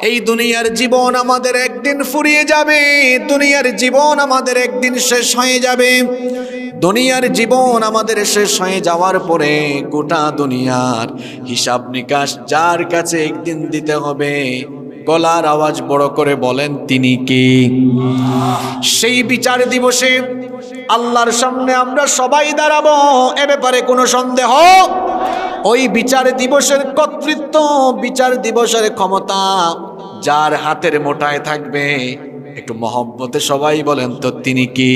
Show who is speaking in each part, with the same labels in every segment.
Speaker 1: এই দুনিয়ার জীবন আমাদের একদিন ফুরিয়ে যাবে, দুনিয়ার জীবন আমাদের একদিন শেষ হয়ে যাবে। দুনিয়ার জীবন আমাদের শেষ হয়ে যাওয়ার পরে গোটা দুনিয়ার হিসাব নিকাশ যার কাছে একদিন দিতে হবে, গলার আওয়াজ বড় করে বলেন তিনি কে? সেই বিচার দিবসে আল্লাহর সামনে আমরা সবাই দাঁড়াবো, এ ব্যাপারে কোনো সন্দেহ? ওই বিচার দিবসের কর্তৃত্ব, বিচার দিবসের ক্ষমতা যার হাতের মুঠায় থাকবে, একটু মহব্বতে সবাই বলেন তো তিনি কি?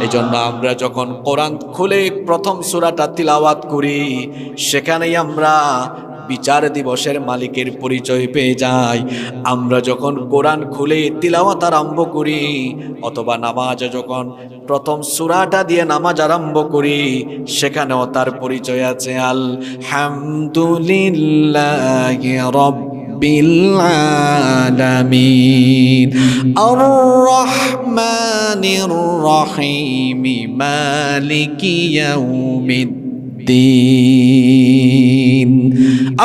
Speaker 1: এই জন্য আমরা যখন কোরআন খুলে প্রথম সূরাটা তিলাওয়াত করি, সেখানেই আমরা বিচার দিবসের মালিকের পরিচয় পেয়ে যাই। আমরা যখন কোরআন খুলে তিলাওয়াত আরম্ভ করি, অথবা নামাজ যখন প্রথম সূরাটা দিয়ে নামাজ আরম্ভ করি, সেখানেও তার পরিচয় আছে। আলহামদুলিল্লাহি রাব্বিল আলামিন আর রহমানির রহিম মালিকি ইয়াউমিদ্দিন।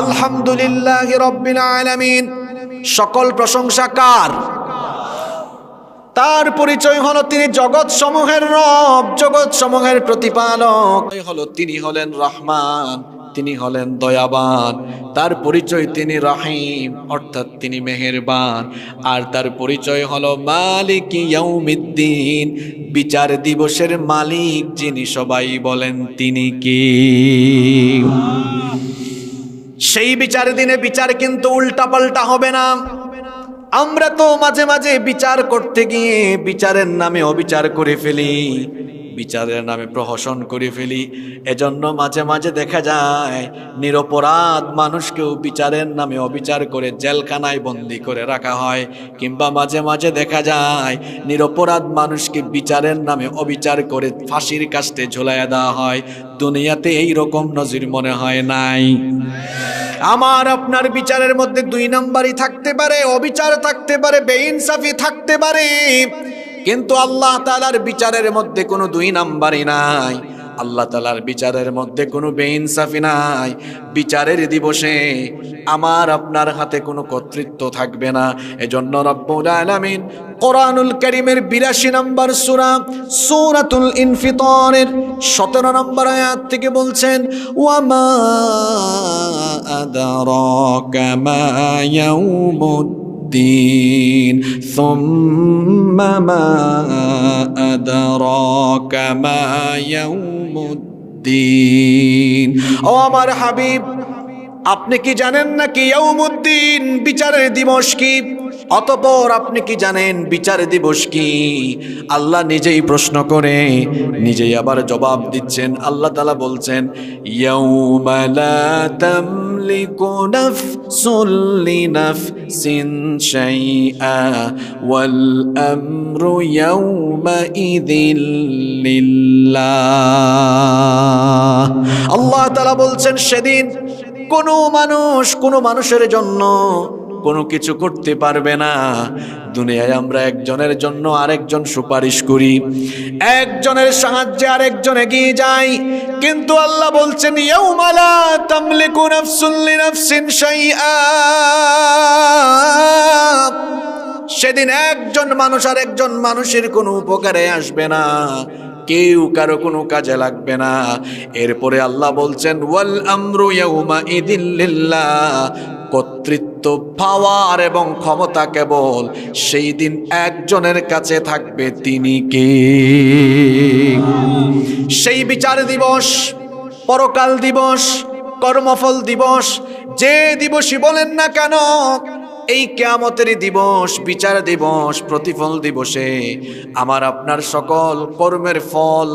Speaker 1: আলহামদুলিল্লাহি রাব্বিল আলামিন, সকল প্রশংসা কার? তার পরিচয় হলো তিনি জগৎ সমূহের রব, জগৎ সমূহের প্রতিপালক। তিনি হলেন রহমান, তিনি হলেন দয়াবান। তার পরিচয় তিনি রহিম, অর্থাৎ তিনি মেহেরবান। আর তার পরিচয় হলো মালিক ইয়াউমিদ্দিন, বিচার দিবসের মালিক যিনি। সবাই বলেন তিনি কি? সেই বিচার দিনে বিচার কিন্তু উল্টা পাল্টা হবে না। আমরা তো মাঝে মাঝে বিচার করতে গিয়ে বিচারের নামে অবিচার করে ফেলি, বিচারের নামে প্রহসন করে ফেলি। এজন্য মাঝে মাঝে দেখা যায় নিরপরাধ মানুষকেও বিচারের নামে অবিচার করে জেলখানায় বন্দি করে রাখা হয়, কিংবা মাঝে মাঝে দেখা যায় নিরপরাধ মানুষকে বিচারের নামে অবিচার করে ফাঁসির কাস্টে ঝুলাইয়া দেওয়া হয়। দুনিয়াতে এই রকম নজির মনে হয় নাই? আমার আপনার বিচারের মধ্যে দুই নাম্বারই থাকতে পারে, অবিচার থাকতে পারে, বেইনসাফি থাকতে পারে, কিন্তু আল্লাহ তাআলার বিচারের মধ্যে কোনো দুই নাম্বারই নাই। আল্লাহ তাআলার বিচারের মধ্যে কোনো বেইনসাফি নাই। বিচারের দিবসে আমার আপনার হাতে কোনো কর্তৃত্ব থাকবে না। এজন্য রব্বুল আলামিন কোরআনুল কারীমের ৮২ নম্বর সূরা সূরাতুল ইনফিতারের ১৭ নম্বর আয়াত থেকে বলছেন, ওয়ামা আদরাকা মা ইয়াউমুদ্দিন সুম্মা মা আদরাকা মা ইয়াউমুদ্দিন। ও আমার হাবিব, আপনি কি জানেন না কি ইয়াউমুদ্দিন, বিচারের দিবস কি? অতঃপর আপনি কি জানেন বিচার দিবস কি? আল্লাহ নিজেই প্রশ্ন করে নিজেই আবার জবাব দিচ্ছেন। আল্লাহ তাআলা বলছেন, ইয়াউমা লা তামলিকু নাফসুন লিনাফসিন শাইআ ওয়াল আমরু ইয়াউমা ইযিল লিল্লাহ। আল্লাহ তাআলা বলছেন সেদিন কোনো মানুষের জন্য কোনো কিছু করতে পারবে না। দুনিয়ায় আমরা একজনের জন্য আরেকজন সুপারিশ করি, একজনের সাহায্যে আরেকজন এগিয়ে যাই, কিন্তু আল্লাহ বলছেন ইয়াউমা লা তামলিকু নাফসুন লিনাফসিন শাইআ। সেদিন একজন মানুষ আর একজন মানুষের কোনো উপকারে আসবে না, কেউ কারো কোনো কাজে লাগবে না। এরপরে আল্লাহ বলছেন ওয়াল আমরু ইয়াউমা ইযিল লিল্লাহ, কর্তৃত্ব, পাওয়ার এবং ক্ষমতা কেবল সেই দিন একজনের কাছে থাকবে, তিনি কে? সেই বিচার দিবস, পরকাল দিবস, কর্মফল দিবস, যে দিবসই বলেন না কেন, এই কিয়ামতের দিবস, বিচার দিবস, প্রতিফল দিবসে আমার আপনার সকল কর্মের ফল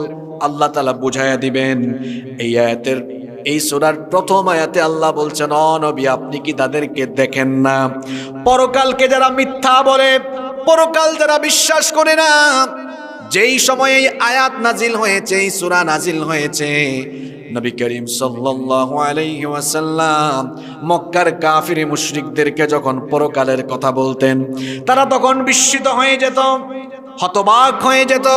Speaker 1: আল্লাহ তাআলা বুঝাইয়া দিবেন। এই আয়াতের এই সূরার প্রথম আয়াতে আল্লাহ বলছেন, ও নবী আপনি কি তাদেরকে দেখেন না? পরকালকে যারা মিথ্যা বলে, পরকাল যারা বিশ্বাস করে না, যেই সময়ে এই আয়াত নাজিল হয়েছে, এই সূরা নাজিল হয়েছে, নবী করিম সাল্লাল্লাহু আলাইহি ওয়াসাল্লাম মক্কার কাফির মুশরিকদেরকে যখন পরকালের কথা বলতেন, তারা তখন বিস্মিত হয়ে যেত, হতবাক হয়ে যেত।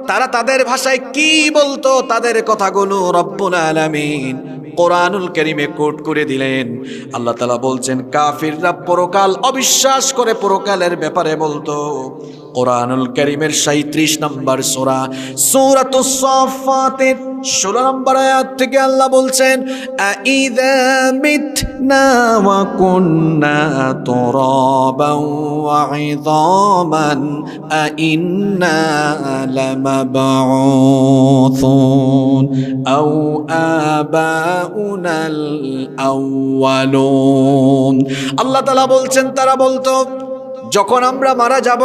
Speaker 1: তারা তাদের ভাষায় কি বলতো, তাদের কথাগুলো রব্বুল আলামিন কোরআনুল কারীমে কোট করে দিলেন। আল্লাহ তাআলা বলছেন কাফিররা পরকাল অবিশ্বাস করে পরকালের ব্যাপারে বলতো। কোরআনুল কারীমের 37 নম্বর সূরা সূরাতুস সাফফাতের 16 নম্বর আয়াত থেকে আল্লাহ বলছেন আইযা মিতনা ওয়া কুন্না তুরাবান ওয়া ইযামান আইন্না লামাবউথুন আও আবাউনাল আউয়ালুন। আল্লাহ তাআলা বলছেন তারা বলতো যখন আমরা মারা যাব,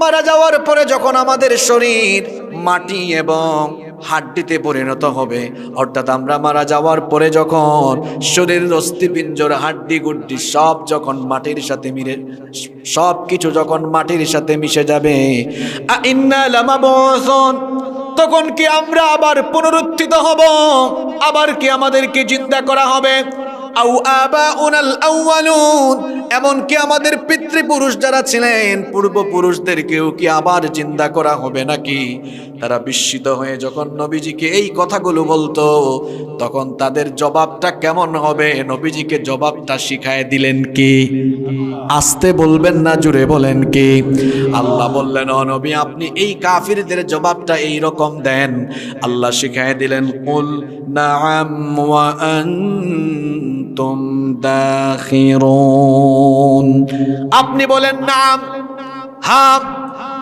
Speaker 1: মারা যাওয়ার পরে যখন আমাদের শরীর মাটি এবং হাড্ডিতে পরিণত হবে, অর্থাৎ আমরা মারা যাওয়ার পরে যখন শরীরের অস্থিপিঞ্জর হাড্ডি গুড্ডি সব যখন মাটির সাথে মিলে সব কিছু যখন মাটির সাথে মিশে যাবে, আইন্না লামাবউসুন, তখন কি আমরা আবার পুনরুত্থিত হব? আবার কি আমাদেরকে জিন্দা করা হবে? আও আবাউনাল আউয়ালুন, এমনকি আমাদের পিতৃপুরুষ যারা ছিলেন পূর্বপুরুষদেরকেও কি আবার জিন্দা করা হবে নাকি? তারা বিস্মিত হয়ে যখন নবীজিকে এই কথাগুলো বলতো তখন তাদের জবাবটা কেমন হবে? নবীজিকে জবাবটা শিখায় দিলেন কি? আস্তে বলবেন না, জোরে বলেন কি? আল্লাহ বললেন ও নবী আপনি এই কাফিরদের জবাবটা এই রকম দেন। আল্লাহ শিখায় দিলেন কুল নাআম ওয়া আনতুম দাখিরুন, আপনি বলেন নাম, হ্যাঁ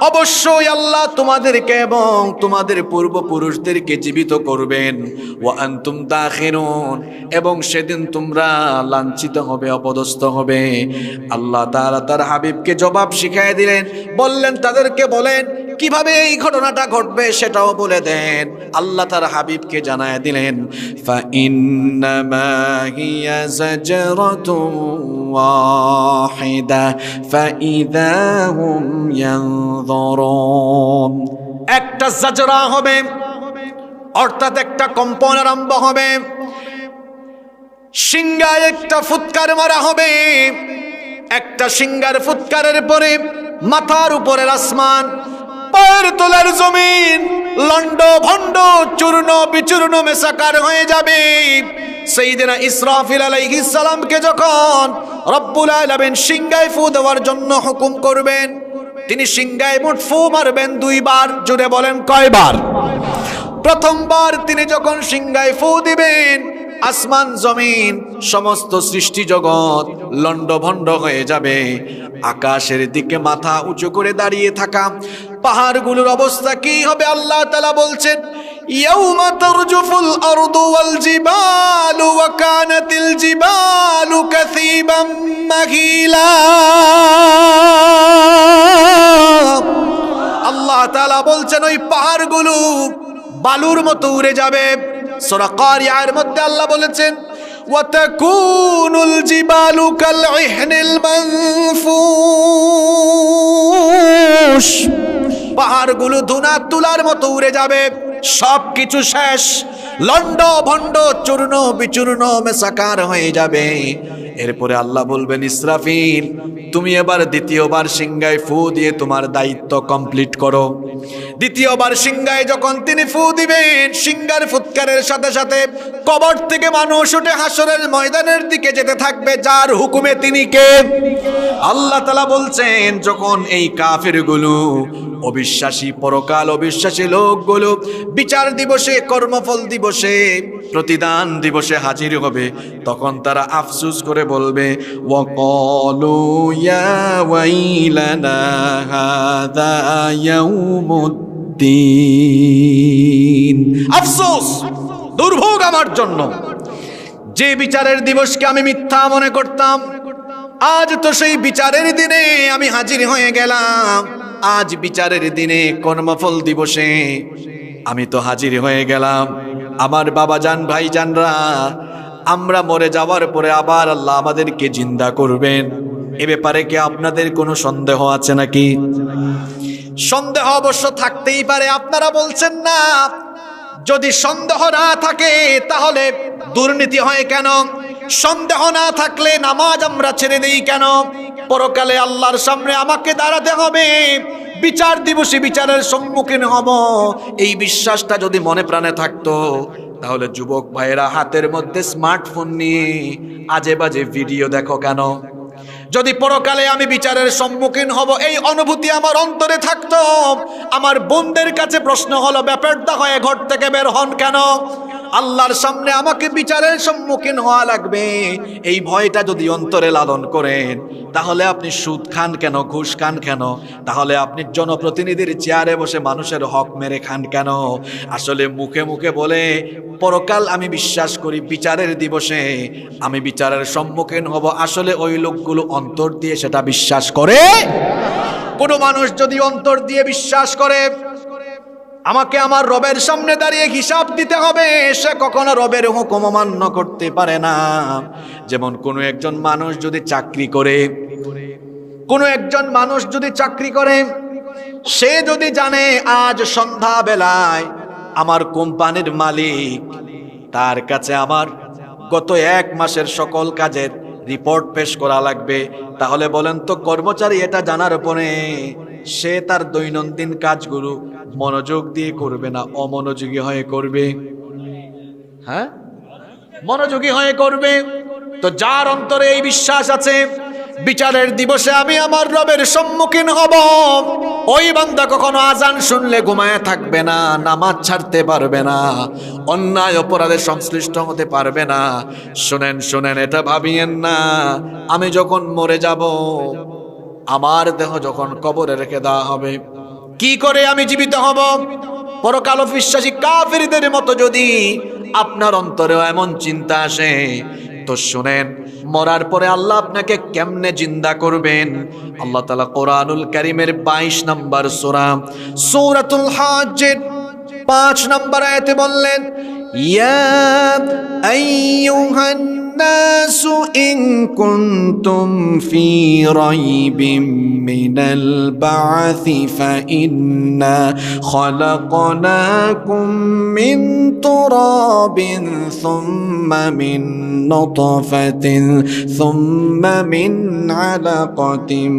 Speaker 1: অবশ্যই আল্লাহ তোমাদেরকে এবং তোমাদের পূর্বপুরুষদেরকে জীবিত করবেন। ওয়া আনতুম দাখিরুন, এবং সেদিন তোমরা লাঞ্ছিত হবে, অপদস্থ হবে। আল্লাহ তাআলা তার হাবিবকে জবাব শিখায় দিলেন, বললেন তাদেরকে বলেন কিভাবে এই ঘটনাটা ঘটবে সেটাও বলে দেন। আল্লাহ তার হাবিবকে জানায় দিলেন ফা ইন্নামা হিয়া জাজরাতুন ওয়াহিদা ফাইদা হুম ইয়ানযুরুন, একটা জাজরা হবে, অর্থাৎ একটা কম্পন আরম্ভ হবে, সিংহায় একটা ফুৎকার মারা হবে। একটা সিংহার ফুৎকারের পরে মাথার উপরের আসমান, পায়ের তলার জমিন লন্ড ভন্ড চূর্ণ বিচূর্ণ মেসাকার হয়ে যাবে। সাইয়েদনা ইসরাফিল আলাইহিস সালামকে যখন রব্বুল আলামিন সিংহায় ফু দেওয়ার জন্য হুকুম করবেন, তিনি সিংহায় মোট ফু মারবেন 2 বার। জুড়ে বলেন কয়বার? প্রথমবার তিনি যখন সিংহায় ফু দিবেন আসমান জমিন সমস্ত সৃষ্টি জগৎ লন্ডভন্ড হয়ে যাবে। আকাশের দিকে মাথা উঁচু করে দাঁড়িয়ে থাকা পাহাড়গুলোর অবস্থা কি হবে? আল্লাহ তাআলা বলছেন ইয়াউমা তারজুফুল আরদু ওয়াল জিবালু ওয়া কানাতিল জিবালু কাসীবাম মাহিলা। আল্লাহ তাআলা বলছেন ওই পাহাড়গুলো বালুর মতো উড়ে যাবে। সূরা কারিয়ার মধ্যে আল্লাহ বলেছেন ওয়া তাকুনুল জিবালু কাল ইহনিল মানফুশ, পাহাড়গুলো ধুনা তুলার মতো উড়ে যাবে, সবকিছু শেষ, লন্ড ভন্ড চূর্ণ বিচূর্ণ মেসাকার হয়ে যাবে। এরপরে আল্লাহ বলবেন ইসরাফিল তুমি এবার দ্বিতীয়বার সিংহায় ফু দিয়ে তোমার দায়িত্ব কমপ্লিট করো। দ্বিতীয়বার সিংহায় যখন তিনি ফু দিবেন, সিংহার ফুৎকারের সাথে সাথে কবর থেকে মানুষ উঠে হাসরের ময়দানের দিকে যেতে থাকবে। যার হুকুমে তিনি কে? আল্লাহ তাআলা বলছেন যখন এই কাফিরগুলো অবিশ্বাসী পরকাল অবিশ্বাসী লোকগুলো বিচার দিবসে, কর্মফল দিবসে, প্রতিদান দিবসে হাজির হবে, তখন তারা আফসোস করে বলবে ওয়াকালু ইয়া ওয়াইলানা হাযা ইয়াউমুদ্দিন, আফসোস দুর্ভোগ আমার জন্য, যে বিচারের দিবসকে আমি মিথ্যা মনে করতাম, আজ তো সেই বিচারের দিনে আমি হাজির হয়ে গেলাম। আজ বিচারের দিনে কর্মফল দিবসে আমি তো হাজির হয়ে গেলাম। আমার বাবাজান ভাইজানরা, আমরা মরে যাওয়ার পরে আবার আল্লাহ আমাদেরকে জিন্দা করবেন, এ ব্যাপারে কি আপনাদের কোনো সন্দেহ আছে নাকি? সন্দেহ অবশ্য থাকতেই পারে। আপনারা বলছেন না, যদি সন্দেহ না থাকে তাহলে দুর্নীতি হয় কেন? সন্দেহ না থাকলে নামাজ আমরা ছেড়ে দেই কেন? পরকালে আল্লাহর সামনে আমাকে দাঁড়াতে হবে, বিচার দিবসে বিচারের সম্মুখীন হব, এই বিশ্বাসটা যদি মনে প্রাণে থাকতো তাহলে যুবক ভাইয়েরা হাতের মধ্যে স্মার্টফোন নিয়ে আজে বাজে ভিডিও দেখো কেন? যদি পরকালে আমি বিচারের সম্মুখীন হব এই অনুভূতি আমার অন্তরে থাকতো, আমার বোনদের কাছে প্রশ্ন হলো ব্যাপারটা হয়ে ঘর থেকে বের হন কেন? আল্লাহর সামনে আমাকে বিচারের সম্মুখীন হওয়া লাগবে, এই ভয়টা যদি অন্তরে লালন করেন, তাহলে আপনি সুদ খান কেন, ঘুষ খান কেন? তাহলে আপনি জনপ্রতিনিধির চেয়ারে বসে মানুষের হক মেরে খান কেন? আসলে মুখে মুখে বলে পরকাল আমি বিশ্বাস করি, বিচারের দিবসে আমি বিচারের সম্মুখীন হব, আসলে ওই লোকগুলো অন্তর দিয়ে সেটা বিশ্বাস করে? কোনো মানুষ যদি অন্তর দিয়ে বিশ্বাস করে আমাকে আমার রবের সামনে দাঁড়িয়ে হিসাব দিতে হবে, সে কখনো রবের হুকুম অমান্য করতে পারে না। যেমন কোনো একজন মানুষ যদি চাকরি করে, সে যদি জানে আজ সন্ধ্যা বেলায় আমার কোম্পানির মালিক, তার কাছে আমার গত 1 মাসের সকল কাজের রিপোর্ট পেশ করা লাগবে, তাহলে বলেন তো কর্মচারী এটা জানার পরে সে তার দৈনন্দিন কাজগুলো মনোযোগ দিয়ে করবে না অমনোযোগী হয়ে করবে? হ্যাঁ, মনোযোগী হয়ে করবে। তো যার অন্তরে এই বিশ্বাস আছে বিচারের দিবসে আমি আমার রবের সম্মুখীন হব, ওই বান্দা কখনো আজান শুনলে ঘুমায় থাকবে না, নামাজ ছাড়তে পারবে না, অন্যায় অপরাধে সংশ্লিষ্ট হতে পারবে না। শুনেন শুনেন, এটা ভাবিয়েন না আমি যখন মরে যাব, আমার দেহ যখন কবরে রেখে দেওয়া হবে, কি করে আমি জীবিত হব? পরকাল বিশ্বাসী কাফিরদের মতো যদি আপনার অন্তরেও এমন চিন্তা আসে, তো শুনেন, মরার পরে আল্লাহ আপনাকে কেমনে জিন্দা করবেন? আল্লাহ তাআলা কোরআনুল কারীমের 22 নম্বর সূরা সূরাতুল হজ্জের 5 নম্বর আয়াতে বললেন, ইয়া আইয়ুহান নাসু ইন কুনতুম ফি রাইবিম মিনাল বা'থি ফাইন্না খালাকনাকুম মিন তুরাবিন সুম্মা মিন নুতফাতিন সুম্মা মিন আলাকাতিন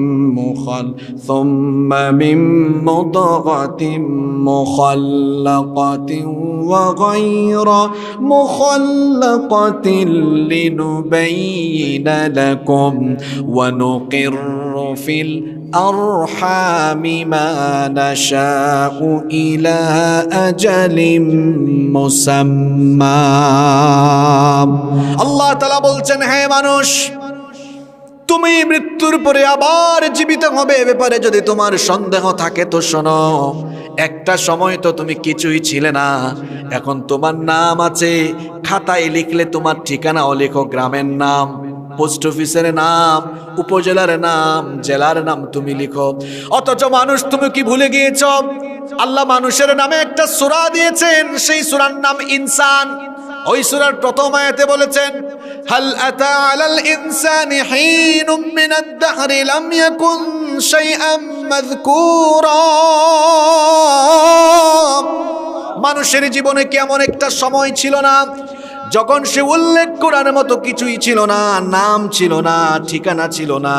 Speaker 1: সুম্মা মিন মুদগাতিন মুখাল্লাকাতিন ওয়া গায়রা মুখাল্লাকাতিন লিনুবাইয়িনা লাকুম ওয়া নুকিররু ফিল আরহামি মা নাশাউ ইলা আজালিম মুসাম্মা। আল্লাহ তাআলা বলছেন, হে মানুষ, তুমি মৃত্যুর পরে আবার জীবিত হবে এ ব্যাপারে যদি তোমার সন্দেহ থাকে তো শোনো, একটা সময় তো তুমি কিছুই ছিলে না, এখন তোমার নাম আছে, খাতায় লিখলে তোমার ঠিকানাও লেখো, গ্রামের নাম, পোস্ট অফিসের নাম, উপজেলার নাম, জেলার নাম তুমি লিখো। অথচ মানুষ তুমি কি ভুলে গিয়েছ? আল্লাহ মানুষের নামে একটা সূরা দিয়েছেন, সেই সূরার নাম ইনসান। ওই সূরার প্রথম আয়াতে বলেছেন, হাল আতা আলাল ইনসানি হিনুম মিনাদ দাহরি লাম ইয়াকুন শাইআম মাযকুরা। মানুষের জীবনে কি এমন একটা সময় ছিল না যখন সে উল্লেখ করার মতো কিছুই ছিল না, নাম ছিল না, ঠিকানা ছিল না,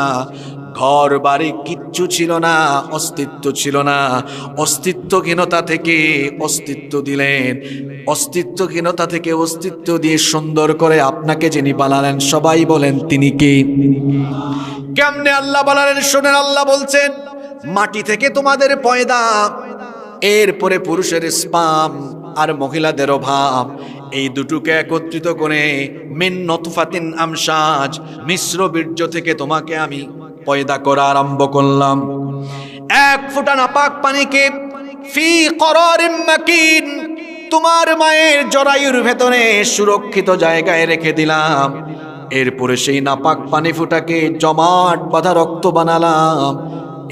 Speaker 1: ঘর বাড়ি কিচ্ছু ছিল না, অস্তিত্ব ছিল না। অস্তিত্বহীনতা থেকে অস্তিত্ব দিলেন, অস্তিত্বহীনতা থেকে অস্তিত্ব দিয়ে সুন্দর করে আপনাকে যিনি বানালেন, সবাই বলেন তিনি কে? কেমনে আল্লাহ বানালেন শোনেন। আল্লাহ বলছেন, মাটি থেকে তোমাদের পয়দা, এরপরে পুরুষের স্পাম আর মহিলাদের অভাব, এই দুটোকে একত্রিত করে মিন নতফাতিন আমশাজ, মিশ্র বীর্য থেকে তোমাকে আমি পয়দা করা আরম্ভ করলাম। 1 ফোঁটা নাপাক পানিকে ফি করারিন মাকিন, তোমার মায়ের জরায়ুর ভেতরে সুরক্ষিত জায়গায় রেখে দিলাম। এরপরে সেই নাপাক পানি ফোঁটাকে জমাট বাঁধা রক্ত বানালাম।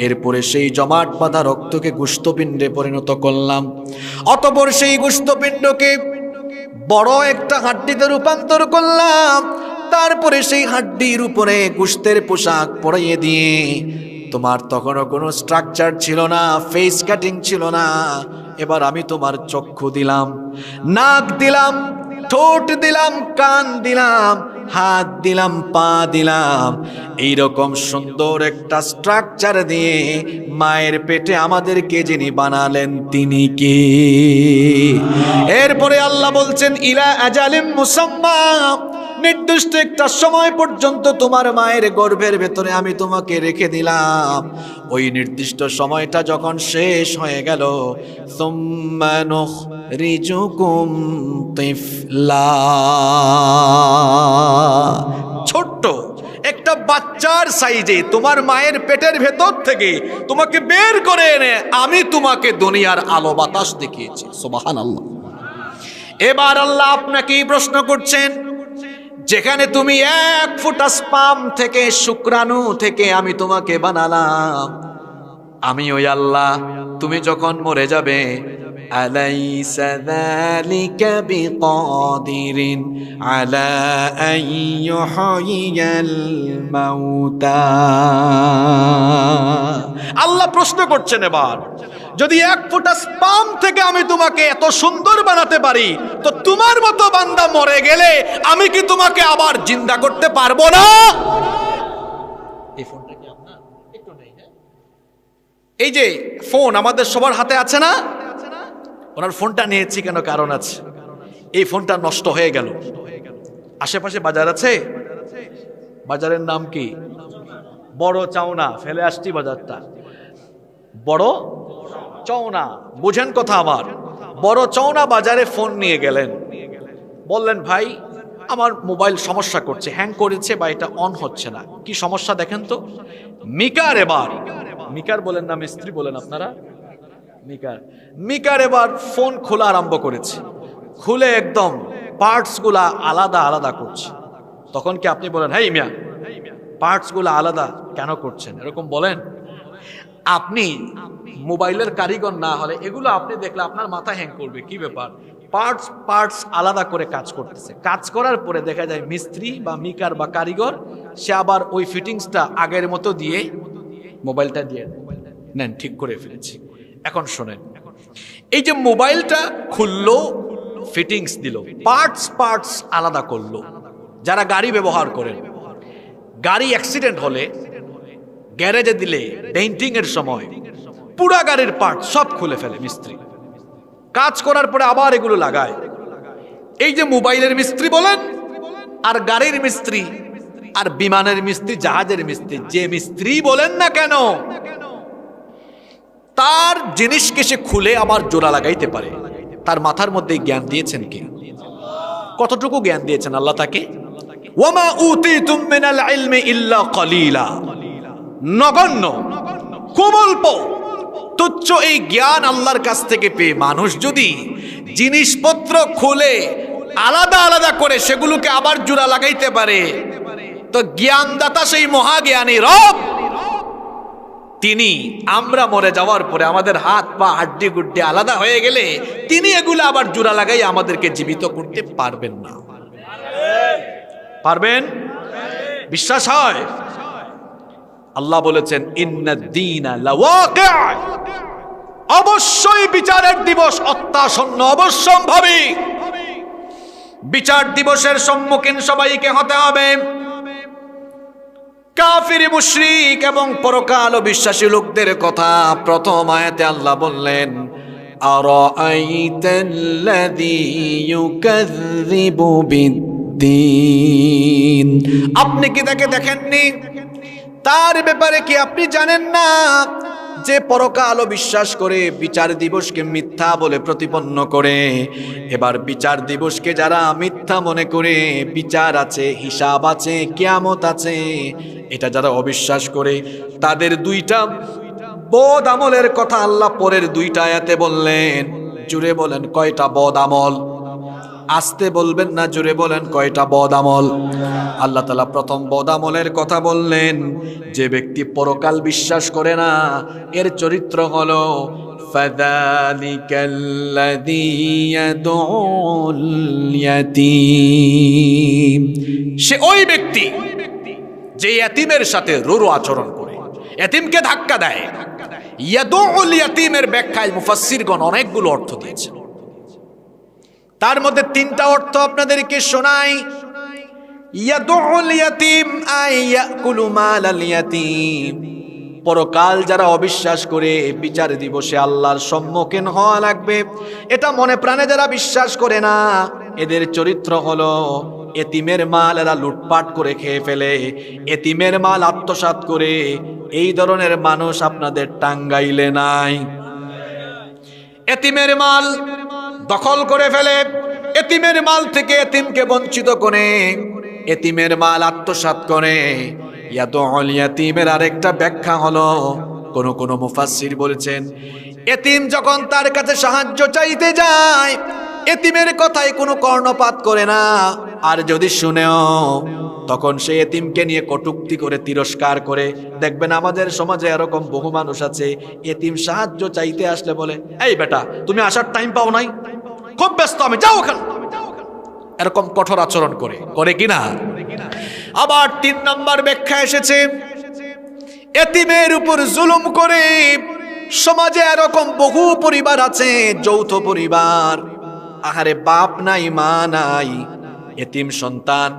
Speaker 1: এরপরে সেই জমাট বাঁধা রক্তকে গোশতপিণ্ডে পরিণত করলাম। অতঃপর সেই গোশতপিণ্ডকে বড় একটা হাড্ডিতে রূপান্তর করলাম। তারপরে সেই হাড্ডির উপরে গোশতের পোশাক পরিয়ে দিয়ে, তোমার তখনও কোনো স্ট্রাকচার ছিল না, ফেস কাটিং ছিল না, এবার আমি তোমার চক্ষু দিলাম, নাক দিলাম, ঠোঁট দিলাম, কান দিলাম, হাত দিলাম, পা দিলাম, এইরকম সুন্দর একটা স্ট্রাকচার দিয়ে মায়ের পেটে আমাদেরকে যিনি বানালেন তিনি কে? এরপরে আল্লাহ বলছেন ইলা আজালিম মুসাম্মা, নির্দিষ্ট একটা সময় পর্যন্ত তোমার মায়ের গর্ভের ভেতরে আমি তোমাকে রেখে দিলাম। ওই নির্দিষ্ট সময়টা যখন শেষ হয়ে গেল, সুম্মা নুখরিজুকুম তিফলা, ছোট্ট একটা বাচ্চার সাইজে তোমার মায়ের পেটের ভেতর থেকে তোমাকে বের করে এনে আমি তোমাকে দুনিয়ার আলো বাতাস দেখিয়েছি। সুবহানাল্লাহ। এবার আল্লাহ আপনাকে প্রশ্ন করছেন, যেখানে তুমি 1 ফোঁটা স্পাম থেকে, শুক্রাণু থেকে আমি তোমাকে বানালাম, আমি ওই আল্লাহ তুমি যখন মরে যাবে, আলাইসা যালিকা বিকাদিরিন আলা আন ইউহয়িয়াল মাউতা। আল্লাহ প্রশ্ন করছেন, এবার যদি 1 ফোঁটা স্পাম থেকে আমি তোমাকে এত সুন্দর বানাতে পারি, তো তোমার মতো বান্দা মরে গেলে আমি কি তোমাকে আবার জিন্দা করতে পারবো না? এই ফোনটা কি আপনার? একটু নেই। এই যে ফোন আমাদের সবার হাতে আছে না? ওনার ফোনটা নিয়েছি কেন? কারণ আছে। এই ফোনটা নষ্ট হয়ে গেল। আশেপাশে বাজার আছে, বাজারের নাম কি? বড় চাওনা। ফেলে আসছি বাজারটা, বড় চওনা। বুঝেন কথা আমার। বড় চওনা বাজারে ফোন নিয়ে গেলেন, বললেন ভাই আমার মোবাইল সমস্যা করছে, হ্যাং করেছে বা এটা অন হচ্ছে না, কি সমস্যা দেখেন তো। মিকার এবার, মিকার বলেন না মিস্ত্রি বলেন আপনারা, মিকার এবার ফোন খোলা আরম্ভ করেছে, খুলে একদম পার্টস গুলা আলাদা আলাদা করছে। তখন কি আপনি বলেন হেই মিয়া পার্টস গুলা আলাদা কেন করছেন, এরকম বলেন? আপনি মোবাইলের কারিগর না হলে এগুলো আপনি দেখলে আপনার মাথা হ্যাং করবে, কি ব্যাপার? পার্টস আলাদা করে কাজ করতেছে। কাজ করার পরে দেখা যায় মিস্ত্রি বা মিকার বা কারিগর সে আবার ওই ফিটিংসটা আগের মতো দিয়ে মোবাইলটা দিয়ে নেন, ঠিক করে ফেলেছি। এখন শোনেন, এই যে মোবাইলটা খুললো, ফিটিংস দিল, পার্টস আলাদা করলো। যারা গাড়ি ব্যবহার করেন, গাড়ি অ্যাক্সিডেন্ট হলে গ্যারেজে দিলে ডেন্টিং এর সময় পুরা গাড়ির পার্ট সব খুলে ফেলে মিস্ত্রি। কাজ করার পরে আবার এগুলো লাগায়। এই যে মোবাইলের মিস্ত্রি বলেন, আর গাড়ির মিস্ত্রি, আর বিমানের মিস্ত্রি, জাহাজের মিস্ত্রি, যে মিস্ত্রি বলেন না কেন, তার জিনিসকে সে খুলে আবার জোড়া লাগাইতে পারে। তার মাথার মধ্যে জ্ঞান দিয়েছেন কে? কতটুকু জ্ঞান দিয়েছেন আল্লাহ তাকে? ওয়ামা উতিতুম মিনাল ইলমি ইল্লা কলিলা। নগণ্য, খুব অল্প, তুচ্ছ এই জ্ঞান আল্লাহর কাছ থেকে পেয়ে মানুষ যদি জিনিসপত্র খুলে আলাদা আলাদা করে সেগুলোকে আবার জোড়া লাগাইতে পারে, তো জ্ঞানদাতা সেই মহাজ্ঞানী রব, তিনি আমরা মরে যাওয়ার পরে আমাদের হাত পা হাড্ডি গুড্ডি আলাদা হয়ে গেলে তিনি এগুলো আবার জোড়া লাগাই আমাদেরকে জীবিত করতে পারবেন না? পারবেন? বিশ্বাস হয়? আল্লাহ বলেছেন ইন্নাদ-দীনা লাওয়াকি', অবশ্যই বিচারের দিবস অত্যাসন্ন, অবশ্যম্ভাবী। বিচার দিবসের সম্মুখীন সবাইকে হতে হবে। কাফির, মুশরিক এবং পরকাল বিশ্বাসী লোকদের কথা প্রথম আয়াতে আল্লাহ বললেন আরাআইতাল্লাযী ইউকাযযিবু বিদ্দীন। আপনি কি তাকে দেখেননি? তার ব্যাপারে কি আপনি জানেন না যে পরকাল বিশ্বাস করে বিচার দিবসকে মিথ্যা বলে প্রতিপন্ন করে? এবার বিচার দিবসকে যারা মিথ্যা মনে করে, বিচার আছে, হিসাব আছে, কিয়ামত আছে, এটা যারা অবিশ্বাস করে, তাদের 2টা বদ আমলের কথা আল্লাহ পরের 2টা আয়াতে বললেন। জুড়ে বলেন কয়টা বদ আমল? আস্তে বলবেন না, জুড়ে বলেন কয়টা বদ আমল? আল্লাহ তাআলা প্রথম বদ আমলের কথা বললেন, যে ব্যক্তি পরকাল বিশ্বাস করে না, এর চরিত্র হলো ফাযালিকাল্লাযী ইয়াদউল ইয়াতীম। সে ওই ব্যক্তি যে ইয়াতীমের সাথে রূঢ় আচরণ করে, ইয়াতীমকে ধাক্কা দেয়। ইয়াদউল ইয়াতীমের ব্যাখ্যায় মুফাসসিরগণ অনেকগুলো অর্থ দিয়েছেন। তার মধ্যে 3টা অর্থ আপনাদেরকে শোনাই। ইয়াদুল ইয়াতীম আই ইয়াকুলু মালাল ইয়াতীম। পরকাল যারা অবিশ্বাস করে বিচার দিবসে আল্লাহর সম্মুখীন হওয়া লাগবে, এটা মনে প্রাণে যারা বিশ্বাস করে না, এদের চরিত্র হলো এতিমের মাল এরা লুটপাট করে খেয়ে ফেলে, এতিমের মাল আত্মসাৎ করে। এই ধরনের মানুষ আপনাদের টাঙ্গাইলে নাই। এতিমের মাল দখল করে ফেলে, এতিমের মাল থেকে এতিমকে বঞ্চিত করে, এতিমের মাল আত্মসাৎ করে। ইয়াদুল ইয়াতীমের আরেকটা ব্যাখ্যা হলো, কোন মুফাসসির বলেছেন, এতিম যখন তার কাছে সাহায্য চাইতে যায়, এতিমের কথায় কোনো কর্ণপাত করে না, আর যদি শুনেও তখন সে এতিমকে নিয়ে কটূক্তি করে, তিরস্কার করে। দেখবেন আমাদের সমাজে এরকম বহু মানুষ আছে, এতিম সাহায্য চাইতে আসলে বলে, এই বেটা তুমি আসার টাইম পাও নাই, খুব ব্যস্ত আমি, যাও ওখানে। এরকম কঠোর আচরণ করে কিনা? আবার 3 নম্বর ব্যাখ্যা এসেছে, এতিমের উপর জুলুম করে। সমাজে এরকম বহু পরিবার আছে, যৌথ পরিবার, আহারে বাপ নাই মা নাই, এতিম সন্তান।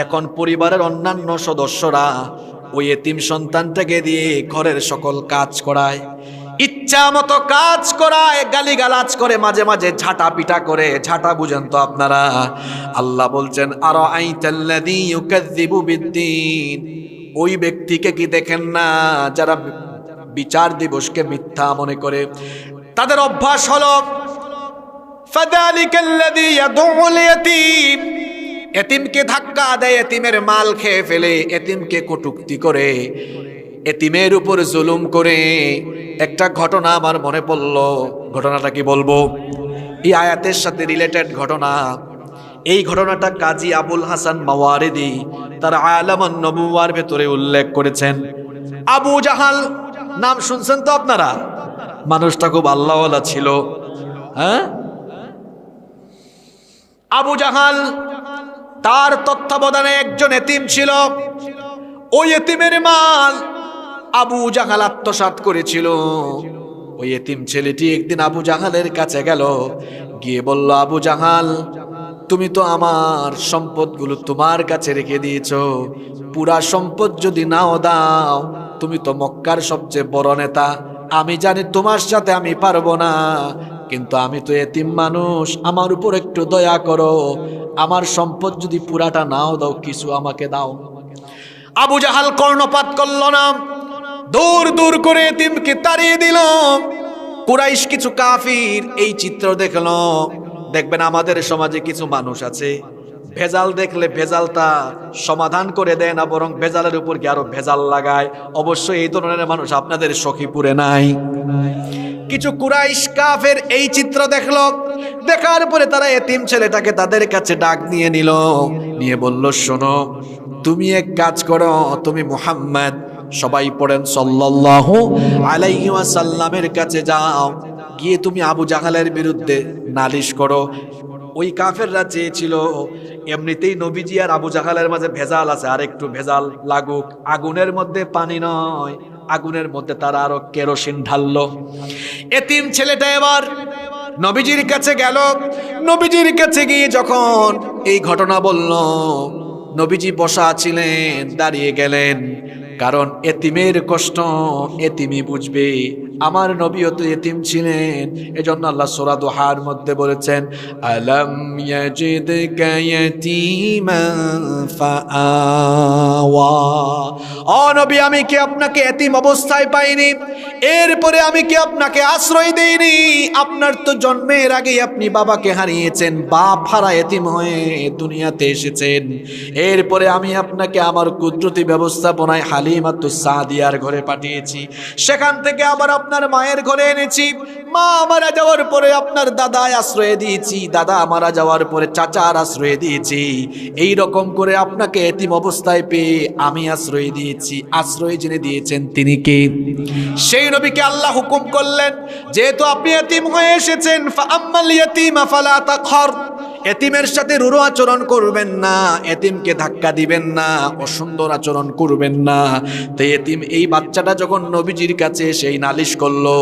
Speaker 1: এখন পরিবারের অন্যান্য সদস্যরা ওই এতিম সন্তানটাকে দিয়ে ঘরের সকল কাজ করায়, ইচ্ছা মতো কাজ করায়, গালিগালাজ করে, মাঝে মাঝে ঝাঁটা পিটা করে। ঝাঁটা বুঝেন তো আপনারা? আল্লাহ বলছেন, আরাআইতাল্লাযী ইউকাযযিবু বিদ্দীন। ওই ব্যক্তিকে কি দেখেন না যারা বিচার দিবসকে মিথ্যা মনে করে? তাদের অভ্যাস হলো ফাযালিকাল্লাযী ইয়াদুল ইয়াতীম, এতিমকে ধাক্কা দেয়, এতিমের মাল খেয়ে ফেলে, এতিমকে কটূক্তি করে, এতিমের উপর জুলুম করে। একটা ঘটনা আমার মনে পড়লো, ঘটনাটা কি বলবো? এই আয়াতের সাথে রিলেটেড ঘটনা। এই ঘটনাটা কাজী আবুল হাসান মাওয়ারিদি তার আলামান নবুওয়ার ভেতরে উল্লেখ করেছেন। আবু জাহাল নাম শুনছেন তো আপনারা? মানুষটা খুব আল্লাহওয়ালা ছিল। হ্যাঁ, আবু জাহাল, তার তত্ত্বাবধানে একজন এতিম ছিল। ওই এতিমের মাল আবু জাহাল আত্মসাৎ করেছিল। ওই এতিম ছেলেটি একদিন আবু জাহালের কাছে গেল, গিয়ে বলল, আবু জাহাল, তুমি তো আমার সম্পদগুলো তোমার কাছে রেখে দিয়েছো, পুরা সম্পদ যদি নাও দাও, তুমি তো মক্কার সবচেয়ে বড় নেতা, আমি জানি তোমার সাথে আমি পারবো না, কিন্তু আমি তো এতিম মানুষ, আমার উপর একটু দয়া করো, আমার সম্পদ যদি পুরাটা নাও দাও, কিছু আমাকে দাও। আবু জাহাল কর্ণপাত করল না, দূর দূর করে এতিমকে তাড়িয়ে দিল। কুরাইশ কিছু কাফির এই চিত্র দেখলো। দেখবেন আমাদের সমাজে কিছু মানুষ আছে, ভেজাল দেখলে ভেজালটা সমাধান করে দেয় না, বরং ভেজালের উপর গিয়ে আরো ভেজাল লাগায়। অবশ্যই এই ধরনের মানুষ আপনাদের সখীপুরে নাই? কিছু কুরাইশ কাফের এই চিত্র দেখলো, দেখার পরে তারা এতিম ছেলেটাকে তাদের কাছে ডাক নিয়ে নিল, নিয়ে বলল, শোনো, তুমি এক কাজ করো, তুমি মুহাম্মদ, সবাই পড়েন সাল্লাল্লাহু আলাইহি ওয়াসাল্লামের কাছে যাও, গিয়ে তুমি আবু জাহালের বিরুদ্ধে নালিশ করো। ওই কাফেররা চেয়েছিল এমনিতেই নবীজি আর আবু জাহালের মাঝে ভেজাল আছে, আর একটু ভেজাল লাগুক। আগুনের মধ্যে পানি নয়, আগুনের মধ্যে তারা আরো কেরোসিন ঢাললো। এতিম ছেলেটা এবার নবীজির কাছে গেল। নবীজির কাছে গিয়ে যখন এই ঘটনা বলল, নবীজি বসা ছিলেন, দাঁড়িয়ে গেলেন, কারণ এতিমের কষ্ট এতিমই বুঝবে। আমার নবীও তো এতিম ছিলেন, এজন্য আল্লাহ সূরা দুহার মধ্যে বলেছেন, আলাম ইয়াজিদকা ইয়াতীমান ফাআওয়া। ও নবী, আমি কি আপনাকে এতিম অবস্থায় পাইনি? এরপরে আমি কি আপনাকে আশ্রয় দেইনি? আপনার তো জন্মের আগেই আপনি বাবাকে হারিয়েছেন, বাপ হারা এতিম হয়ে দুনিয়াতে এসেছেন। এরপরে আমি আপনাকে আমার কুদরতি ব্যবস্থাপনায় হালিমাতুস সাদিয়ার ঘরে পাঠিয়েছি, সেখান থেকে আবার আপনার মায়ের ঘরে এনেছি। মা মারা যাওয়ার পরে আপনার দাদায় আশ্রয় দিয়েছি, দাদা মারা যাওয়ার পরে চাচার আশ্রয় দিয়েছি। এই রকম করে আপনাকে এতিম অবস্থায় পেয়ে আমি আশ্রয় দিয়েছি। আশ্রয় যিনি দিয়েছেন তিনি কে? সেই নবীকে আল্লাহ হুকুম করলেন, যেহেতু আপনি এতিম হয়ে এসেছেন, ফাআম্মাল ইয়াতীমা ফালা তাকহার, এতিমের সাথে রূঢ় আচরণ করবেন না, এতিমকে ধাক্কা দিবেন না, অসুন্দর আচরণ করবেন না। তো এতিম, এই বাচ্চাটা যখন নবীজির কাছে সেই নালিশ করলো,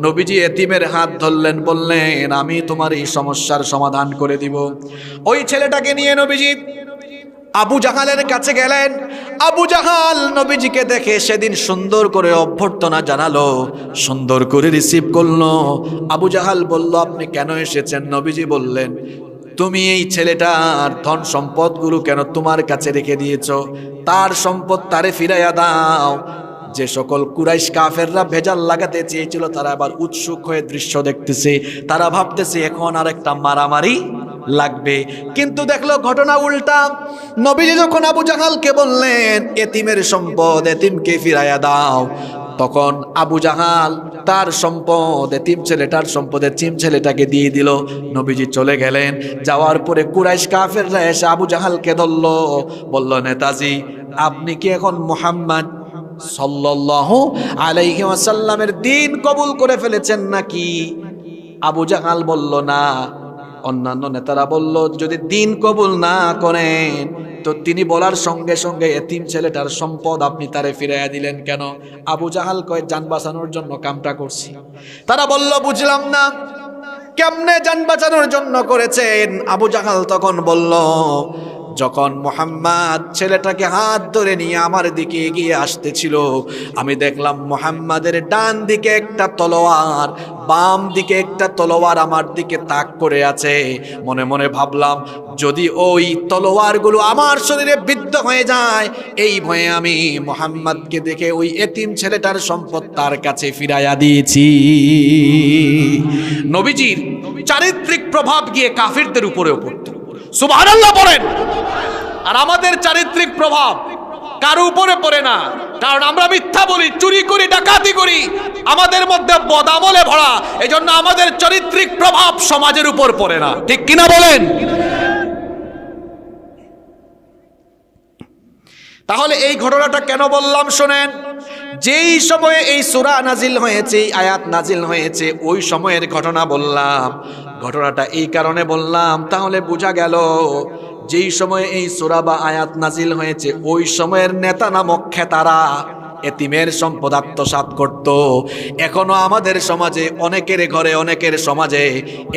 Speaker 1: নবীজি এতিমের হাত ধরলেন, বললেন, আমি তোমার এই সমস্যার সমাধান করে দিব। ওই ছেলেটাকে নিয়ে নবীজি আবু জাহালের কাছে গেলেন। আবু জাহাল নবীজিকে দেখে সেদিন সুন্দর করে অভ্যর্থনা জানালো, সুন্দর করে রিসিভ করলো। আবু জাহাল বলল, আপনি কেন এসেছেন? নবীজি বললেন, তুমি এই ছেলেটার ধন সম্পদগুলো কেন তোমার কাছে রেখে দিয়েছো? তার সম্পদ তারে ফিরাইয়া দাও। যে সকল কুরাইশ কাফেররা ভেজাল লাগাতে চেয়েছিল তারা আবার উৎসুক হয়ে দৃশ্য দেখতেছে। তারা ভাবতেছে এখন আর একটা মারামারি লাগবে, কিন্তু দেখলো ঘটনা উল্টা। নবীজি যখন আবু জাহালকে বললেন এতিমের সম্পদ এতিমকে ফিরাইয়া দাও, তখন আবু জাহাল তার সম্পদ এতিম ছেলেটার সম্পদ এতিম ছেলেটাকে দিয়ে দিল। নবীজি চলে গেলেন। যাওয়ার পরে কুরাইশ কাফেররা এসে আবু জাহালকে ধরলো, বলল, নেতাজি আপনি কি এখন মুহাম্মদ সাল্লাল্লাহু আলাইহি ওয়াসাল্লামের দ্বীন কবুল করে ফেলেছেন নাকি? আবু জাহাল বলল, না। অন্যান্য নেতারা বলল, যদি দ্বীন কবুল না করেন তো তিনি বলার সঙ্গে সঙ্গে এতিম ছেলেটার সম্পদ আপনি তারে ফিরাইয়া দিলেন কেন? আবু জাহাল কয়, জান বাঁচানোর জন্য কামটা করছি। তারা বলল, বুঝলাম না, কেমনে জান বাঁচানোর জন্য করেছেন? আবু জাহাল তখন বলল, যখন মুহাম্মদ ছেলেটাকে হাত ধরে নিয়ে আমার দিকে এগিয়ে আসতেছিল, আমি দেখলাম মুহাম্মাদের ডান দিকে একটা তলোয়ার, বাম দিকে একটা তলোয়ার আমার দিকে তাক করে আছে। মনে মনে ভাবলাম, যদি ওই তলোয়ারগুলো আমার শরীরে বিদ্ধ হয়ে যায়, এই ভয়ে আমি মুহাম্মদকে দেখে ওই এতিম ছেলেটার সম্পদ তার কাছে ফিরাইয়া দিয়েছি। নবীজির চারিত্রিক প্রভাব গিয়ে কাফিরদের উপরেও পড়ত। সুবহানাল্লাহ বলেন। আর আমাদের চারিত্রিক প্রভাব কারো উপরে পড়ে না, কারণ আমরা মিথ্যা বলি, চুরি করি, ডাকাতি করি, আমাদের মধ্যে বদামলে ভরা। এজন্য আমাদের চারিত্রিক প্রভাব সমাজের উপর পড়ে না, ঠিক কিনা বলেন? তাহলে এই ঘটনাটা কেন বললাম শোনেন। যেই সময়ে এই সূরা নাজিল হয়েছে, এই আয়াত নাজিল হয়েছে, ওই সময়ের ঘটনা বললাম। ঘটনাটা এই কারণে বললাম, তাহলে বোঝা গেল যেই সময়ে এই সূরা বা আয়াত নাজিল হয়েছে ওই সময়ের নেতা নামক খেতারা এতিমের সম্পদ আত্মসাৎ করত। এখনো আমাদের সমাজে অনেকের ঘরে অনেকের সমাজে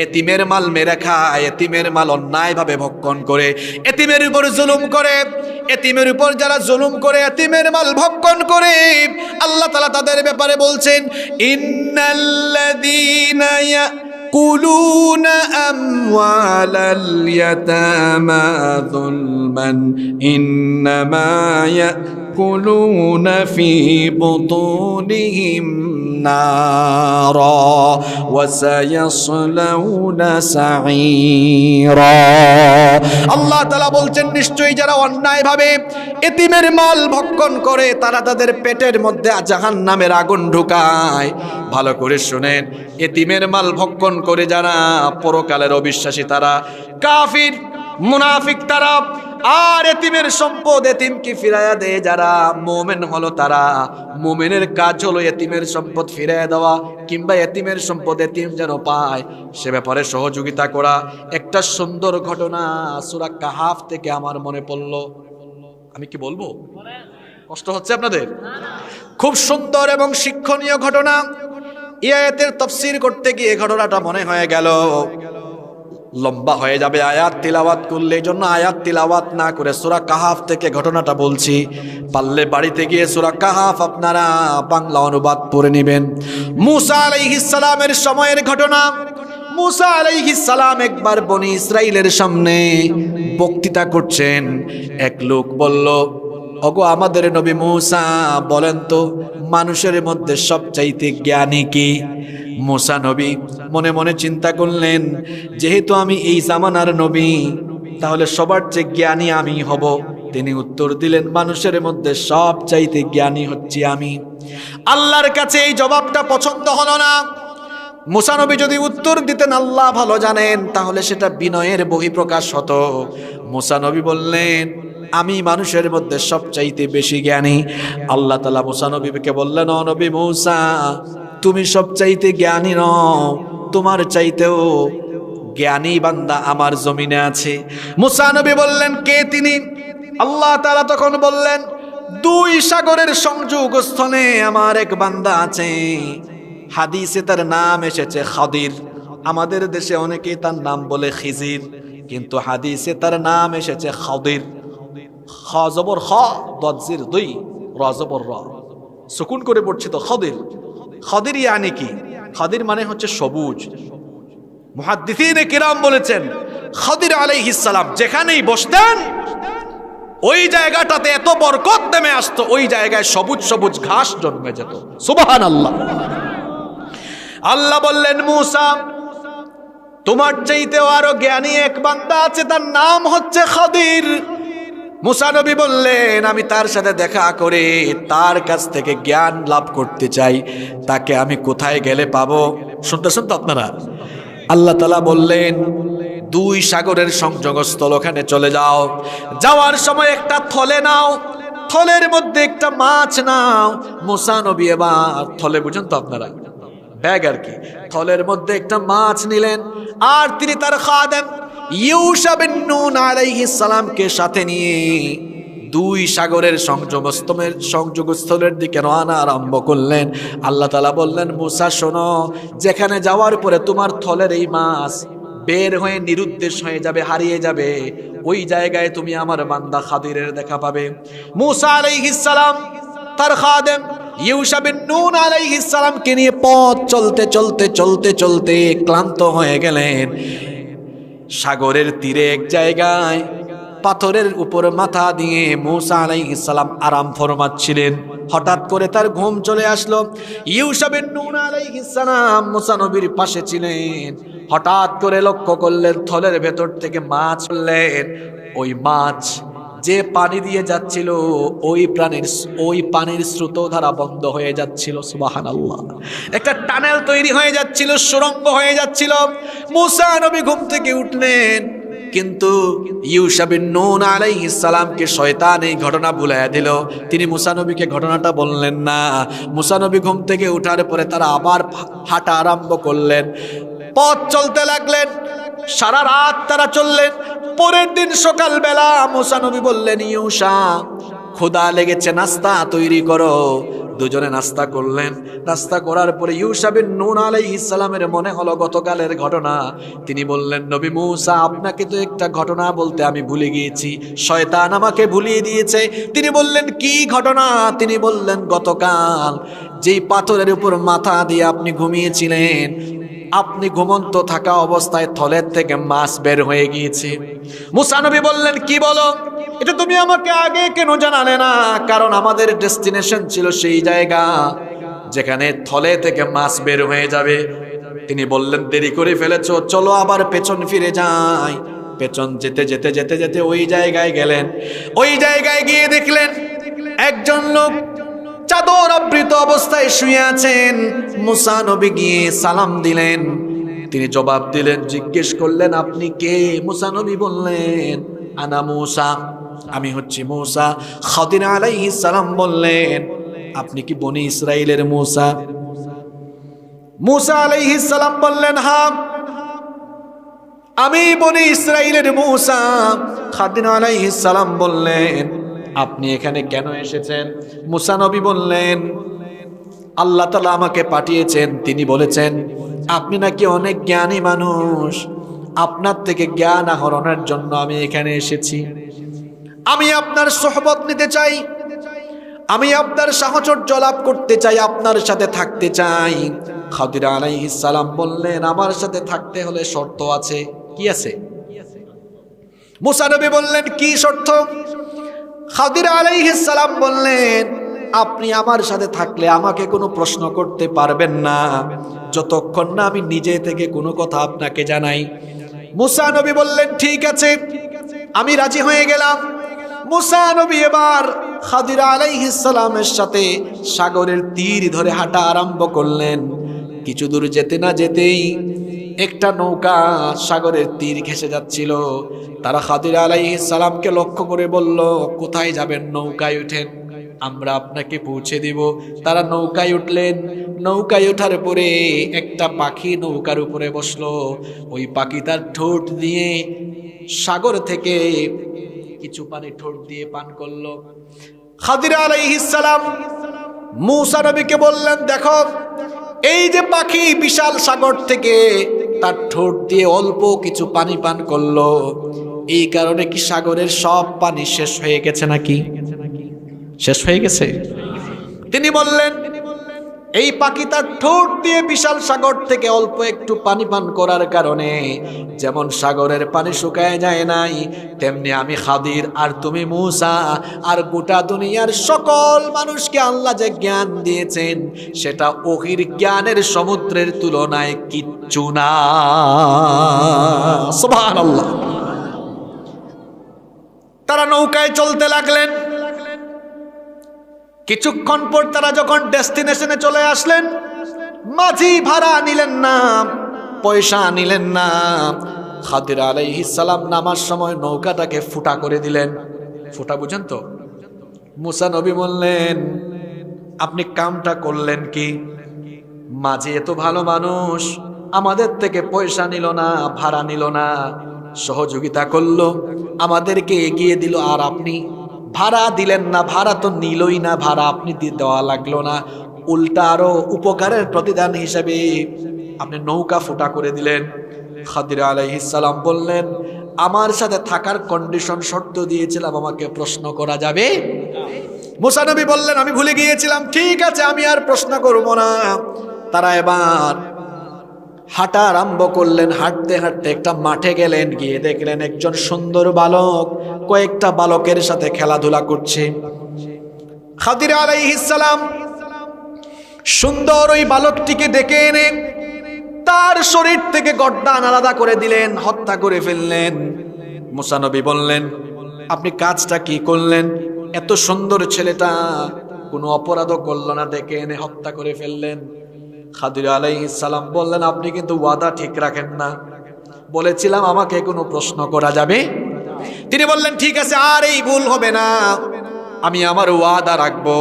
Speaker 1: এতিমের মাল মেরে খায়, এতিমের মাল অন্যায়ভাবে ভক্ষণ করে, এতিমের উপর জুলুম করে। এতিমের উপর যারা জুলুম করে, এতিমের মাল ভক্ষণ করে, আল্লাহ তাআলা তাদের ব্যাপারে বলছেন, ইন্নাল্লাযীনা يأكلون أموال اليتامى ظلما إنما يأكلون في بطونهم نارا وسيصلون سعيرا। আল্লাহ তাআলা বলছেন, নিশ্চয়ই যারা অন্যায়ভাবে এতিমের মাল ভক্ষণ করে তারা তাদের পেটের মধ্যে জাহান্নামের আগুন ঢুকায়। ভালো করে শুনেন, এতিমের মাল ভক্ষণ করে যারা পরকালের অবিশ্বাসী, তারা কাফির মুনাফিক তারা, আর এতিমের সম্পদ এতিমকে ফিরাইয়া দেয় যারা, মুমিন হলো তারা। মুমিনের কাজ হলো এতিমের সম্পদ ফিরাইয়া দেওয়া, কিংবা এতিমের সম্পদ এতিম যেন পায় সে ব্যাপারে সহযোগিতা করা। একটা সুন্দর ঘটনা সূরা কাহাফ থেকে আমার মনে পড়লো। আমি কি বলবো? কষ্ট হচ্ছে আপনাদের? খুব সুন্দর এবং শিক্ষণীয় ঘটনা। এই আয়াতের তাফসীর করতে গিয়ে ঘটনাটা মনে হয়ে গেল লম্বা হয়ে যাবে আয়াত তিলাওয়াত করলে, এই জন্য আয়াত তিলাওয়াত না করে সূরা কাহাফ থেকে ঘটনাটা বলছি। পারলে বাড়িতে গিয়ে সূরা কাহাফ আপনারা বাংলা অনুবাদ পড়ে নেবেন। মূসা আলাইহিস সালামের সময়ের ঘটনা। মূসা আলাইহিস সালাম একবার বনি ইসরাইলের সামনে বক্তৃতা করছেন। এক লোক বলল, ওগো আমাদের নবী মূসা, বলেন তো মানুষের মধ্যে সবচাইতে জ্ঞানী কে? মূসা নবী মনে মনে চিন্তা করলেন, যেহেতু আমি এই জামানার নবী, তাহলে সবার চেয়ে জ্ঞানী আমি হব। তিনি উত্তর দিলেন, মানুষের মধ্যে সবচাইতে জ্ঞানী হচ্ছি আমি। আল্লাহর কাছে এই জবাবটা পছন্দ হলো না। মূসা নবী যদি উত্তর দিতেন আল্লাহ ভালো জানেন, তাহলে সেটা বিনয়ের বহিঃপ্রকাশ হতো। মূসা নবী বললেন, আমি মানুষের মধ্যে সবচাইতে বেশি জ্ঞানী। আল্লাহ তাআলা মূসা নবীকে বললেন, ও নবী মূসা, তুমি সবচাইতে জ্ঞানী নও, তোমার চাইতেও জ্ঞানী বান্দা আমার জমিনে আছে। মূসা নবী বললেন, কে তিনি? আল্লাহ তাআলা তখন বললেন, দুই সাগরের সংযোগস্থলে আমার এক বান্দা আছে, হাদিসে তার নাম এসেছে খাদির। আমাদের দেশে অনেকেই তার নাম বলে খিজির, কিন্তু হাদিসে তার নাম এসেছে খাদির। খ জবর খ দজির দুই র জবর র সুকুন করে পড়ছি তো খদির। খদির ইয়ানি কি? খদির মানে হচ্ছে সবুজ। মুহাদ্দিসিনে কিরাম বলেছেন খদির আলাইহিস সালাম যেখানেই বসতেন ওই জায়গাটাতে এত বরকত নেমে আসতো, ওই জায়গায় সবুজ সবুজ ঘাস জন্মে যেত। সুবহানাল্লাহ। আল্লাহ বললেন মুসা তোমার চাইতেও আরো জ্ঞানী এক বান্দা আছে, তার নাম হচ্ছে খদির। মুসা নবী বললেন আমি তার সাথে দেখা করে তার কাছ থেকে জ্ঞান লাভ করতে চাই, তাকে আমি কোথায় গেলে পাবো? শুনতেছেন তো আপনারা? আল্লাহ তাআলা বললেন দুই সাগরের সংযোগস্থল, ওখানে চলে যাও। যাওয়ার সময় একটা থলে নাও, থলের মধ্যে একটা মাছ নাও। মুসা নবী এবার থলে, বুঝেন তো আপনারা, ব্যাগ আর কি, থলের মধ্যে একটা মাছ নিলেন আর তিনি তার খাদেম ইউশা বিন নুন আলাইহিস সালামকে সাথে নিয়ে দুই সাগরের সংযোগস্থলের দিকে রওনা আরম্ভ করলেন। আল্লাহ তাআলা বললেন মুসা শোনো, যেখানে যাওয়ার পরে তোমার থলের এই মাছ বের হয়ে নিরুদ্দেশ হয়ে যাবে, হারিয়ে যাবে, ওই জায়গায় তুমি আমার বান্দা খাদিরের দেখা পাবে। মুসা আলাইহিস সালাম তার খাদেম ইউশা বিন নুন আলাইহিস সালামকে নিয়ে পথ চলতে চলতে চলতে চলতে ক্লান্ত হয়ে গেলেন। সাগরের তীরে এক জায়গায় পাথরের উপর মাথা দিয়ে মুসা আলাইহিস সালাম আরাম ফরমাচ্ছিলেন। হঠাৎ করে তার ঘুম চলে আসলো। ইউশা বিন নুন আলাইহিস সালাম মুসা নবীর পাশে ছিলেন। হঠাৎ করে লক্ষ্য করলেন থলের ভেতর থেকে মাছ উঠলেন। ওই মাছ যে পানি দিয়ে যাচ্ছিল ওই পানির স্রোত ধারা বন্ধ হয়ে যাচ্ছিল। সুবহানাল্লাহ। একটা টানেল তৈরি হয়ে যাচ্ছিল, সুড়ঙ্গ হয়ে যাচ্ছিল। মুসা নবী ঘুম থেকে উঠলেন, কিন্তু ইউশা বিন নুন আলাইহিস সালামকে শয়তান এই ঘটনা ভুলাইয়া দিল। তিনি মুসা নবীকে ঘটনাটা বললেন না। মুসা নবী ঘুম থেকে উঠার পরে তারা আবার হাঁটা আরম্ভ করলেন, পথ চলতে লাগলেন। সারা রাত তারা চললেন। পরের দিন সকালবেলা মুসা নবী বললেন ইউশা ক্ষুধা লেগেছে, নাস্তা তৈরি করো। দুজনে নাস্তা করলেন। নাস্তা করার পরে ইউশা বিন নুন আলাইহিস সালামের মনে হলো গতকালের ঘটনা। তিনি বললেন নবী মুসা আপনাকে তো একটা ঘটনা বলতে আমি ভুলে গিয়েছি, শয়তান আমাকে ভুলিয়ে দিয়েছে। তিনি বললেন কি ঘটনা? তিনি বললেন গতকাল যেই পাথরের উপর মাথা দিয়ে আপনি ঘুমিয়েছিলেন, আপনি ঘুমন্ত থাকা অবস্থায় থলের থেকে মাছ বের হয়ে গিয়েছে। মুসা নবী বললেন কি বলো? এটা তুমি আমাকে আগে কেন জানালে না? কারণ আমাদের ডেস্টিনেশন ছিল সেই জায়গা যেখানে থলে থেকে মাছ বের হয়ে যাবে। তিনি বললেন দেরি করে ফেলেছো, চলো আবার পেছন ফিরে যাই। পেছন যেতে যেতে যেতে যেতে ওই জায়গায় গেলেন। ওই জায়গায় গিয়ে দেখলেন একজন লোক চাদর আবৃত অবস্থায় শুয়ে আছেন। মুসা নবী গিয়ে সালাম দিলেন। তিনি জবাব দিলেন, জিজ্ঞেস করলেন আপনি কে? মুসা নবী বললেন আনা মুসা, আমি হচ্ছি মুসা। খদির আলাইহিস সালাম বললেন আপনি কি বনি ইসরাইলের মুসা? মুসা আলাইহিস সালাম বললেন হ্যাঁ আমি বনি ইসরাইলের মুসা। খদির আলাইহিস সালাম বললেন আপনি এখানে কেন এসেছেন? মুসা নবী বললেন আল্লাহ তাআলা আমাকে পাঠিয়েছেন, তিনি বলেছেন আপনি নাকি অনেক জ্ঞানী মানুষ, আপনার থেকে জ্ঞান আহরণের জন্য আমি এখানে এসেছি। আমি আপনার সোহবত নিতে চাই, আমি আপনার সাহচর্য লাভ করতে চাই, আপনার সাথে থাকতে চাই। খদির আলাইহিস সালাম বললেন আমার সাথে থাকতে হলে শর্ত আছে। কি আছে? মুসা নবী বললেন কি শর্ত? খদির আলাইহিস সালাম বললেন আপনি আমার সাথে থাকলে আমাকে কোনো প্রশ্ন করতে পারবেন না যতক্ষণ না আমি নিজে থেকে কোনো কথা আপনাকে জানাই। মুসা নবী বললেন ঠিক আছে, আমি রাজি হয়ে গেলাম। মুসা নবী এবার খদির আলাইহিস সালামের সাথে সাগরের তীর ধরে হাঁটা আরম্ভ করলেন। কিছু দূর যেতে না যেতেই একটা নৌকা সাগরের তীর ঘেঁষে যাচ্ছিল। তারা খদির আলাইহিস সালামকে লক্ষ্য করে বলল কোথায় যাবেন? নৌকায় উঠেন, আমরা আপনাকে পৌঁছে দিব। তারা নৌকায় উঠলেন। নৌকায় ওঠার পরে একটা পাখি নৌকার উপরে বসলো। ওই পাখি তার ঠোঁট দিয়ে সাগর থেকে কিছু পানি ঠোঁট দিয়ে পান করলো। খদির আলাইহিস সালাম মুসা নবীকে বললেন দেখো এই যে পাখি বিশাল সাগর থেকে তার ঠোঁট দিয়ে অল্প কিছু পানি পান করলো, এই কারণে কি সাগরের সব পানি শেষ হয়ে গেছে নাকি? শেষ হয়ে গেছে? তিনি বললেন, এই পাখি তার ঠোঁট দিয়ে বিশাল সাগর থেকে অল্প একটু পানি পান করার কারণে যেমন সাগরের পানি শুকায় যায় নাই, তেমনি আমি খাদির আর তুমি মূসা আর গোটা দুনিয়ার সকল মানুষকে আল্লাহ যে জ্ঞান দিয়েছেন সেটা ওহির জ্ঞানের সমুদ্রের তুলনায় কিচ্ছু না। সুবহানাল্লাহ। তারা নৌকায় চলতে লাগলেন। কিছুক্ষণ পর তারা যখন ডেস্টিনেশনে চলে আসলেন, মাঝি ভাড়া নিলেন না, পয়সা নিলেন না। খাদির আলাইহিস সালাম নামার সময় নৌকাটাকে ফুটা করে দিলেন। ফুটা বুঝেন তো? মুসা নবী বললেন, আপনি কামটা করলেন কি? মাঝি এত ভালো মানুষ, আমাদের থেকে পয়সা নিল না, ভাড়া নিল না, সহযোগিতা করলো, আমাদেরকে এগিয়ে দিল, আর আপনি ভাড়া দিলেন না। ভাড়া তো নিলই না, ভাড়া আপনি দেওয়া লাগলো না, উল্টা আরো উপকারের প্রতিদান হিসেবে আপনি নৌকা ফুটা করে দিলেন। খাদির আলাইহিস সালাম বললেন, আমার সাথে থাকার কন্ডিশন শর্ত দিয়েছিলাম, আমাকে প্রশ্ন করা যাবে? মুসা নবী বললেন, আমি ভুলে গিয়েছিলাম, ঠিক আছে আমি আর প্রশ্ন করব না। তারা এবার হাঁটা আরম্ভ করলেন। হাঁটতে হাঁটতে একটা মাঠে গেলেন, গিয়ে দেখলেন একজন সুন্দর বালক কয়েকটা বালকের সাথে খেলাধুলা করছে। খাদির আলাইহিস সালাম সুন্দর ওই বালকটিকে ডেকে এনে তার শরীর থেকে গর্দান আলাদা করে দিলেন, হত্যা করে ফেললেন। মুসা নবী বললেন, আপনি কাজটা কি করলেন? এত সুন্দর ছেলেটা কোনো অপরাধও করল না, ডেকে এনে হত্যা করে ফেললেন। খাদির আলাইহিস সালাম বললেন, আপনি কিন্তু ওয়াদা ঠিক রাখেন না, বলেছিলাম আমাকে কোনো প্রশ্ন করা যাবে। তিনি বললেন, ঠিক আছে, আর এই ভুল হবে না, আমি আমার ওয়াদা রাখবো।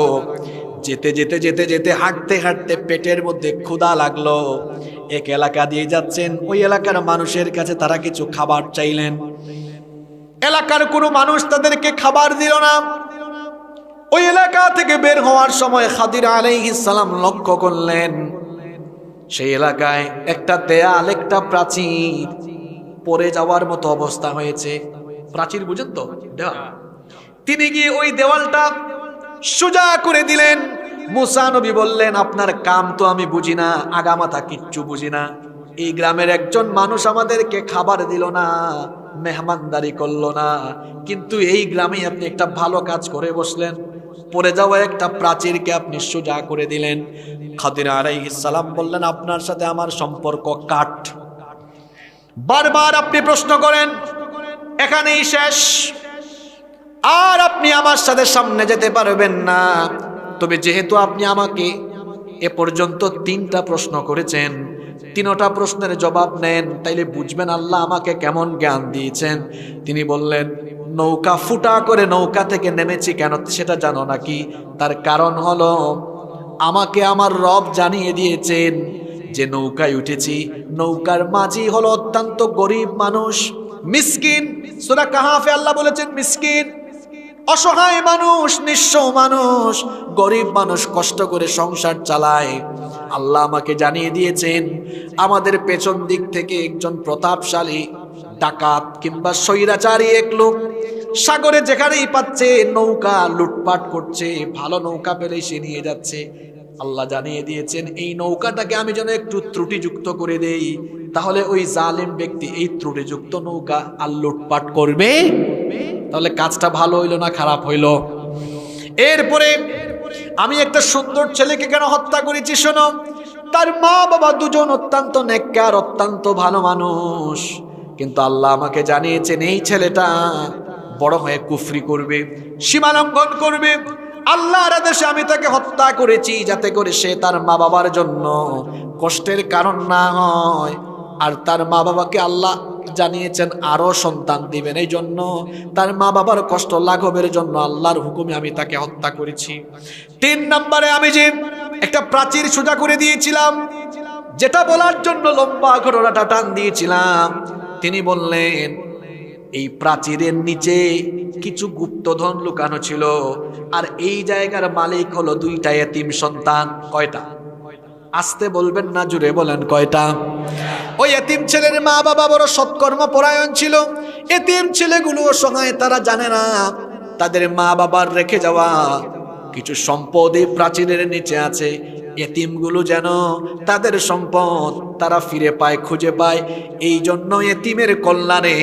Speaker 1: যেতে যেতে যেতে যেতে হাঁটতে হাঁটতে পেটের মধ্যে ক্ষুধা লাগলো। এক এলাকা দিয়ে যাচ্ছেন, ওই এলাকার মানুষের কাছে তারা কিছু খাবার চাইলেন। এলাকার কোনো মানুষ তাদেরকে খাবার দিল না। ওই এলাকা থেকে বের হওয়ার সময় খাদির আলাইহিস সালাম লক্ষ্য করলেন সেই এলাকায় একটা দেয়াল, একটা প্রাচীর পড়ে যাওয়ার মতো অবস্থা হয়েছে। প্রাচীর বুঝেন তো? দেওয়াল। তিনি গিয়ে ওই দেওয়ালটা সোজা করে দিলেন। মুসা নবী বললেন, আপনার কাম তো আমি বুঝি না, আগামাথা কিচ্ছু বুঝি না। এই গ্রামের একজন মানুষ আমাদেরকে খাবার দিল না, মেহমানদারি করলো না, কিন্তু এই গ্রামে আপনি একটা ভালো কাজ করে বসলেন, পড়ে যাওয়া একটা প্রাচীরকে আপনি সোজা করে দিলেন। খাদির আলাইহিস সালাম বললেন, আপনার সাথে আমার সম্পর্ক কাট। বারবার আপনি প্রশ্ন করেন, এখানেই শেষ, আর আপনি আমার সাথে সামনে যেতে পারবেন না। তবে যেহেতু আপনি আমাকে এ পর্যন্ত 3টা প্রশ্ন করেছেন, 3টা প্রশ্নের জবাব নেন, তাইলে বুঝবেন আল্লাহ আমাকে কেমন জ্ঞান দিয়েছেন। তিনি বললেন, নৌকা ফুটা করে নৌকা থেকে নেমেছি কেন সেটা জানো নাকি? তার কারণ হলো আমাকে আমার রব জানিয়ে দিয়েছেন যে নৌকায় উঠেছি, নৌকার মাঝি হলো অত্যন্ত গরিব মানুষ, মিসকিন। সূরা কাহাফে আল্লাহ বলেছেন মিসকিন, অসহায় মানুষ, নিঃস্ব মানুষ, গরিব মানুষ, কষ্ট করে সংসার চালায়। আল্লাহ আমাকে জানিয়ে দিয়েছেন আমাদের পেছন দিক থেকে একজন প্রতাপশালী ডাকাত কিংবা স্বৈরাচারী এক লোক সাগরে যেখানেই পাচ্ছে নৌকা লুটপাট করছে, ভালো নৌকা পেলে সে নিয়ে যাচ্ছে। আল্লাহ জানিয়ে দিয়েছেন এই নৌকাটাকে আমি যেন একটু ত্রুটিযুক্ত করে দেই, তাহলে ওই জালেম ব্যক্তি এই ত্রুটিযুক্ত নৌকা আর লুটপাট করবে। তাহলে কাজটা ভালো হইল না খারাপ হইল? এরপরে আমি একটা সুন্দর ছেলেকে কেন হত্যা করেছি শোনো। তার মা বাবা দুজন অত্যন্ত নেককার, অত্যন্ত ভালো মানুষ, কিন্তু আল্লাহ আমাকে জানিয়েছেন এই ছেলেটা বড় হয়ে কুফরি করবে, সীমা লঙ্ঘন করবে। আল্লাহর আদেশে আমি তাকে হত্যা করেছি যাতে করে সে তার মা বাবার জন্য কষ্টের কারণ না হয়। আর তার মা বাবাকে আল্লাহ জানিয়েছেন আরো সন্তান দিবেন, এই জন্য তার মা বাবার কষ্ট লাঘবের জন্য আল্লাহর হুকুমে আমি তাকে হত্যা করেছি। 3 নম্বরে আমি যে একটা প্রাচীর সোজা করে দিয়েছিলাম, যেটা বলার জন্য লম্বা ঘটনাটা টান দিয়েছিলাম, তিনি বললেন এই প্রাচীরের নিচে কিছু গুপ্তধন লুকানো ছিল, আর এই জায়গার মালিক হলো 2টা এতিম সন্তান। কয়টা? আসতে বলবেন না, জুড়ে বলেন কয়টা? ওই এতিম ছেলের মা বাবা বড় সৎকর্ম পরায়ণ ছিল। এতিম ছেলেগুলো অসহায়, তারা জানে না তাদের মা বাবার রেখে যাওয়া কিছু সম্পদ এই প্রাচীরের নিচে আছে। এতিমগুলো যেন তাদের সম্পদ তারা ফিরে পায়, খুঁজে পায়। এই জন্য এতিমের কল্যাণে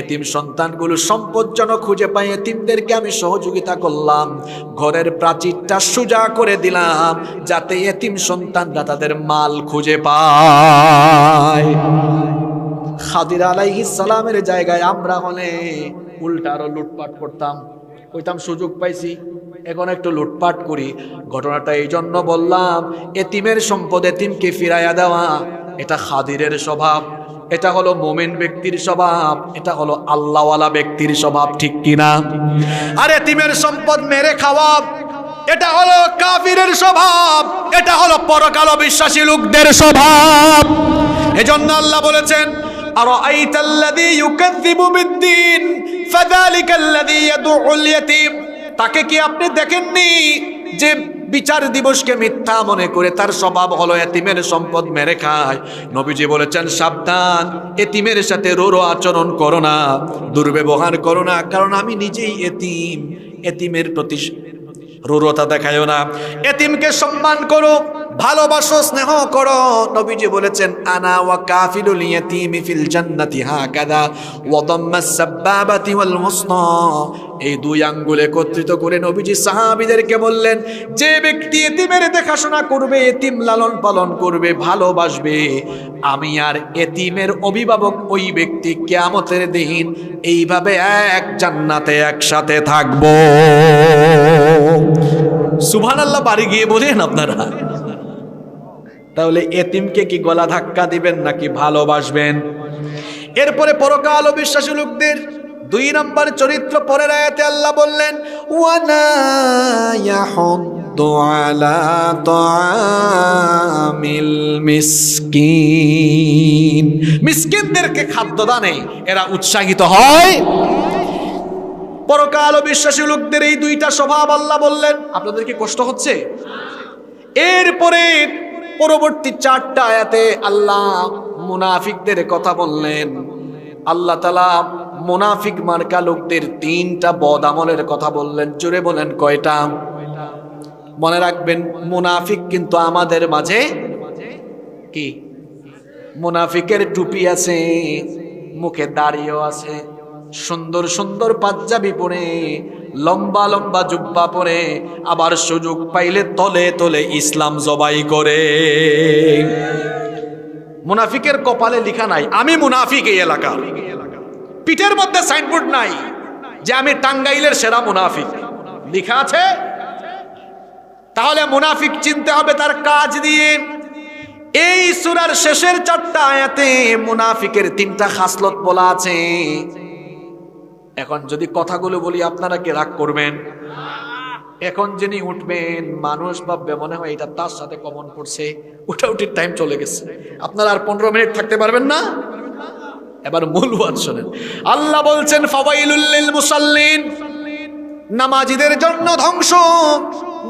Speaker 1: এতিম সন্তানগুলো সম্পদ যেন খুঁজে পায়, এতিমদেরকে আমি সহযোগিতা করলাম। ঘরের প্রাচীরটা সোজা করে দিলাম যাতে এতিম সন্তানরা তাদের মাল খুঁজে পায়। খাদির আলাইহিস সালামের জায়গায় আমরা হলে উল্টা আরো লুটপাট করতাম। কইতাম সুযোগ পাইছি, এখন একটু লুটপাট করি। ঘটনাটা এই জন্য বললাম, এতিমের সম্পদ এতিমকে ফিরাইয়া দেওয়া এটা খাদিরের স্বভাব, এটা হলো মুমিন ব্যক্তির স্বভাব, এটা হলো আল্লাহওয়ালা ব্যক্তির স্বভাব, ঠিক কিনা? আর এতিমের সম্পদ মেরে খাওয়া এটা হলো কাফিরের স্বভাব, এটা হলো পরকাল বিশ্বাসী লোকদের স্বভাব। এজন্য আল্লাহ বলেছেন, আরাআইতাল্লাযী ইউকাযযিবু বিদ্দীন ফাযালিকাল্লাযী ইয়াদউল ইয়াতীম। তাকে কি আপনি দেখেননি যে বিচার দিবসকে মিথ্যা মনে করে তার স্বভাব হলো এতিমের সম্পদ মেরে খায়? নবীজি বলেছেন, সাবধান, এতিমের সাথে রোরো আচরণ করো না, দুর্ব্যবহার করো না, কারণ আমি নিজেই এতিম। এতিমের প্রতি রুরতা দেখায়ও না, এতিমকে সম্মান করো, ভালোবাসো, স্নেহ করো। নবীজি বলেছেন, আনা ওয়া কাফিলুল ইয়াতীমি ফিল জান্নাতি হাকাযা ওয়া দাম্মাস সাব্বাবাতি ওয়াল মুসনা। এই দুই আঙ্গুল একত্রিত করে নবীজি সাহাবীদেরকে বললেন, যে ব্যক্তি এতিমের দেখাশোনা করবে, এতিম লালন পালন করবে, ভালোবাসবে, আমি আর এতিমের অভিভাবক ওই ব্যক্তি কিয়ামতের দিন এইভাবে এক জান্নাতে একসাথে থাকবো। সুবহানাল্লাহ, বাড়ি গিয়ে বলেন আপনারা। তাহলে এতিমকে কি গলা ধাক্কা দিবেন নাকি ভালোবাসবেন? এরপরে পরকাল বিশ্বাসী লোকদের 2 নম্বর চরিত্র পরের আয়াতে আল্লাহ বললেন, ওয়ালা ইয়াহুদ্দু আলা তাআমিল মিসকিন। মিসকিনদেরকে খাদ্য দানে এরা উৎসাহিত হয়। পরকাল বিশ্বাসী লোকদের এই 2টা স্বভাব আল্লাহ বললেন। আপনাদের কি কষ্ট হচ্ছে? এরপরে পরবর্তী 4টা আয়াতে আল্লাহ মুনাফিকদের কথা বললেন। আল্লাহ তাআলা মুনাফিক মার্কা লোকদের 3টা বদ আমলের কথা বললেন। জোরে বলেন কয়টা? মনে রাখবেন, মুনাফিক কিন্তু আমাদের মাঝে কি? মুনাফিকের টুপি আছে, মুখে দাড়িও আছে, সুন্দর সুন্দর পাঞ্জাবি পরে, লম্বা লম্বা জুব্বা পরে, আবার সুযোগ পাইলে তলে তলে ইসলাম জবাই করে। মুনাফিকের কপালে লেখা নাই আমি মুনাফিক এই এলাকা, পিঠের মধ্যে সাইনবোর্ড নাই যে আমি টাঙ্গাইলের সেরা মুনাফিক, লেখা আছে? তাহলে মুনাফিক চিনতে হবে তার কাজ দিয়ে। এই সূরার শেষের 4টা আয়াতে মুনাফিকের 3টা খাসলত বলা আছে। এখন যদি কথাগুলো বলি আপনারা কি রাগ করবেন? এখন যিনি উঠবেন মানুষ ভাববে মনে হয় এটা তার সাথে কমন পড়ছে, উঠাউটির টাইম চলে গেছে, আপনারা আর 15 মিনিট থাকতে পারবেন না। এবার মূল ওয়াজ শুনেন। আল্লাহ বলছেন, ফাওয়াইলুল লিল মুসাল্লিন, নামাজীদের জন্য ধ্বংস,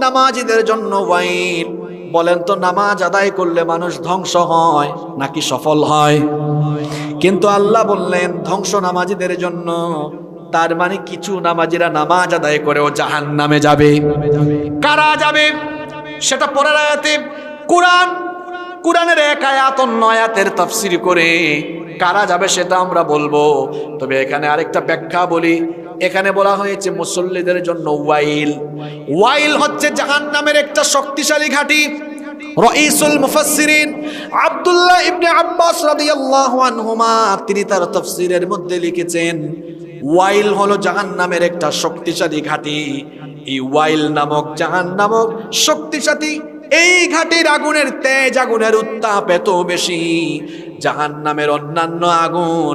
Speaker 1: নামাজীদের জন্য ওয়াইল। বলেন তো, নামাজ আদায় করলে মানুষ ধ্বংস হয় নাকি সফল হয়? কিন্তু আল্লাহ বললেন ধ্বংস নামাজীদের জন্য। তার মানে কিছু নামাজিরা নামাজ আদায় করেও জাহান্নামে যাবে। কারা যাবে সেটা পরের আয়াতে কোরআনের 1 আয়াত অন্য আয়াতের তাফসীর করে কারা যাবে সেটা আমরা বলবো। তবে এখানে আরেকটা ব্যাখ্যা বলি। এখানে বলা হয়েছে মুসল্লিদের জন্য ওয়াইল। ওয়াইল হচ্ছে জাহান্নামের একটা শক্তিশালী ঘাঁটি। রাইসুল মুফাসসিরিন আব্দুল্লাহ ইবনে আব্বাস রাদিয়াল্লাহু আনহুমা তিনি তার তাফসীরের মধ্যে লিখেছেন, ওয়াইল হলো জাহান্নামের একটা শক্তিশালী ঘাঁটি। এই ওয়াইল নামক জাহান্নামক শক্তিশালী এই ঘাটির আগুনের তেজ, আগুনের উত্তাপ এত বেশি, জাহান্নামের অন্যান্য আগুন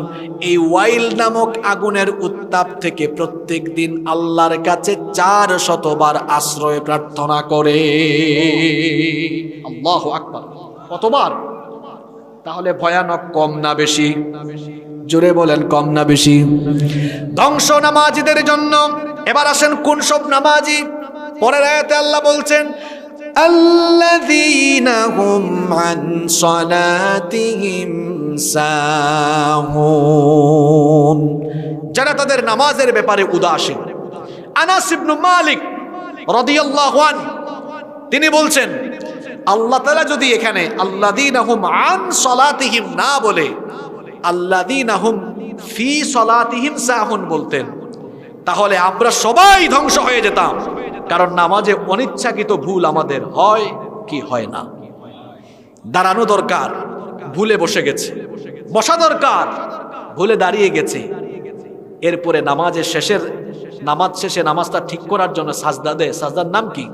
Speaker 1: এই ওয়াইল নামক আগুনের উত্তাপ থেকে প্রত্যেক দিন আল্লাহর কাছে 400 বার আশ্রয় প্রার্থনা করে। আল্লাহু আকবার! কতবার? তাহলে ভয়ানক কম না বেশি? জোরে বলেন, কম না বেশি? ধ্বংস নামাজীদের জন্য। এবার আসেন কোন সব নামাজি? পরের আয়াতে আল্লাহ বলছেন, আল্লাযীনা হুম আন সালাতিহিম সাহুন, যারা তাদের নামাজের ব্যাপারে উদাসীন। আনাস ইবনে মালিক রাদিয়াল্লাহু আনহু তিনি বলছেন, আল্লাহ তাআলা যদি এখানে আল্লাযীনা হুম আন সালাতিহিম না বলে আল্লাযীনা হুম ফি সালাতিহিম সাহুন বলতেন, তাহলে আমরা সবাই ধ্বংস হয়ে যেতাম। কারণ নামাজে অনিচ্ছাকৃত ভুল আমাদের হয় কি হয় না। দাঁড়ানো দরকার, ভুলে বসে গেছে। বসা দরকার, ভুলে দাঁড়িয়ে গেছে। এরপরে নামাজ শেষে নামাজটা ঠিক করার জন্য সাজদা দেয়। সাজদার নাম কি?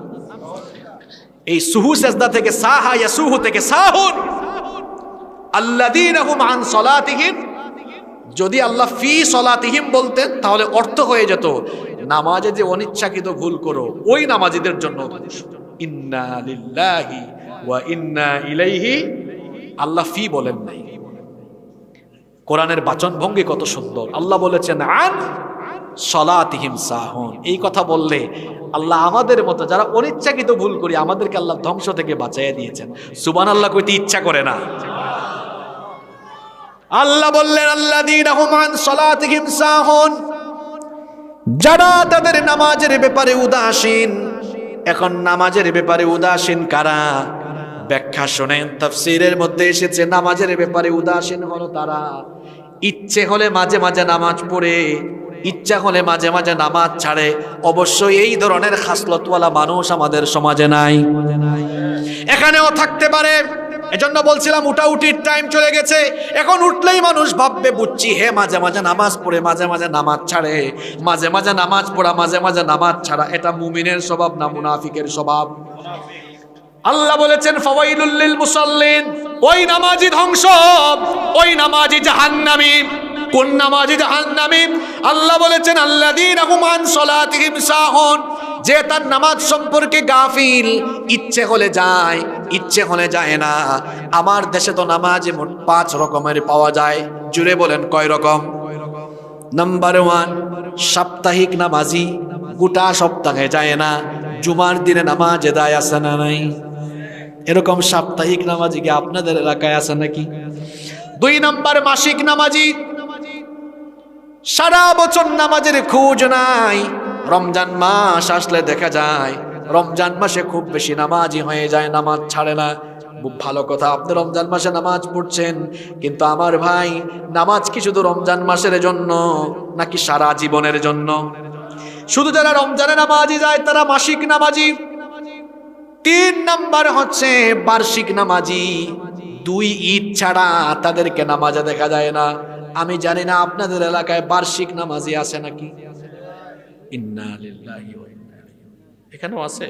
Speaker 1: এই সুহু সাজদা থেকে সাহা ইয়াসুহু থেকে সাহুন। আল্লাযীনা হুম আন সালাতিহিম, যদি আল্লাহ ফি সালাতিহিম বলতেন তাহলে অর্থ হয়ে যেত নামাজে যে অনিচ্ছাকৃত ভুল করো ওই নামাজীদের জন্য ইন্না লিল্লাহি ওয়া ইন্না ইলাইহি। আল্লাহ ফি বলেন নাই। কোরআনের বাচন ভঙ্গি কত সুন্দর। আল্লাহ বলেছেন আন সালাতিহিম সাহুন। এই কথা বললে আল্লাহ আমাদের মতো যারা অনিচ্ছাকৃত ভুল করি আমাদেরকে আল্লাহ ধ্বংস থেকে বাঁচাইয়া দিয়েছেন। সুবহানাল্লাহ কইতে ইচ্ছা করে না। আল্লাহ বললেন আল্লাযীনা হুম আন সালাতিহিম সাহুন, যারা তাদের নামাজের ব্যাপারে উদাসীন। এখন নামাজের ব্যাপারে উদাসীন কারা? ব্যাখ্যা শুনেন, তাফসীরের মধ্যে এসেছে নামাজের ব্যাপারে উদাসীন হলো তারা ইচ্ছে হলে মাঝে মাঝে নামাজ পড়ে, ইচ্ছা হলে মাঝে মাঝে নামাজ ছাড়ে। অবশ্যই এই ধরনের খাসলতওয়ালা মানুষ আমাদের সমাজে নাই, এখানেও থাকতে পারে। এজন্য বলছিলাম উঠাউঠির টাইম চলে গেছে। এখন উঠলেই মানুষ ভাববে বুঝছি হে মাঝে মাঝে নামাজ পড়ে মাঝে মাঝে নামাজ ছাড়ে, মাঝে মাঝে নামাজ পড়া মাঝে মাঝে নামাজ ছাড়া এটা মুমিনের স্বভাব না মুনাফিকের স্বভাব। আল্লাহ বলেছেন ফাওয়াইলুল লিল মুসাল্লিন, ওই নামাজি ধ্বংস, ওই নামাজি জাহান্নামী। কোন নামাজি জাহান্নামী? আল্লাহ বলেছেন আল্লাযীনা হুম আন সালাতিহিম সাহুন, যে তার নামাজ সম্পর্কে গাফিল, ইচ্ছে হলে যায় ইচ্ছে হলে যায় না। আমার দেশে তো নামাজে মোট 5 রকমের পাওয়া যায়। জুড়ে বলেন কয় রকম? নাম্বার 1 সাপ্তাহিক নামাজি, গোটা সপ্তাহে যায় না, জুমার দিনে নামাজ আদায় আছে না নাই? এরকম সাপ্তাহিক নামাজি কি আপনাদের এলাকায় আছে নাকি? 2 নাম্বার মাসিক নামাজি, সারা বছর নামাজের খোঁজ নাই, রমজান মাস আসলে দেখা যায় রমজান মাসে খুব বেশি নামাজি হয়ে যায়, নামাজ ছাড়ে না। খুব ভালো কথা, আপনি রমজান মাসে নামাজ পড়ছেন, কিন্তু আমার ভাই নামাজ কি শুধু রমজান মাসের জন্য নাকি সারা জীবনের জন্য? শুধু যারা রমজানে নামাজি যায় তারা মাসিক নামাজি। 3 নাম্বার হচ্ছে বার্ষিক নামাজি, 2 ঈদ ছাড়া তাদেরকে নামাজে দেখা যায় না। আমি জানি না আপনাদের এলাকায় বার্ষিক নামাজি আছে নাকি? ইন্না লিল্লাহি ওয়া ইন্না ইলাইহি। এখানেও আছে।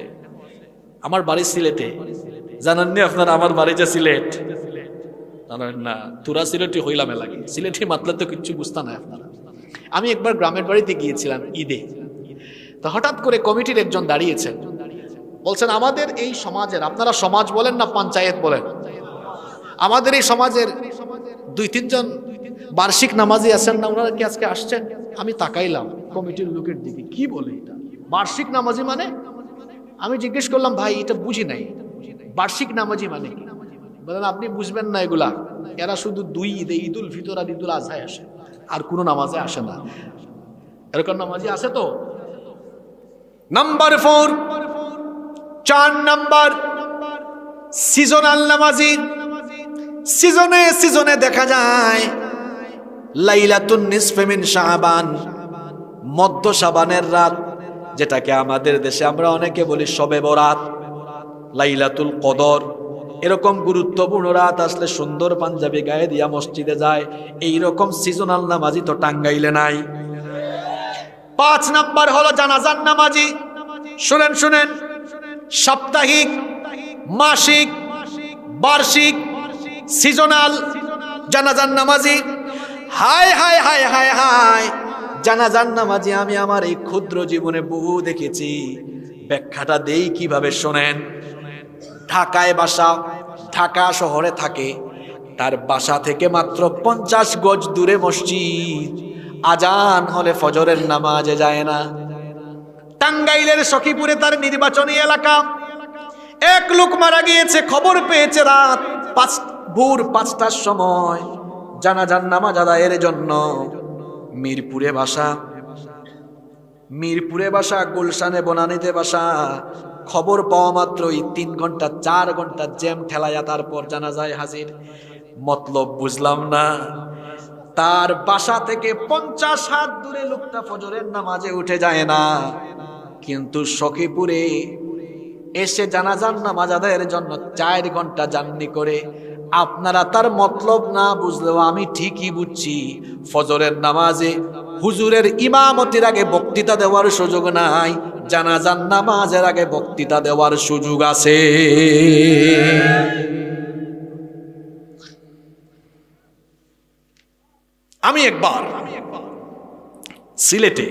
Speaker 1: আমার বাড়ি সিলেটে, জানেননি আপনারা? আমার বাড়ি যে সিলেট, জানেন না? তুরা সিলেটি হইলাম এলাকি, সিলেটি মাতলে তো কিচ্ছু বুঝতা না আপনারা। আমি একবার গ্রামের বাড়িতে গিয়েছিলাম ঈদে, তো হঠাৎ করে কমিটির একজন দাঁড়িয়েছেন, বলছেন আমাদের এই সমাজের, আপনারা সমাজ বলেন না পঞ্চায়েত বলেন, আমাদের এই সমাজের 2-3 জন বার্ষিক নামাজি আছেন না, ওনারা কি আজকে আসছেন? আমি তাকাইলাম কমিটির লোকের দিকে, কি বলে এটা বার্ষিক নামাজি মানে? আমি জিজ্ঞেস করলাম ভাই এটা বুঝি নাই, বার্ষিক নামাজি মানে কি? বলেন আপনি বুঝবেন না এগুলা, এরা শুধু 2 ঈদে, ঈদুল ফিতর আর ঈদুল আজহায় আসে, আর কোনো নামাজে আসে না। এরকম নামাজি আছে তো? নাম্বার 4 নাম্বার সিজনাল নামাজি। সিজনে সিজনে দেখা যায় লাইলাতুন নিসফে মিন শাবান, মধ্য শাবানের রাত, যেটাকে আমাদের দেশে আমরা অনেকে বলি শবে বরাত, লাইলাতুল কদর। এরকম গুরুত্বপূর্ণ রাত আসলে সুন্দর পাঞ্জাবি গায়ে দিয়া মসজিদে যায়। এইরকম সিজনাল নামাজি তো টাঙ্গাইলে নাই। 5 নাম্বার হলো জানাজার নামাজি। শুনেন শুনেন, সাপ্তাহিক, মাসিক, বার্ষিক, সিজনাল জানাজার নামাজি। হায় হায় হায় হায় হায়, জানাজার নামাজি আমি আমার এই ক্ষুদ্র জীবনে বহু দেখেছি। ব্যাখ্যাটা দেই কিভাবে শোনেন। ঢাকায় বাসা, ঢাকা শহরে থাকে, তার বাসা থেকে মাত্র 50 গজ দূরে মসজিদ, আজান হলে ফজরের নামাজে যায় না। টাঙ্গাইলের সখীপুরে তার নির্বাচনী এলাকা, এক লোক মারা গিয়েছে, খবর পেয়েছে রাত ভোর 5টার সময়, জানাজার নামাজ আদায়ের জন্য মিরপুরে বাসা, গুলশানে বনানীতে বাসা। খবর পাওয়া মাত্রই 3 ঘন্টা 4 ঘন্টা জ্যাম ঠেলাইয়া তারপর জানাজায় হাজির। মতলব বুঝলাম না, তার বাসা থেকে 50 হাত দূরে লোকটা ফজরের নামাজে উঠে যায় না, কিন্তু সখীপুরে এসে জানাজার নামাজ আদায়ের জন্য 4 ঘন্টা জার্নি করে। আপনারা তার মতলব না বুঝলেও আমি ঠিকই বুঝছি, ফজরের নামাজে হুজুরের ইমামতির আগে বক্তৃতা দেওয়ার সুযোগ নাই, জানাজার নামাজের আগে বক্তৃতা দেওয়ার সুযোগ আছে। আমি একবার সিলেটে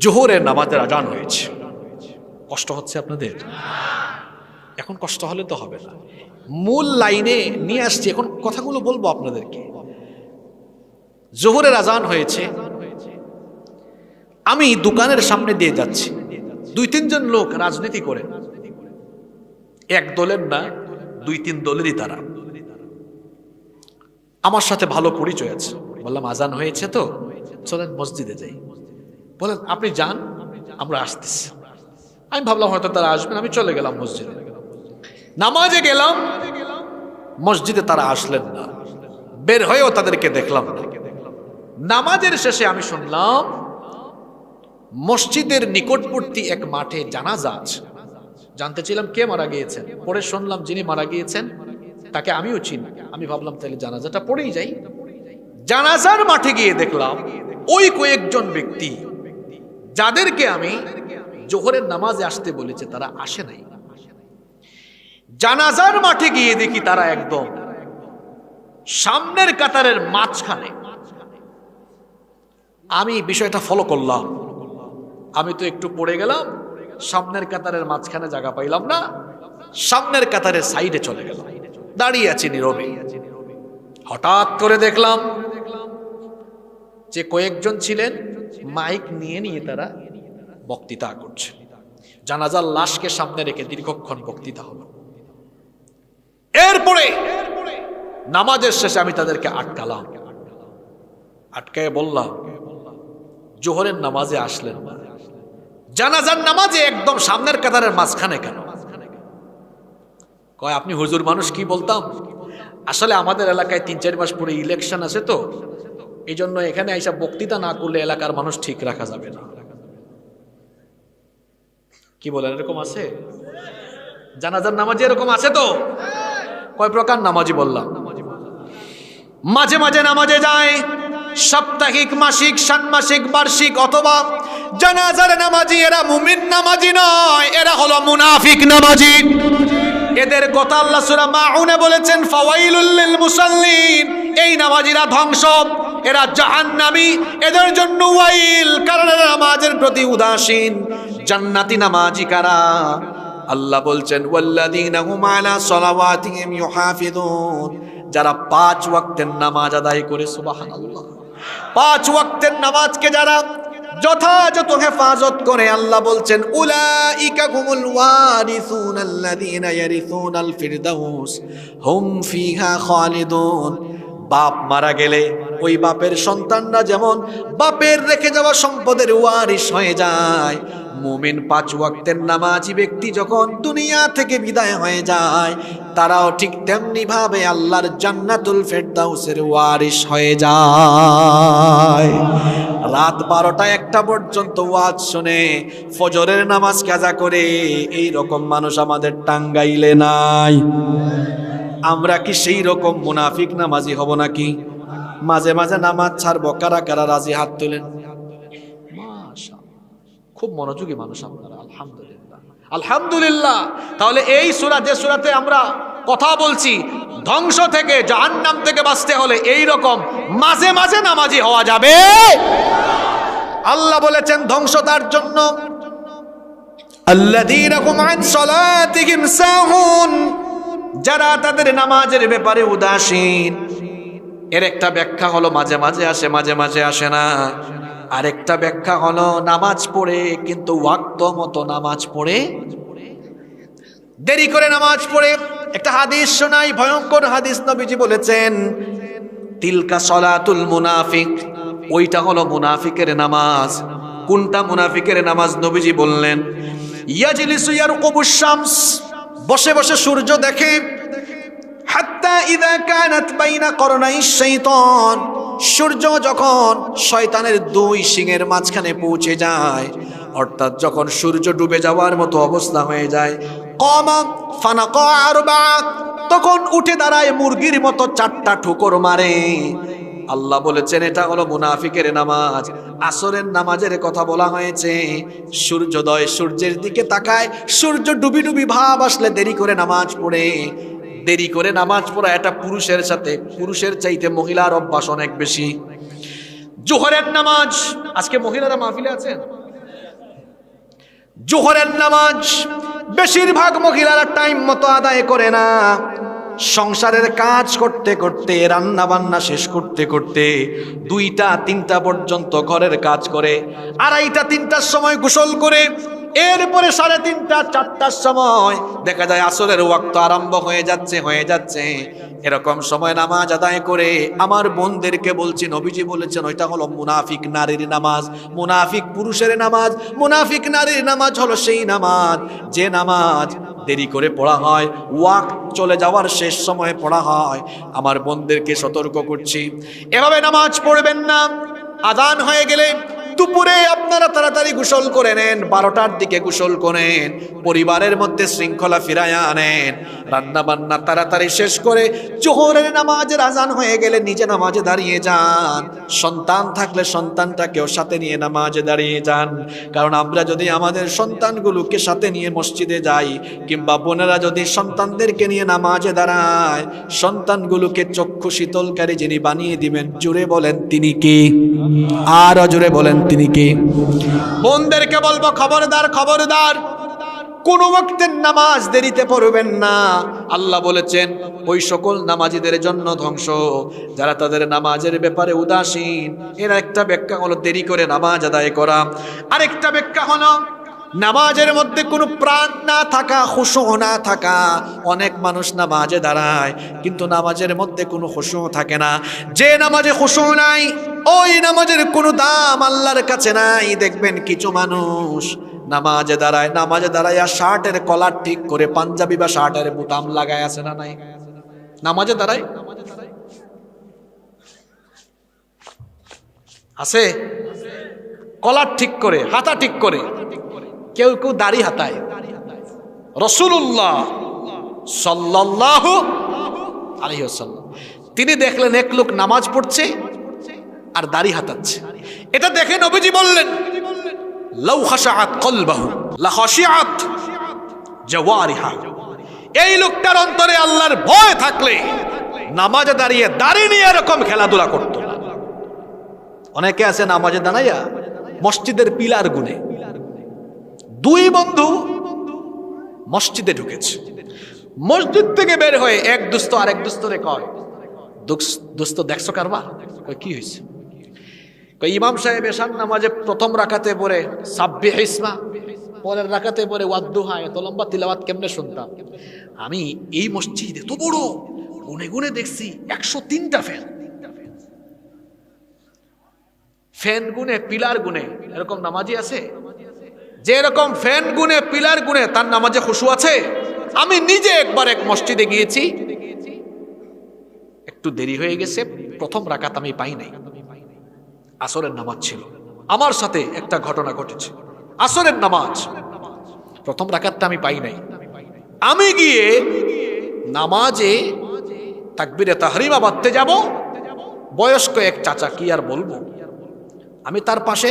Speaker 1: জোহরের নামাজের আজান হয়েছে। কষ্ট হচ্ছে আপনাদের? এখন কষ্ট হলে তো হবে না, মূল লাইনে নিয়ে আসছি, এখন কথাগুলো বলবো আপনাদেরকে। জোহরের আজান হয়েছে, আমি দোকানের সামনে দিয়ে যাচ্ছি, 2-3 জন লোক রাজনীতি করে, এক দলের না 2-3 দলেরই তারা। আমার সাথে ভালো পরিচয় আছে, বললাম আজান হয়েছে তো চলেন মসজিদে যাই। বলেন আপনি যান, আমরা আসতেছি। আমি ভাবলাম হয়তো তারা আসবেন, আমি চলে গেলাম মসজিদে। নামাজে গেলাম, মসজিদে তারা আসলেন না, বের হয়েও তাদেরকে দেখলাম না। নামাজের শেষে আমি শুনলাম মসজিদের নিকটবর্তী এক মাঠে জানাজা আছে। জানতে ছিলাম কে মারা গিয়েছেন, পরে শুনলাম যিনি মারা গিয়েছেন তাকে আমিও চিনি। আমি ভাবলাম তাহলে জানাজাটা পড়েই যাই। জানাজার মাঠে গিয়ে দেখলাম ওই কয়েকজন ব্যক্তি যাদেরকে আমি জোহরের নামাজে আসতে বলেছে তারা আসে নাই। জানাজার মাঠে গিয়ে দেখি তারা একদম সামনের কাতারের মাঝখানে। আমি বিষয়টা ফলো করলাম, আমি তো একটু পড়ে গেলাম, সামনের কাতারের মাঝখানে জায়গা পাইলাম না, সামনের কাতারের সাইডে চলে গেলাম, দাঁড়িয়ে আছি নীরবে। হঠাৎ করে দেখলাম যে কয়েকজন ছিলেন মাইক নিয়ে নিয়ে তারা বক্তৃতা করছে। জানাজার লাশকে সামনে রেখে দীর্ঘক্ষণ বক্তৃতা হলো। এরপরে নামাজের শেষে আমি তাদেরকে আটকালাম, আটকায় বললাম জোহরের নামাজে আসলেন না, জানাজার নামাজে একদম সামনের কাতারের মাঝখানে কেন? কয় আপনি হুজুর মানুষ, কি বলতাম, আসলে আমাদের এলাকায় 3-4 মাস পরে ইলেকশন আছে তো, এই জন্য এখানে আইসা বক্তৃতা না করলে এলাকার মানুষ ঠিক রাখা যাবে না। কি বলেন, এরকম আছে? জানাজার নামাজে এরকম আছে তো? কয় প্রকার নামাজি বললাম। মাঝে মাঝে নামাজে যায়, সাপ্তাহিক, মাসিক, ষান্মাসিক, বার্ষিক, অথবা জানাজার নামাজি। এরা মুমিন নামাজি নয়, এরা হলো মুনাফিক নামাজি। এদের কথা আল্লাহ সূরা মাউনে বলেছেন ফাওয়াইলুল লিল মুসাল্লিন, এই নামাজিরা ধ্বংস, এরা জাহান্নামী, এদের জন্য ওয়াইল, কারণ এরা নামাজের প্রতি উদাসীন। জান্নাতি নামাজি কারা? আল্লাহ বলছেন ওয়াল্লাযীনা হুম আলা সালাওয়াতিহিম ইউহাফিযুন, যারা 5 ওয়াক্তের নামাজ আদায় করে। সুবহানাল্লাহ, 5 ওয়াক্তের নামাজকে যারা যথাযথ হেফাজত করে, আল্লাহ বলছেন উলাইকা হুমুল ওয়ারিসুন আল্লাযীনা ইয়ারিসুনাল ফিরদাউস হুম ফিহা খালিদুন। বাপ মারা গেলে ওই বাপের সন্তানরা যেমন বাপের রেখে যাওয়া সম্পদের ওয়ারিশ হয়ে যায়, মুমিন 5 ওয়াক্তের নামাজি ব্যক্তি যখন দুনিয়া থেকে বিদায় হয়ে যায়, তারাও ঠিক তেমনি ভাবে আল্লাহর জান্নাতুল ফেরদাউসের ওয়ারিশ হয়ে যায়। রাত 12টা-1টা পর্যন্ত ওয়াজ শুনে ফজরের নামাজ কাজা করে, এই রকম মানুষ আমাদের টাঙ্গাইলে নাই। আমরা কি সেই রকম মুনাফিক নামাজি হব নাকি? মাঝে মাঝে নামাজ ছাড়বো, কারা কারা রাজি হাত তোলেন? খুব মনোযোগী মানুষ আপনারা, আলহামদুলিল্লাহ, আলহামদুলিল্লাহ। তাহলে এই সূরা, যে সূরাতে আমরা কথা বলছি, ধ্বংস থেকে, জাহান্নাম থেকে বাঁচতে হলে এই রকম মাঝে মাঝে নামাজি হওয়া যাবে। আল্লাহ বলেছেন ধ্বংস তার জন্য আল্লাযীনা হুম আন সালাতিহিম সাহুন, যারা তাদের নামাজের ব্যাপারে উদাসীন। এর একটা ব্যাখ্যা হলো মাঝে মাঝে আসে, মাঝে মাঝে আসে না। আরেকটা ব্যাখ্যা হলো নামাজ পড়ে কিন্তু ওয়াক্ত মতো নামাজ পড়ে দেরি করে নামাজ পড়ে। একটা হাদিস শোনাই, ভয়ঙ্কর হাদিস। নবীজি বলেছেন, তিলকা সলাতুল মুনাফিক, ওইটা হলো মুনাফিকের নামাজ। কোনটা মুনাফিকের নামাজ? নবীজি বললেন, ইয়াজলিসু ইয়ারকুবুশ শামস, বসে বসে সূর্য দেখে। হাত্তা ইযা কানাত বাইনা করনাই শাইতান, সূর্য যখন শয়তানের দুই শিঙের মাঝখানে পৌঁছে যায়, অর্থাৎ যখন সূর্য ডুবে যাওয়ার মতো অবস্থা হয়ে যায়, কামা ফানাকা আরবা, তখন উঠে দাঁড়ায় মুরগির মতো 4টা ঠুকর মারে। আল্লাহ বলেছেন এটা হলো মুনাফিকের নামাজ। আসরের নামাজের কথা বলা হয়েছে, সূর্যোদয়, সূর্যের দিকে তাকায়, সূর্য ডুবি ডুবি ভাব আসলে দেরি করে নামাজ পড়ে। দেরি করে নামাজ পড়া এটা পুরুষের সাথে, পুরুষের চাইতে মহিলার অভ্যাস অনেক বেশি। জোহরের নামাজ, আজকে মহিলারা মাহফিলে আছেন, জোহরের নামাজ বেশিরভাগ মহিলারা টাইম মতো আদায় করে না। সংসারের কাজ করতে করতে, রান্না বান্না শেষ করতে করতে 2টা 3টা পর্যন্ত ঘরের কাজ করে, 2:30 3টার সময় গোসল করে, এরপরে 3:30 4টার সময় দেখা যায় আসরের ওয়াক্ত আরম্ভ হয়ে যাচ্ছে। এরকম সময় নামাজ আদায় করে। আমার বোনদেরকে বলছি, নবীজি বলেছেন ওইটা হলো মুনাফিক নারীর নামাজ। মুনাফিক পুরুষের নামাজ, মুনাফিক নারীর নামাজ হলো সেই নামাজ যে নামাজ দেরি করে পড়া হয়, ওয়াক্ত চলে যাওয়ার শেষ সময়ে পড়া হয়। আমার বোনদেরকে সতর্ক করছি, এভাবে নামাজ পড়বেন না। আযান হয়ে গেলে দুপুরে আপনারা তাড়াতাড়ি গোসল করে নেন, 12টার দিকে গোসল করেন, পরিবারের মধ্যে শৃঙ্খলা ফিরায়া আনেন, রান্না বান্না তাড়াতাড়ি শেষ করে জোহরের নামাজের আযান হয়ে গেলে নিজে নামাজে দাঁড়িয়ে যান। সন্তান থাকলে সন্তানটাকেও সাথে নিয়ে নামাজে দাঁড়িয়ে যান। কারণ আমরা যদি আমাদের সন্তানগুলোকে সাথে নিয়ে মসজিদে যাই, কিংবা বোনেরা যদি সন্তানদেরকে নিয়ে নামাজে দাঁড়ায়, সন্তানগুলোকে চক্ষু শীতলকারী যিনি বানিয়ে দিবেন, জোরে বলেন তিনি কে? আরো জোরে বলেন তিনি কে? বোনদেরকে বলবো, খবরদার খবরদার, কোন ওয়াক্তের নামাজ দেরিতে পড়বেন না। আল্লাহ বলেছেন ওই সকল নামাজীদের জন্য ধ্বংস যারা তাদের নামাজের ব্যাপারে উদাসীন। এর একটা ব্যাখ্যা হলো দেরি করে নামাজ আদায় করা, আরেকটা ব্যাখ্যা হলো নামাজের মধ্যে কোনো প্রাণ না থাকা, খুশু না থাকা। অনেক মানুষ নামাজে দাঁড়ায় কিন্তু নামাজের মধ্যে কোনো খুশু থাকে না। যে নামাজে খুশু নাই, ওই নামাজের কোনো দাম আল্লাহর কাছে নাই। দেখবেন কিছু মানুষ নামাজে দাঁড়ায় শার্টের কলার ঠিক করে, পাঞ্জাবি বা শার্টের বুতাম লাগায়, আছে না নাই? নামাজে দাঁড়ায় আছে, কলার ঠিক করে, হাতা ঠিক করে, কেউ কেউ দাড়ি হাতায়। রাসূলুল্লাহ সাল্লাল্লাহু আলাইহি ওয়াসাল্লাম তিনি দেখলেন এক লোক নামাজ পড়ছে আর দাড়ি হাতাচ্ছে। এটা দেখে নবীজি বললেন, লাউ খাশাআত কলবাহু লা খাশিআত জাওয়ারিহা, এই লোকটার অন্তরে আল্লাহর ভয় থাকলে নামাজে দাঁড়িয়ে দাড়ি নিয়ে এরকম খেলাধুলা করত। অনেকে আছে নামাজে দাঁড়াইয়া মসজিদের পিলার গুনে। 2 বন্ধু মসজিদে ঢুকেছে, মসজিদ থেকে বের হয়ে এক দুস্থ আরেক দুস্থরে কয়, দোস্ত দেখছো কারবা? কি হয়েছে? ইমাম সাহেব এশার নামাজে প্রথম রাকাতে পড়ে সাব্বিহ ইসমা, পরের রাকাতে পড়ে ওয়াদ্দুহা, এত লম্বা তিলাওয়াত কেমনে শুনতাম? আমি এই মসজিদ এত বড়, গুনে গুনে দেখছি 103টা ফ্যান গুনে, পিলার গুনে, এরকম নামাজি আছে? যে এরকম ফ্যান গুনে, পিলার গুনে, তার নামাজে খুশু আছে? আমি নিজে একবার এক মসজিদে গিয়েছি, একটু দেরি হয়ে গেছে, প্রথম রাকাত আমি পাই নাই। আসরের নামাজ ছিল, আমার সাথে একটা ঘটনা ঘটেছে। আসরের নামাজ প্রথম রাকাতটা আমি পাই নাই। আমি গিয়ে নামাজে তাকবীরে তাহরিমা বাঁধতে যাব, বয়স্ক এক চাচা, কি আর বলবো, আমি তার পাশে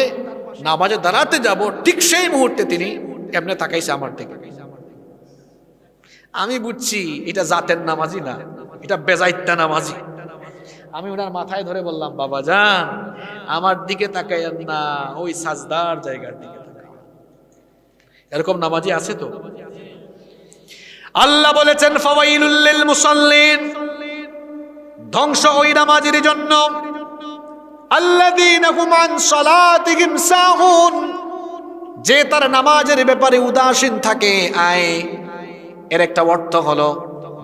Speaker 1: নামাজে দাঁড়াতে যাব, ঠিক সেই মুহূর্তে তিনি এমনি তাকাইছে আমার দিকে। আমি বুঝছি এটা জাতের নামাজি না, এটা বেজাইত্যা নামাজি। আমি ওনার মাথায় ধরে বললাম, বাবা জান আমার দিকে তাকাইয়েন না, ওই সাজদার জায়গার দিকে তাকাইয়েন। এরকম নামাজি আছে তো? আল্লাহ বলেছেন ফাওয়াইলুল লিল মুসাল্লিন, ধ্বংস ওই নামাজির জন্য, আল্লাযীনা হুম আন সালাতিহিম সাহুন, যে তার নামাজের ব্যাপারে উদাসীন থাকে। এর একটা অর্থ হলো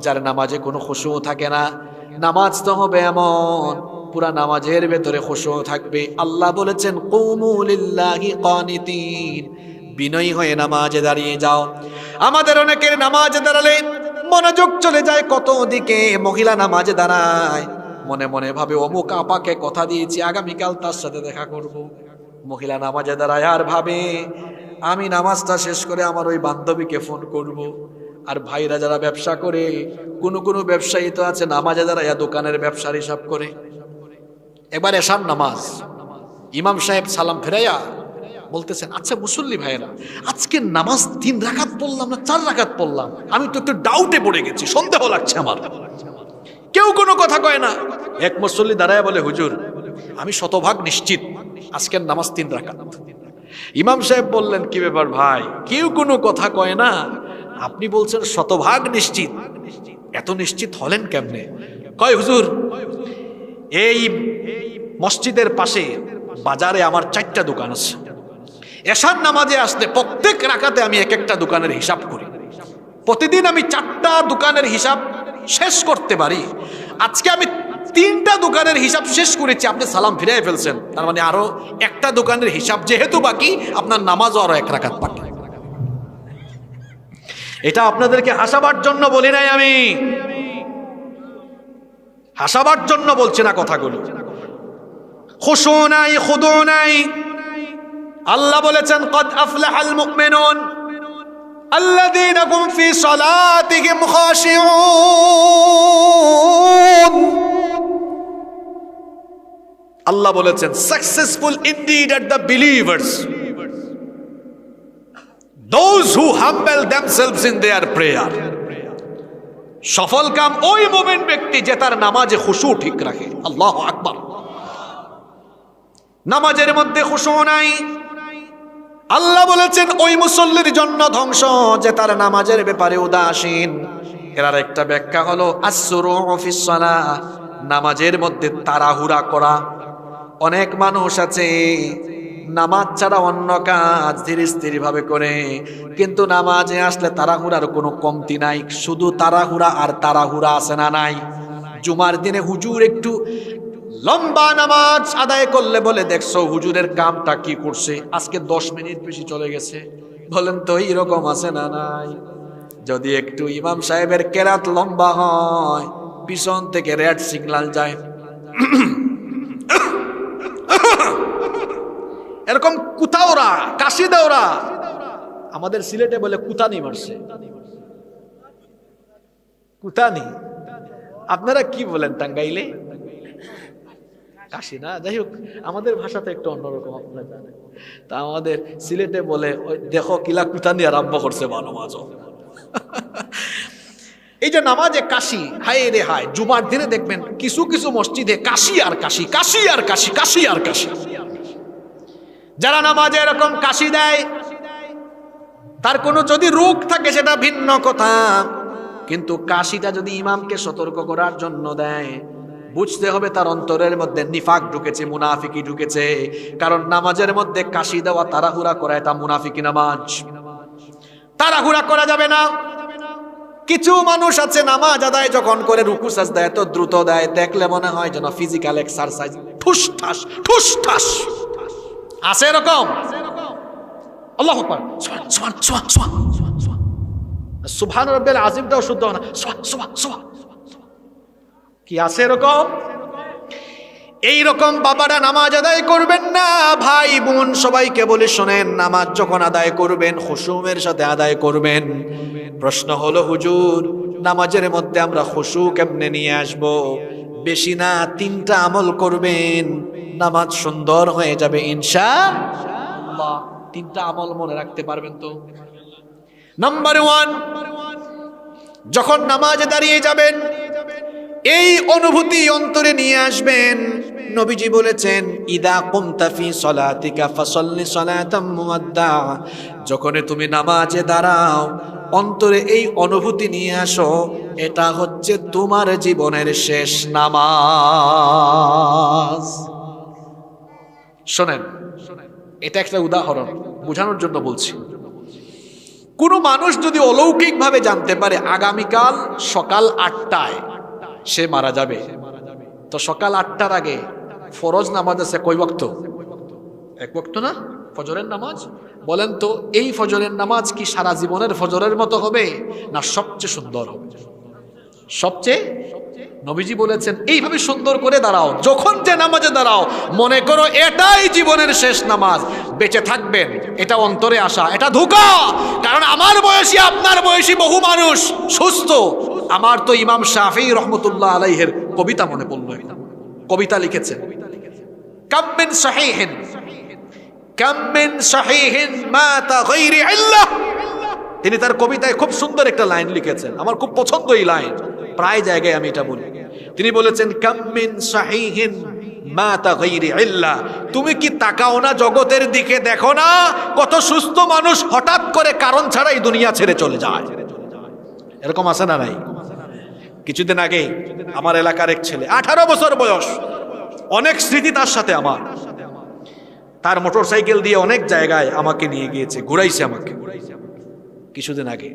Speaker 1: যার নামাজে কোনো খুশু থাকে না। নামাজ তো হবে এমন পুরা নামাজের ভেতরে খুশু থাকবে। আল্লাহ বলেছেন কুমু লিল্লাহি কানিতিন, বিনয়ী হয়ে নামাজে দাঁড়িয়ে যাও। আমাদের অনেকের নামাজে দাঁড়ালে মনোযোগ চলে যায় কত দিকে। মহিলা নামাজে দাঁড়ায়, মনে মনে ভাবে অমুক আপাকে কথা দিয়েছি আগামীকাল তার সাথে দেখা করব। মহিলা নামাজে দাঁড়ায় আর ভাবে আমি নামাজটা শেষ করে আমার ওই বান্ধবীকে ফোন করব। আর ভাইরা যারা ব্যবসা করে, কোনো ব্যবসায়ী তো আছে নামাজে দাঁড়াইয়া দোকানের ব্যবসার হিসাব করে। এবার এশার নামাজ, ইমাম সাহেব সালাম ফেরাইয়া বলতেছেন, আচ্ছা মুসল্লি ভাইয়েরা, আজকে নামাজ 3 রাকাত পড়লাম না 4 রাকাত পড়লাম, আমি তো একটু ডাউটে পড়ে গেছি, সন্দেহ লাগছে আমার। কেউ কোনো কথা কয় না। এক মুসল্লি দাঁড়ায় বলে, হুজুর আমি শতভাগ নিশ্চিত আজকের নামাজ 3 রাকাত। ইমাম সাহেব বললেন, কি ব্যাপার ভাই, কেউ কোনো কথা কয় না, আপনি বলছেন শতভাগ নিশ্চিত, এত নিশ্চিত হলেন কেমনে? কয় হুজুর, এই মসজিদের পাশে বাজারে আমার 4টা দোকান আছে। এশার নামাজে আসলে প্রত্যেক রাকাতে আমি এক একটা দোকানের হিসাব করি। প্রতিদিন আমি 4টা দোকানের হিসাব শেষ করতে পারি। আজকে আমি 3টা দোকানের হিসাব শেষ করেছি, আপনি সালাম ফিরিয়ে ফেলছেন, তার মানে আরো একটা দোকানের হিসাব যেহেতু বাকি, আপনার নামাজও আরো 1 রাকাত বাকি। এটা আপনাদেরকে হাসাবার জন্য বলি নাই, আমি হাসাবার জন্য বলছি না কথাগুলো। খুশু নাই, খুদু নাই। আল্লাহ বলেছেন, কদ আফলাহাল মুমিনুন আল্লাযীনা হুম ফি সালাতিহিম খাশিউন। আল্লাহ বলেছেন, successful indeed are the believers those who humble themselves in their prayer. সফল কাম ওই মুমিন ব্যক্তি যে তার নামাজে খুশু ঠিক রাখে। আল্লাহু আকবার। নামাজের মধ্যে খুশু নাই, আল্লাহ বলেছেন ওই মুসল্লির জন্য ধ্বংস যে তার নামাজের ব্যাপারে উদাসীন। এর একটা ব্যাখ্যা হলো আসরুউ ফিস সালাহ, নামাজের মধ্যে তাড়াহুড়া করা। অনেক মানুষ আছে নামাজ ছাড়া অন্য কাজ ধীরে স্থির ভাবে করে, কিন্তু নামাজে আসলে তাড়াহুড়ার কোনো কমতি নাই। শুধু তাড়াহুড়া আর তাড়াহুড়া আছে না নাই? জুমার দিনে হুজুর একটু লম্বা নামাজ আদায় করলে বলে, দেখছো হুজুরের কামটা কি করছে, আজকে 10 মিনিট বেশি চলে গেছে। বলেন তো এইরকম আছে না নাই? যদি একটু ইমাম সাহেবের কেরাত লম্বা হয়, পিছন থেকে রেড সিগন্যাল যায়, এরকম কুতাওরা, কাশি দেওরা। আমাদের সিলেটে বলে কুতানি মারছে। কুতানি আপনারা কি বলেন টাঙ্গাইলে? কাশি না, যাই হোক আমাদের ভাষাতে একটু অন্যরকম, আপনারা জানেন। তা আমাদের সিলেটে বলে, দেখো কিলা কুতানি আরম্ভ করছে বা নামাজও। এই যে নামাজে কাশি, হায় রে হায়। জুমার দিনে দেখবেন কিছু কিছু মসজিদে কাশি আর কাশি, কাশি আর কাশি, কাশি আর কাশি। যারা নামাজে এরকম কাশি দেয়, তার কোনো যদি রোগ থাকে সেটা ভিন্ন কথা, কিন্তু কাশিটা যদি ইমামকে সতর্ক করার জন্য দেয়, বুঝতে হবে তার অন্তরের মধ্যে নিফাক ঢুকেছে, মুনাফিকি ঢুকেছে। কারণ নামাজের মধ্যে কাশি দেওয়া, তাড়াহুড়া করা, এটা মুনাফিকি নামাজ। তাড়াহুড়া করা যাবে না। কিছু মানুষ আছে নামাজ আদায় যখন করে রুকু সাজদা এত দ্রুত দেয়, দেখলে মনে হয় যেন ফিজিক্যাল এক্সারসাইজ, ঠুস ঠাস ঠুস ঠাস। আছে এরকম? আল্লাহু আকবার, সুবহান সুবহান সুবহান সুবহান রাব্বিল আযীমটাও শুদ্ধ না, সুবহান সুবহান সুবহান। কি আছে এরকম? এই রকম বাবারা নামাজ আদায় করবেন না। ভাই বোন সবাইকে বলে শোনেন, নামাজ যখন আদায় করবেন খুশুয়ের সাথে আদায় করবেন। প্রশ্ন হলো, হুজুর নামাজের মধ্যে আমরা খুশু কেমনে নিয়ে আসব? বেশি না, 3টা আমল করবেন, নামাজ সুন্দর হয়ে যাবে ইনশাআল্লাহ। 3টা আমল মনে রাখতে পারবেন তো? নাম্বার 1, যখন নামাজে দাঁড়িয়ে যাবেন এই অনুভূতি অন্তরে নিয়ে আসবেন। নবীজি বলেছেন, ইদা কুমতা ফি সলাতিকা ফাসাল্লি সালাতাম মুওয়াদ্দা। যখন তুমি নামাজে দাঁড়াও, অন্তরে এই অনুভূতি নিয়ে আসো, এটা হচ্ছে তোমার জীবনের শেষ নামাজ। শোনেন, এটা একটা উদাহরণ বোঝানোর জন্য বলছি। কোনো মানুষ যদি অলৌকিকভাবে জানতে পারে আগামীকাল সকাল 8টায় সে মারা যাবে, তো সকাল 8টার আগে ফরজ নামাজ আছে কয় ওয়াক্ত? 1 ওয়াক্ত না ফজরের নামাজ? বলেন তো এই ফজরের নামাজ কি সারা জীবনের ফজরের মতো হবে না সবচেয়ে সুন্দর হবে? সবচেয়ে, নবীজি বলেছেন এইভাবে সুন্দর করে দাঁড়াও, যখন যে নামাজে দাঁড়াও মনে করো এটাই জীবনের শেষ নামাজ, বেঁচে থাকবেন এটা অন্তরে আসা, এটা ধোঁকা। কারণ আমার বয়সী আপনার বয়সী বহু মানুষ সুস্থ। আমার তো ইমাম শাফি রহমতুল্লাহ আলাইহির কবিতা মনে পড়লো, কবিতা লিখেছেন, কাম মিন সাহিহিন কাম মিন সাহিহিন মাতা গায়রি ইল্লাহ। তিনি তার কবিতায় খুব সুন্দর একটা লাইন লিখেছেন, আমার খুব পছন্দ এই লাইন, প্রায় জায়গায় আমি এটা বলি। তিনি বলেছেন কাম মিন সাহিহিন মাতা গায়রি ইল্লাহ। তুমি কি তাকাও না জগতের দিকে, দেখো না কত সুস্থ মানুষ হঠাৎ করে কারণ ছাড়াই দুনিয়া ছেড়ে চলে যায়। এরকম আছে না নাই? কিছুদিন আগে আমার এলাকার এক ছেলে 18 বছর বয়স, অনেক স্মৃতি তার সাথে আমার, তার মোটরসাইকেল দিয়ে অনেক জায়গায় আমাকে নিয়ে গিয়েছে, ঘুরাইছে আমাকে। কিছুদিন আগে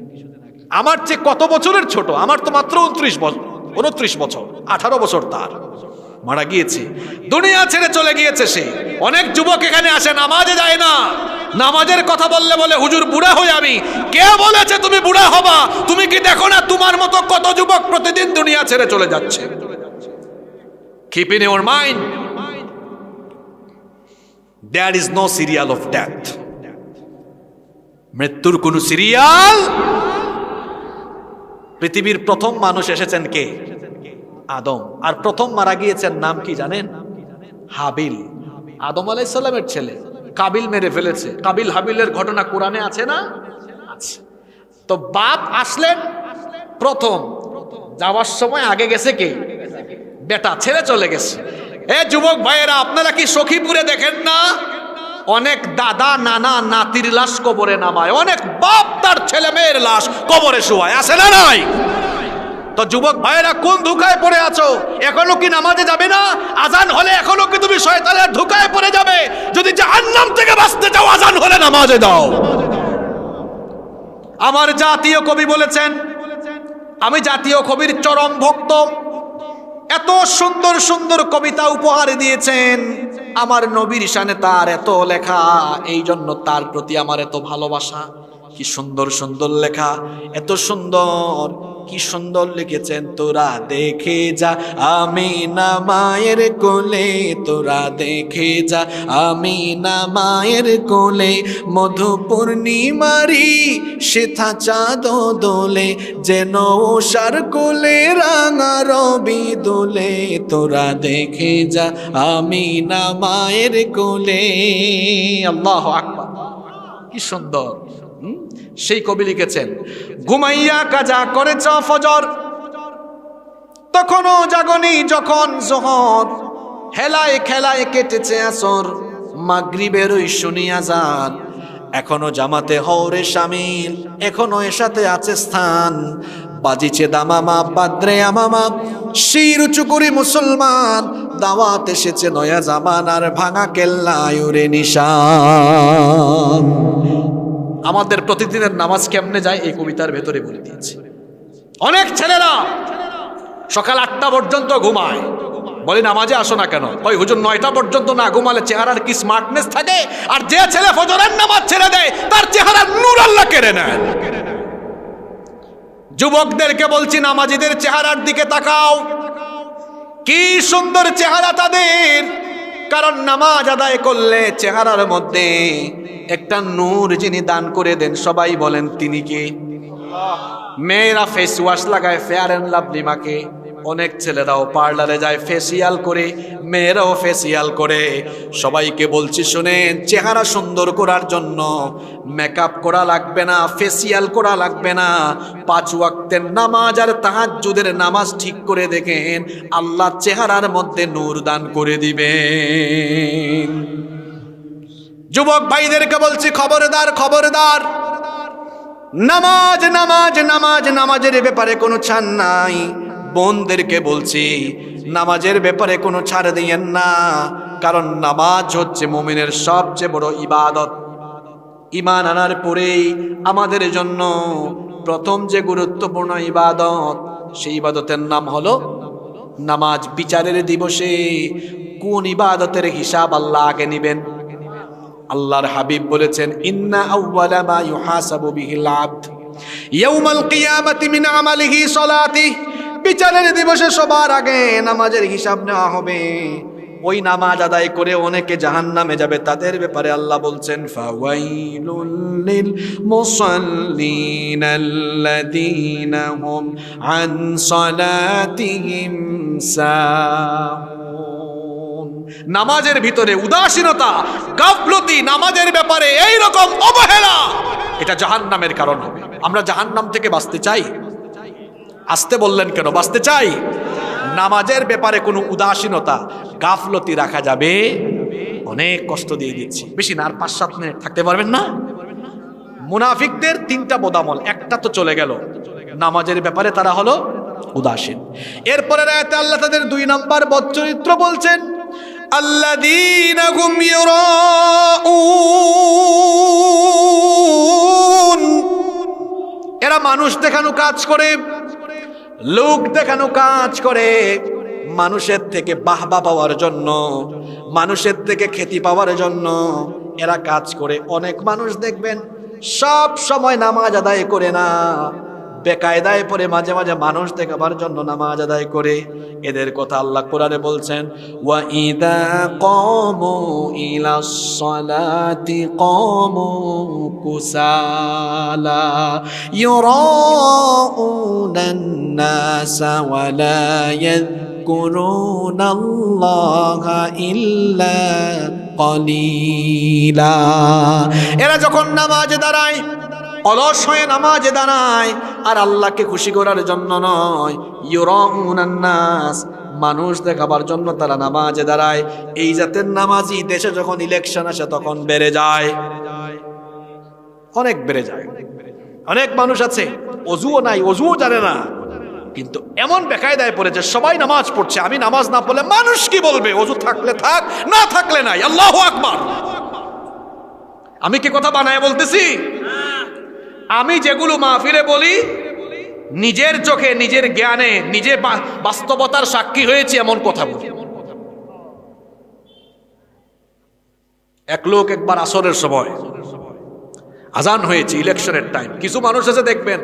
Speaker 1: আমার চেয়ে কত বছরের ছোট, আমার তো মাত্র 29 বছর, 18 বছর তার, মারা গিয়েছে, দুনিয়া ছেড়ে চলে গিয়েছে সে। অনেক যুবক এখানে আসে, নামাজে যায় না, নামাজের কথা বললে বলে হুজুর বুড়া হই আমি। কে বলেছে তুমি বুড়া হবা? তুমি কি দেখো না তোমার মতো কত যুবক প্রতিদিন দুনিয়া ছেড়ে চলে যাচ্ছে? Keep in your mind, there is no serial of death. মৃত্যুর কোন সিরিয়াল? পৃথিবীর প্রথম মানুষ এসেছেন কে? আদম। আর প্রথম মারা গিয়েছেন নাম কি জানেন? হাবিল। আদম আলাইহিস সালামের ছেলে, কাবিল মেরে ফেলেছে। কাবিল হাবিলের ঘটনা কোরআনে আছে না? আছে। তো বাপ আসলেন প্রথম, যাওয়ার সময় আগে গেছে কে? বেটা, ছেড়ে চলে গেছে। এ যুবক ভাইয়েরা, আপনারা কি সখীপুরে দেখেন না অনেক দাদা নানা নাতির লাশ কবরে নামায়, অনেক বাপ তার ছেলে মেয়ের লাশ কবরে শোয়ায়, আছে না নাই? তো যুবক ভাইয়েরা কোন ধোঁকায় পড়ে আছো? এখনো কি নামাজে যাবে না? আজান হলে এখনো কি তুমি শয়তানের ধোঁকায় পড়ে যাবে? যদি জাহান্নাম থেকে বাঁচতে চাও আজান হলে নামাজে দাও। আমার জাতীয় কবি বলেছেন, আমি জাতীয় কবির চরম ভক্ত, এত সুন্দর সুন্দর কবিতা উপহার দিয়েছেন আমার নবীর শানে, তার এত লেখা, এই জন্য তার প্রতি আমার এত ভালোবাসা। কি সুন্দর সুন্দর লেখা, এত সুন্দর, কি সুন্দর লিখেছেন। তোরা দেখে যা আমি না মায়ের কোলে, তোরা দেখে যা আমি না মায়ের কোলে, মধু পূর্ণিমারি সেথা চাঁদ দোলে, যেন উষার কোলে রাঙা রবি দোলে, তোরা দেখে যা আমি না মায়ের কোলে। আল্লাহু আকবার, কি সুন্দর। সেই কবি লিখেছেন, ঘুমাইয়া কাজা করেছ ফজর, তখনও জাগনি যখন জোহর, হেলায় খেলায় কেটেছে আসর, মাগরিবের ওই শুনি আজান, এখনো জামাতে হওরে শামিল, এখনো এর সাথে আছে স্থান, বাজিছে দামামা বাদ্রে আমামা, শির উঁচু করি মুসলমান, দাওয়াত এসেছে নয়া জামানার, ভাঙা কেল্লায় উরে নিশান। আমাদের প্রতিদিনের নামাজ কেমনে যায় এই কবিতার ভেতরে বলে দিয়েছে। অনেক ছেলেরা সকাল 8টা পর্যন্ত ঘুমায়, বলি নামাজে আসো না কেন? ওই হুজুর 9টা পর্যন্ত না ঘুমালে চেহারার কি স্মার্টনেস থাকে? আর যে ছেলে ফজরের নামাজ ছেড়ে দেয় তার চেহারার নূর আল্লাহ কেড়ে নেয়। যুবকদেরকে বলছি, নামাজিদের চেহারার দিকে তাকাও, কি সুন্দর চেহারা তাদের। কারণ নামাজ আদায় করলে চেহারার মধ্যে একটা নূর যিনি দান করে দেন, সবাই বলেন তিনি কে? মেয়েরা ফেস ওয়াশ লাগায়, ফেয়ার অ্যান্ড লাভলি মাকে, অনেক ছেলেরাও পার্লারে যায় ফেসিয়াল করে, মেয়েরাও ফেসিয়াল করে। সবাইকে বলছি শুনেন, চেহারা সুন্দর করার জন্য মেকআপ করা লাগবে না, ফেসিয়াল করা লাগবে না, 5 ওয়াক্তের নামাজ আর তাহাজ্জুদের নামাজ ঠিক করে দেখেন, আল্লাহ চেহারার মধ্যে নূর দান করে দিবেন। যুবক ভাইদেরকে বলছি, খবরদার খবরদার, নামাজ নামাজ নামাজ, নামাজের ব্যাপারে কোনো ছাড় নাই। বোনদেরকে বলছি, নামাজের ব্যাপারে কোনো ছাড় দিয়েন না, কারণ নামাজ হচ্ছে মুমিনের সবচেয়ে বড় ইবাদত। ঈমান আনার পরেই আমাদের জন্য প্রথম যে গুরুত্বপূর্ণ ইবাদত, সেই ইবাদতের নাম হলো নামাজ। বিচারের দিবসে কোন ইবাদতের হিসাব আল্লাহ আগে নেবেন? আল্লাহর হাবিব বলেছেন, ইন্না আউওয়ালা মা ইউহাসাবু বিহিল আবদ ইয়াউমাল কিয়ামাতি মিন আমালিহি সালাতিহি। বিচারের দিবসে সবার আগে নামাজের হিসাব নেওয়া হবে। ওই নামাজ আদায় করে অনেকে জাহান্নামে যাবে, তাদের ব্যাপারে আল্লাহ বলছেন, ফাওয়াইলুল লিল মুসাল্লিন আল্লাযীনা হুম আন সালাতিহিম সাহুন। নামাজের ভিতরে উদাসীনতা, গাফলতি, নামাজের ব্যাপারে এই রকম অবহেলা, এটা জাহান্নামের কারণ হবে। আমরা জাহান্নাম থেকে বাঁচতে চাই? আসতে বললেন কেন? বাঁচতে চাই। নামাজের ব্যাপারে কোনো উদাসীনতা, গাফলতি রাখা যাবে? অনেক কষ্ট দিয়ে দিচ্ছি, বেশি না, আর 5-7 মিনিট থাকতে পারবেন না? মুনাফিকদের 3টা বদামল, একটা তো চলে গেল, নামাজের ব্যাপারে তারা হলো উদাসীন। এরপরে আয়াতে আল্লাহ তাদের 2 নাম্বার বদচরিত্র বলছেন, আল্লাযীনা হুম ইউরাউন। এরা মানুষ দেখানো কাজ করে, লোক দেখানো কাজ করে, মানুষের থেকে বাহবা পাওয়ার জন্য, মানুষের থেকে খ্যাতি পাওয়ার জন্য এরা কাজ করে। অনেক মানুষ দেখবেন সব সময় নামাজ আদায় করে না, বেকায়দায় পড়ে মাঝে মাঝে মানুষ দেখাবার জন্য নামাজ আদায় করে। এদের কথা আল্লাহ কোরআনে বলছেন, ওয়া ইদা কামু ইলাস সালাতি কামু কুসালা ইউরাউনান নাসা ওয়া লা ইয়াযকুরুনাল্লাহা ইল্লা কলিলা। এরা যখন নামাজে দাঁড়ায়, অলস হয়ে নামাজে দাঁড়ায়, আর আল্লাহকে খুশি করার জন্য নয়, ইউরাউনান নাস, মানুষ দেখাবার জন্য তারা নামাজে দাঁড়ায়। এই জাতের নামাজি দেশে যখন ইলেকশন আসে তখন বেড়ে যায়, অনেক বেড়ে যায়। অনেক মানুষ আছে অজুও নাই, অজুও জানে না, কিন্তু এমন বেকায়দায় পড়েছে সবাই নামাজ পড়ছে, আমি নামাজ না পড়লে মানুষ কি বলবে? অজু থাকলে থাক, না থাকলে নাই। আল্লাহু আকবার। আমি কি কথা বানায় বলতেছি? আমি যেগুলো মাহফিলে বলি, নিজের চোখে, নিজের জ্ঞানে, নিজে বাস্তবতার সাক্ষী হয়েছে এমন কথা বলি। এক লোক একবার আসরের সময় আজান হয়েছে, ইলেকশনের টাইম, কিছু মানুষ আছে দেখবেন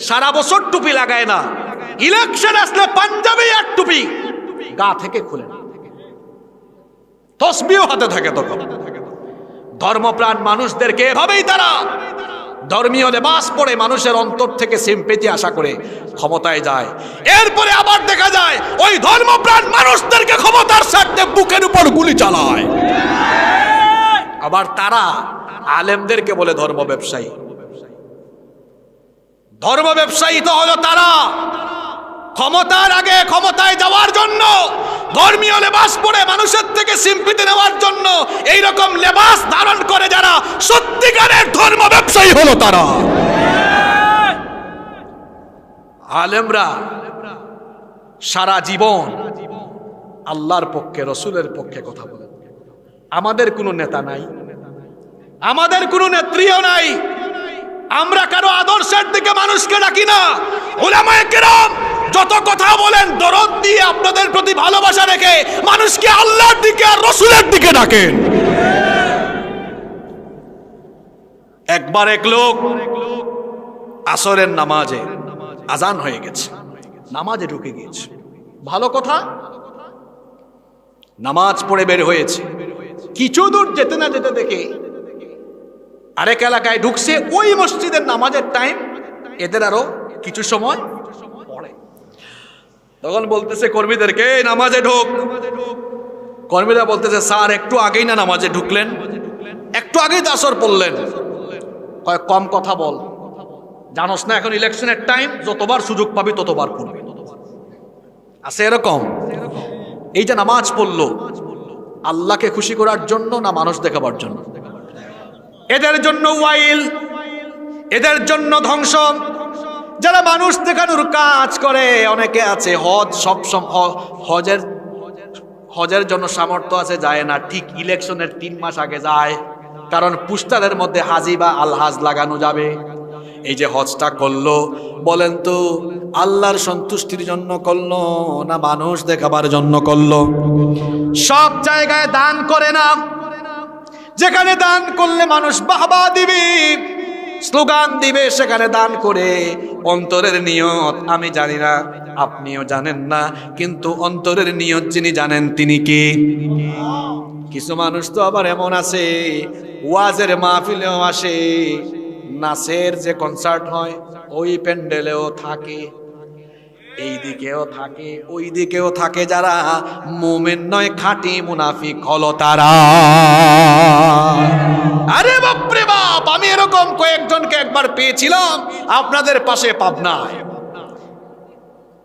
Speaker 1: সারা বছর টুপি লাগায় না, ইলেকশন আসলে পাঞ্জাবি আর টুপি গা থেকে খুলে, তসবিও হাতে থাকে। তখন ধর্মপ্রাণ মানুষদেরকে এভাবেই তারা ধর্মীয় লেবাস পরে মানুষের অন্তর থেকে সিম্পেথি আশা করে ক্ষমতায় যায়। এরপরে আবার দেখা যায় ওই ধর্মপ্রাণ মানুষদেরকে ক্ষমতার স্বার্থে বুকের উপর গুলি চালায়। আবার তারা আলেমদেরকে বলে ধর্ম ব্যবসায়ী। ধর্ম ব্যবসায়ী তো হলো তারা, ক্ষমতার আগে ক্ষমতায় যাওয়ার জন্য ধর্মীয় লেবাস পরে মানুষের থেকে সিম্পিতি নেওয়ার জন্য এই রকম লেবাস ধারণ করে যারা সত্যিকারের ধর্ম ব্যবসায়ী হলো তারা। আলেমরা সারা জীবন আল্লাহর পক্ষে, রসুলের পক্ষে কথা বলে। আমাদের কোনো নেতা নাই, আমাদের কোনো নেত্রীও নাই, আমরা কারো আদর্শের দিকে মানুষকে ডাকি না। উলামায়ে কেরাম যত কথা বলেন দরদ দিয়ে আপনাদের প্রতি ভালোবাসা রেখে মানুষকে আল্লাহর দিকে আর রসুলের দিকে ডাকেন। একবার এক লোক আসরের নামাজে, আজান হয়ে গেছে, নামাজে ঢুকে গিয়েছে, ভালো কথা, নামাজ পড়ে বের হয়েছে। কিছু দূর যেতে না যেতে দেখে আরেক এলাকায় ঢুকছে, ওই মসজিদের নামাজের টাইম, এদের আরো কিছু সময় পড়ে। তখন বলতেছে কর্মীদেরকে, নামাজে ঢোক। কর্মীরা বলতেছে, স্যার একটু আগেই না নামাজে ঢুকলেন, একটু আগেই তো আসর পড়লেন। কম কথা বল, জানোস না এখন ইলেকশনের টাইম, যতবার সুযোগ পাবি ততবার পড়বি। আছে এরকম? এই যে নামাজ পড়লো, আল্লাহকে খুশি করার জন্য না মানুষ দেখাবার জন্য? এদের জন্য ওয়াইল, এদের জন্য ধ্বংস। যারা মানুষ দেখানোর কাজ করে, অনেকে আছে হজের জন্য সামর্থ্য আছে, যায় না, ঠিক ইলেকশনের 3 মাস আগে যায়। কারণ পুস্তারের মধ্যে হাজি বা আলহাজ লাগানো যাবে। এই যে হজটা করলো, বলেন তো আল্লাহর সন্তুষ্টির জন্য করলো না মানুষ দেখাবার জন্য করলো? সব জায়গায় দান করে না, যেখানে দান করলে মানুষ বাহবা দিবে, স্লোগান দিবে, সেখানে দান করে। অন্তরের নিয়ত আমি জানি না, আপনিও জানেন না, কিন্তু অন্তরের নিয়ত যিনি জানেন তিনি কি? কিছু মানুষ তো আবার এমন আছে, ওয়াজের মাহফিলেও আসে, নাচের যে কনসার্ট হয় ওই প্যান্ডেলেও থাকে, এই দিকেও থাকে ওই দিকেও থাকে। যারা মুমিন নয়, খাঁটি মুনাফিক হলো তারা। আরে বাপরে বাপ, আমি এরকম কয়েকজনকে একবার পেয়েছিলাম আপনাদের পাশে পাবনায়,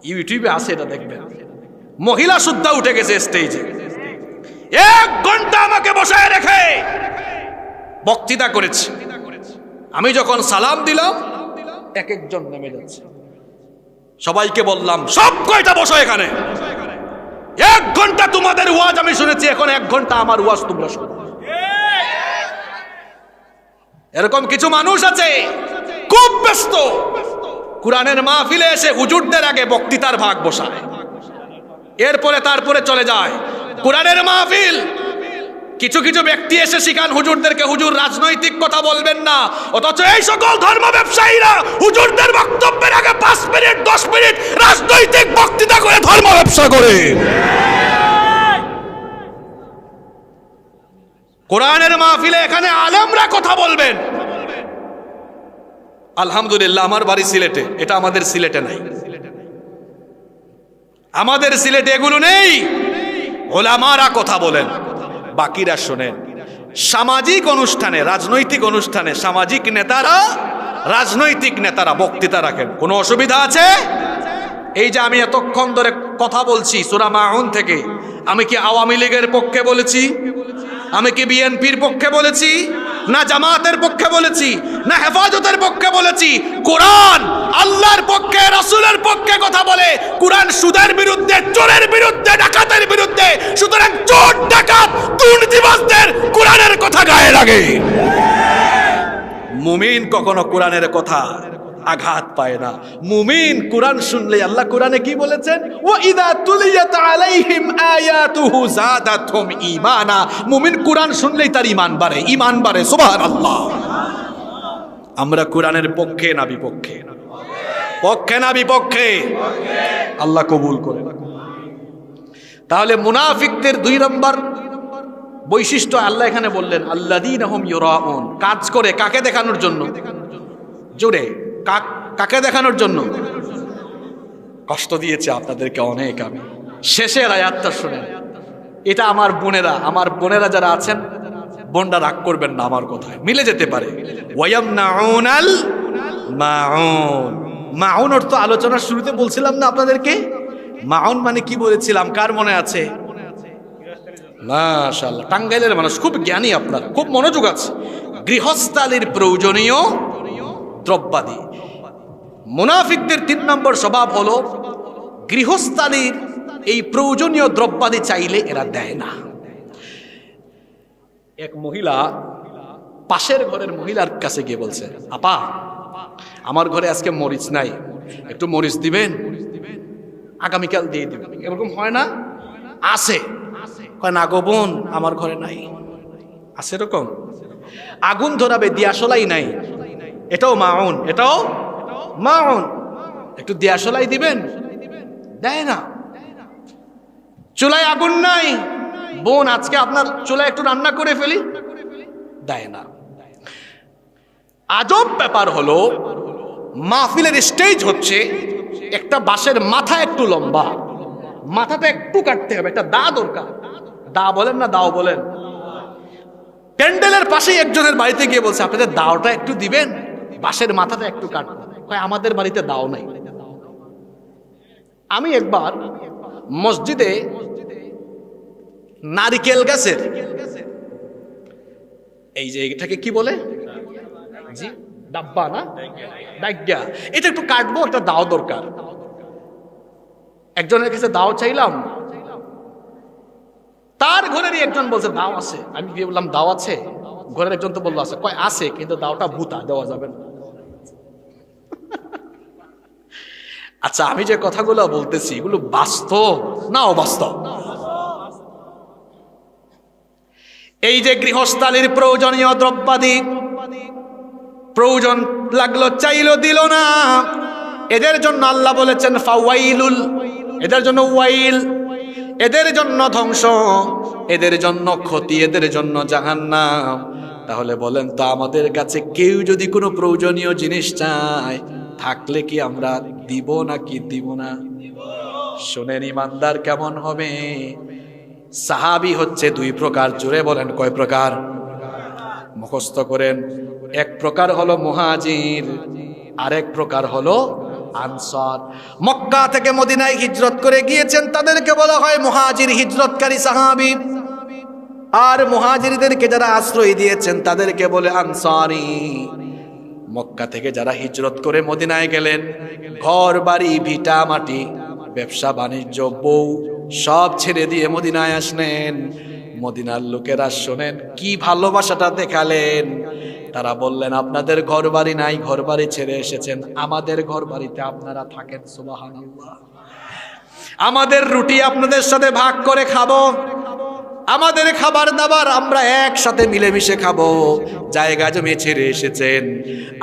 Speaker 1: ইউটিউবে আছে, এটা দেখবেন। মহিলা সুদ্ধা উঠে গেছে স্টেজে, 1 ঘন্টা আমাকে বসায় রেখে বক্তৃতা করেছে। আমি যখন সালাম দিলাম এক একজন নেমে যাচ্ছে, সবাইকে বললাম সব কয়টা বসো এখানে, 1 ঘন্টা তোমাদের ওয়াজ আমি শুনেছি, এখন 1 ঘন্টা আমার ওয়াজ তোমরা শোনো। এরকম কিছু মানুষ আছে খুব ব্যস্ত, কোরআনের মাহফিলে এসে হুজুরদের আগে বক্তৃতার ভাগ বসায়, এরপরে তারপরে চলে যায় কোরআনের মাহফিল। কিছু কিছু ব্যক্তি এসে শিখান হুজুরদেরকে, হুজুর রাজনৈতিক কথা বলবেন না, অথচ এই সকল ধর্ম ব্যবসায়ীরা হুজুরদের বক্তব্যের আগে 5 মিনিট 10 মিনিট রাজনৈতিক বক্তৃতা করে ধর্ম ব্যবসা করে। কোরআনের মাহফিলে এখানে আলেমরা কথা বলবেন। আলহামদুলিল্লাহ, আমার বাড়ি সিলেটে, এটা আমাদের সিলেটে নাই, আমাদের সিলেটে এগুলো নেই। ওলামারা কথা বলেন, বাকিরা শোনেন। সামাজিক অনুষ্ঠানে, রাজনৈতিক অনুষ্ঠানে সামাজিক নেতারা, রাজনৈতিক নেতারা বক্তৃতা রাখেন, কোনো অসুবিধা আছে? এই যে আমি এতক্ষণ ধরে কথা বলছি সূরা মাউন থেকে, আমি কি আওয়ামী লীগের পক্ষে বলেছি? আমি কি বিএনপির পক্ষে বলেছি? না জামাতের পক্ষে বলেছি, না হেফাজতের পক্ষে বলেছি? কোরআন আল্লাহর পক্ষে, রাসূলের পক্ষে কথা বলে। কোরআন সুদের বিরুদ্ধে, চোরের বিরুদ্ধে, ডাকাতের বিরুদ্ধে। সুতরাং চোর, ডাকাত, দুর্নীতিবাজদের কোরআনের কথা গায়ে লাগে। মুমিন কখনো কোরআনের কথা আঘাত পায় না। মুমিন কোরআন শুনলে, আল্লাহ কোরআনে কি বলেছেন? ওয়া ইযা তুলিয়াত আলাইহিম আয়াতুহু যাদাতহুম ঈমানা। মুমিন কোরআন শুনলেই তার ঈমান বাড়ে, ঈমান বাড়ে। সুবহানাল্লাহ। আমরা কোরআনের পক্ষে না বিপক্ষে? পক্ষে না বিপক্ষে? আল্লাহ কবুল করে। তাহলে মুনাফিকদের 2 নম্বর বৈশিষ্ট্য আল্লাহ এখানে বললেন, আল্লাযীনা হুম ইউরাউন। কাজ করে কাকে দেখানোর জন্য? জোরে, কাকে দেখানোর জন্য? কষ্ট দিয়েছে আপনাদেরকে অনেক আমি। শেষের আয়াতটা শুনেন, এটা আমার বোনেরা যারা আছেন, বোনরা রাগ করবেন না আমার কথায়, মিলে যেতে পারে। ওয়ায়ামনাউনাল মাউন। মাউন অর্থ আলোচনার শুরুতে বলছিলাম না আপনাদেরকে, মাউন মানে কি বলেছিলাম, কার মনে আছে? মাশাআল্লাহ, টাঙ্গাইলের মানুষ খুব জ্ঞানী, আপনারা খুব মনোযোগ আছে। গৃহস্থালির প্রয়োজনীয় দ্রব্যাদি। মুনাফিকদের 3 নম্বর স্বভাব হলো গৃহস্থালির এই প্রয়োজনীয় দ্রব্যাদি চাইলে এরা দেয় না। এক মহিলা পাশের ঘরের মহিলার কাছে গিয়ে বলছে, আপা আমার ঘরে আজকে মরিচ নাই, একটু মরিচ দিবেন? আগামীকাল দিয়ে দিবেন। এরকম হয় না? আছে, কয় না গো বোন, আমার ঘরে নাই। আছে এরকম? আগুন ধরাবে, দিয়াশলাই নাই, এটাও মাউন, এটাও মাউন। একটু দিয়াশলাই দিবেন? দেয় না। চুলায় আগুন নাই, বোন আজকে আপনার চুলায় একটু রান্না করে ফেলি, দেয় না। আজব ব্যাপার হলো, মাহফিলের স্টেজ হচ্ছে, একটা বাঁশের মাথা একটু লম্বা, মাথাটা একটু কাটতে হবে, একটা দা দরকার। দা বলেন না দাও বলেন? প্যান্ডেলের পাশেই একজনের বাড়িতে গিয়ে বলছে, আপনাদের দাওটা একটু দিবেন, বাঁশের মাথাটা একটু কাটবো। আমাদের বাড়িতে দাও নাই। আমি একবার মসজিদে নারিকেল গাছের, এই যে এটাকে কি বলে, জি ডাব্বা না ডাগ্গা, এটা একটু কাটবো, একটা দাও দরকার। একজনের কাছে দাও চাইলাম, তার ঘরেরই একজন বলছে দাও আছে। আমি গিয়ে বললাম দাও আছে? ঘরের একজন তো বললো আছে, কয় আছে কিন্তু দাওটা ভূতা, দেওয়া যাবে না। আচ্ছা, আমি যে কথাগুলো বলতেছি এগুলো বাস্তব না অবাস্তব? এই যে গৃহস্থালির প্রয়োজনীয় দ্রব্যাদি প্রয়োজন লাগলো, চাইলো, দিল না, এদের জন্য আল্লাহ বলেছেন ফাওয়াইলুল, এদের জন্য ওয়াইল, এদের জন্য ধ্বংস, এদের জন্য ক্ষতি, এদের জন্য জাহান্নাম। তাহলে বলেন তো, আমাদের কাছে কেউ যদি কোনো প্রয়োজনীয় জিনিস চায়, থাকলে কি আমরা দিব নাকি দিব না? শোনেন, ইমানদার কেমন হবে? সাহাবী হচ্ছে দুই প্রকার, জুড়ে বলেন কয় প্রকার? মুখস্থ করেন। এক প্রকার হলো মুহাজির, আরেক প্রকার হলো আনসার। মক্কা থেকে মদিনায় হিজরত করে গিয়েছেন, তাদেরকে বলা হয় মুহাজির, হিজরতকারী সাহাবী। আর মুহাজিরদেরকে যারা আশ্রয় দিয়েছেন তাদেরকে বলে আনসারী। মক্কা থেকে যারা হিজরত করে মদিনায় গেলেন, ঘর বাড়ি ভিটা মাটি ব্যবসা বাণিজ্য বউ সব ছেড়ে দিয়ে মদিনায় আসলেন। মদিনার লোকেরা শোনেন কি ভালোবাসাটা দেখালেন। তারা বললেন, আপনাদের ঘর বাড়ি নাই, ঘর বাড়ি ছেড়ে এসেছেন, আমাদের ঘর বাড়িতে আপনারা থাকেন। সুবহানাল্লাহ। আমাদের রুটি আপনাদের সাথে ভাগ করে খাবো, আমাদের খাবার দাবার আমরা একসাথে মিলেমিশে খাবো। জায়গা জমি ছেড়ে এসেছেন,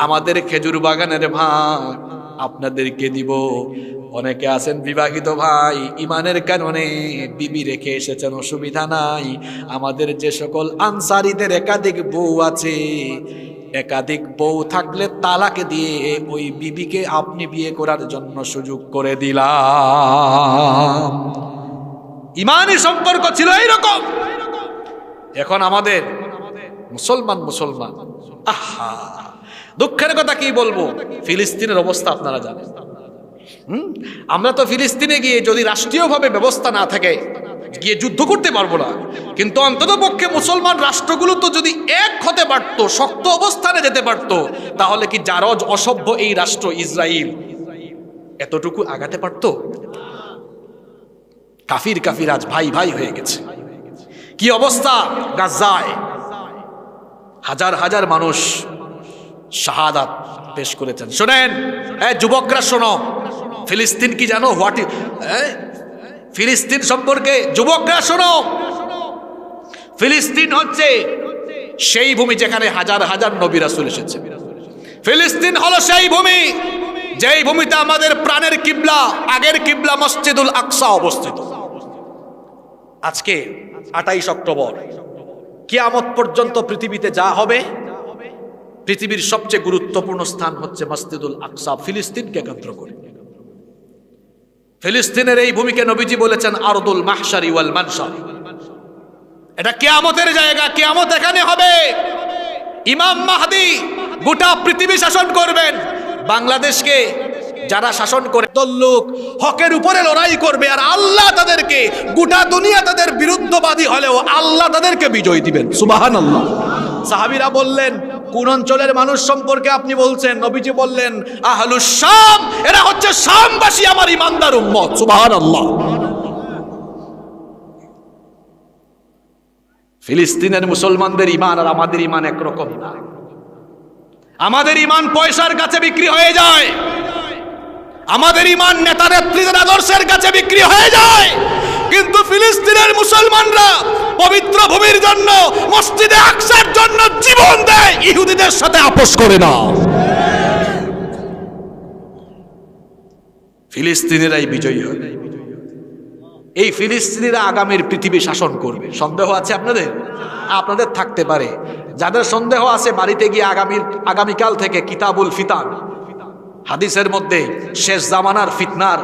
Speaker 1: আমাদের খেজুর বাগানের ভাগ আপনাদেরকে দিব। অনেকে আছেন বিবাহিত ভাই, ইমানের কারণে বিবি রেখে এসেছেন, অসুবিধা নাই। আমাদের যে সকল আনসারীদের একাধিক বউ আছে, একাধিক বউ থাকলে তালাক দিয়ে ওই বিবিকে আপনি বিয়ে করার জন্য সুযোগ করে দিলাম। ইমানি সম্পর্ক ছিল এইরকম। এখন আমাদের মুসলমান, আহা, দুঃখের কথা কি বলবো, ফিলিস্তিনের অবস্থা আপনারা জানেন। আমরা তো ফিলিস্তিনে গিয়ে যদি রাষ্ট্রীয়ভাবে ব্যবস্থা না থাকে গিয়ে যুদ্ধ করতে পারবো না, কিন্তু অন্তত পক্ষে মুসলমান রাষ্ট্রগুলো তো যদি এক হতে পারতো, শক্ত অবস্থানে যেতে পারতো, তাহলে কি জারজ অসভ্য এই রাষ্ট্র ইসরায়েল এতটুকু আগাতে পারতো? কাফির কাফির আজ ভাই ভাই হয়ে গেছে। কি অবস্থা গাজায়, হাজার হাজার মানুষ শাহাদাত পেশ করেছেন। শোনেন যুবকরা, শোনো, ফিলিস্তিন কি জানো? ফিলিস্তিন সম্পর্কে যুবকরা শোনো, ফিলিস্তিন হচ্ছে সেই ভূমি যেখানে হাজার হাজার নবী রাসূল এসেছে। ফিলিস্তিন হলো সেই ভূমি যেই ভূমিতে আমাদের প্রাণের কিবলা, আগের কিবলা মসজিদুল আকসা অবস্থিত। আজকে 28 অক্টোবর কিয়ামত পর্যন্ত পৃথিবীতে যা হবে, পৃথিবীর সবচেয়ে গুরুত্বপূর্ণ স্থান হচ্ছে মসজিদুল আকসা, ফিলিস্তিনকে কেন্দ্র করে। ফিলিস্তিনের এই ভূমিকে নবীজি বলেছেন আরদুল মাহশারি ওয়াল মানশার। এটা কিয়ামতের জায়গা, কিয়ামত এখানে হবে। ইমাম মাহদি গোটা পৃথিবী শাসন করবেন। বাংলাদেশকে যারা শাসন করে লোক হকের উপরে লড়াই করবে, আর আল্লাহ তাদেরকে, গোটা দুনিয়া তাদের বিরুদ্ধবাদী হলেও আল্লাহ তাদেরকে বিজয় দিবেন। সুবহানাল্লাহ। সাহাবীরা বললেন, কোন অঞ্চলের মানুষ সম্পর্কে আপনি বলছেন? নবীজি বললেন আহলুস শাম, এরা হচ্ছে শামবাসী, আমার ইমানদার উম্মত। সুবহানাল্লাহ। ফিলিস্তিনের মুসলমানদের ঈমান আর আমাদের ঈমান একরকম না। আমাদের ঈমান পয়সার কাছে বিক্রি হয়ে যায়, আমাদের ঈমান নেতা নেত্রীদের আদর্শের কাছে বিক্রি হয়ে যায়। কিন্তু ফিলিস্তিনের মুসলমানরা পবিত্র ভূমির জন্য, মসজিদে আকসার জন্য জীবন দেয়, ইহুদিদের সাথে আপোষ করে না। ফিলিস্তিনিরাই বিজয়ী হবে। এই ফিলিস্তিনিরা আগামীর পৃথিবী শাসন করবে। সন্দেহ আছে আপনাদের? আপনাদের থাকতে পারে। যাদের সন্দেহ আছে, বাড়িতে গিয়ে আগামীকাল থেকে কিতাবুল ফিতান, হাদিসের মধ্যে শেষ জামানার ফিতনার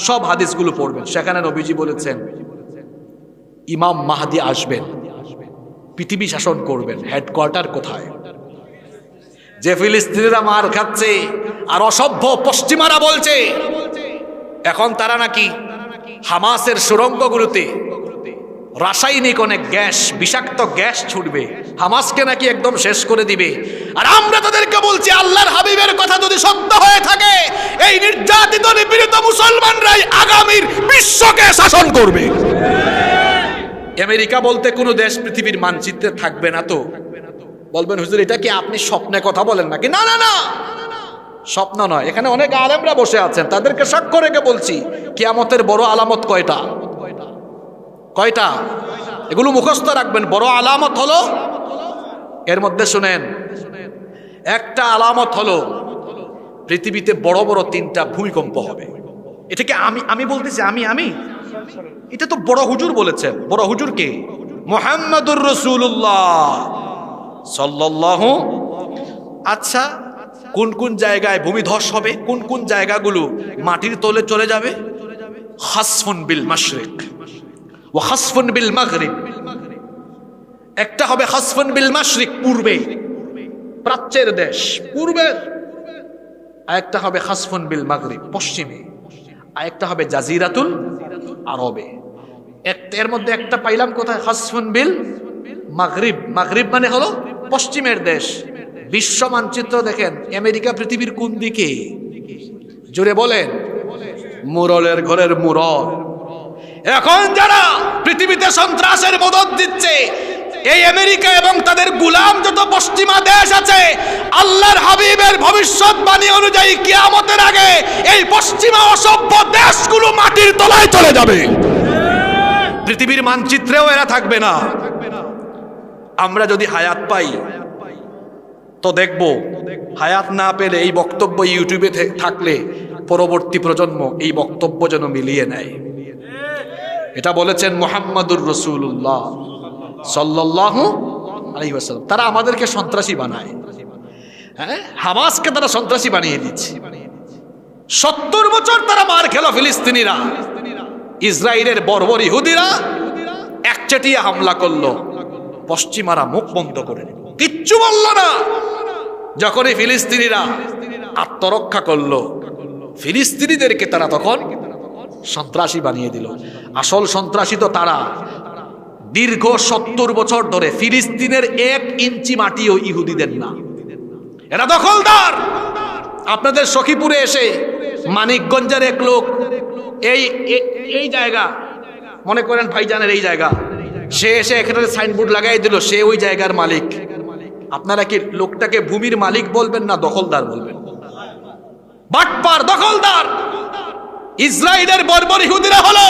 Speaker 1: সব হাদিসগুলো পড়বেন। সেখানে নবীজি বলেছেন ইমাম মাহদি আসবেন, পৃথিবী শাসন করবেন। হেডকোয়ার্টার কোথায়? যে ফিলিস্তিনিরা মার খাচ্ছে আর অসভ্য পশ্চিমারা বলছে এখন তারা নাকি হামাসের সুড়ঙ্গগুলোতে রাসায়নিক অনেক গ্যাস, বিষাক্ত গ্যাস ছুটবে, হামাসকে নাকি একদম শেষ করে দিবে। আর আমরা তাদেরকে বলছি আল্লাহর হাবিবের কথা যদি সত্য হয়ে থাকে, এই নির্যাতিত নিপীড়িত মুসলমানরাই আগামীর বিশ্বকে শাসন করবে। আমেরিকা বলতে কোনো দেশ পৃথিবীর মানচিত্রে থাকবে না তো? বলবেন হুজুর এটা কি আপনি স্বপ্নে কথা বলেন নাকি? না না না, স্বপ্ন নয়। এখানে অনেক আলেমরা বসে আছেন, তাদেরকে সাক্ষ্য রেখে বলছি কিয়ামতের বড় আলামত কয়টা? কয়টা? এগুলো মুখস্থ রাখবেন। বড় আলামত হলো, এর মধ্যে শুনেন, একটা আলামত হলো পৃথিবীতে বড় বড় 3টা ভূমিকম্প হবে। এটাকে আমি বলতেছি, আমি এটা তো বড় হুজুর বলেছেন। বড় হুজুর কে? মুহাম্মাদুর রাসূলুল্লাহ সাল্লাল্লাহু। আচ্ছা, কোন কোন জায়গায় ভূমিধস হবে? কোন কোন জায়গাগুলো মাটির তলে চলে যাবে? খাসফুন বিল মাশরিক ওয়া খাসফুন বিল মাগরিব। একটা হবে খাসফুন বিল মাশরিক, পূর্বে, প্রাচ্যের দেশ পূর্বে। আরেকটা হবে খাসফুন বিল মাগরিব, পশ্চিমে। আরেকটা হবে জাজিরাতুল আরবে। এর মধ্যে একটা পাইলাম কোথায়? খাসফুন বিল মাগরিব। মাগরিব মানে হলো পশ্চিমের দেশ। বিশ্ব মানচিত্র দেখেন, আমেরিকা পৃথিবীর কোন দিকে? জোরে বলেন। মুরলের ঘরের মুরল। এখন যারা পৃথিবীতে সন্ত্রাসের মদদ দিচ্ছে, এই আমেরিকা এবং তাদের গোলাম যত পশ্চিমা দেশ আছে, আল্লাহর হাবিবের ভবিষ্যৎবাণী অনুযায়ী কিয়ামতের আগে এই পশ্চিমা অসভ্য দেশগুলো মাটির তলায় চলে যাবে। পৃথিবীর মানচিত্রেও এরা থাকবে না। আমরা যদি হায়াত পাই তো দেখব, হায়াত না পেলে এই বক্তব্য ইউটিউবে থাকলে পরবর্তী প্রজন্ম এই বক্তব্য যেন মিলিয়ে নেয়। এটা বলেছেন মুহাম্মাদুর রাসূলুল্লাহ সাল্লাল্লাহু আলাইহি ওয়াসাল্লাম। তারা আমাদেরকে সন্ত্রাসী বানায়, হ্যাঁ, হামাসকে তারা সন্ত্রাসী বানিয়ে দিচ্ছে। 70 বছর তারা মার খেলো ফিলিস্তিনিরা। ইসরায়েলের বর্বর ইহুদিরা একচেটিয়া হামলা করলো, পশ্চিমারা মুখ বন্ধ করে দিল, কিচ্ছু বলল না। যখনই ফিলিস্তিনিরা আত্মরক্ষা করলো, ফিলিস্তিনিদেরকে তারা তখন সন্ত্রাসী বানিয়ে দিল। আসল সন্ত্রাসী তো তারা। দীর্ঘ 70 বছর ধরে ফিলিস্তিনের 1 ইঞ্চি মাটিও ইহুদিদের না, এরা দখলদার। আপনাদের সখীপুরে এসে মানিকগঞ্জের এক লোক, এই জায়গা মনে করেন ভাইজানের এই জায়গা, সে এসে এখানে সাইনবোর্ড লাগাই দিল, সে ওই জায়গার মালিক। আপনারা কি লোকটাকে ভূমির মালিক বলবেন না দখলদার বলবেন? বাটপার, দখলদার। ইসরায়েলের বর্বর ইহুদিরা হলো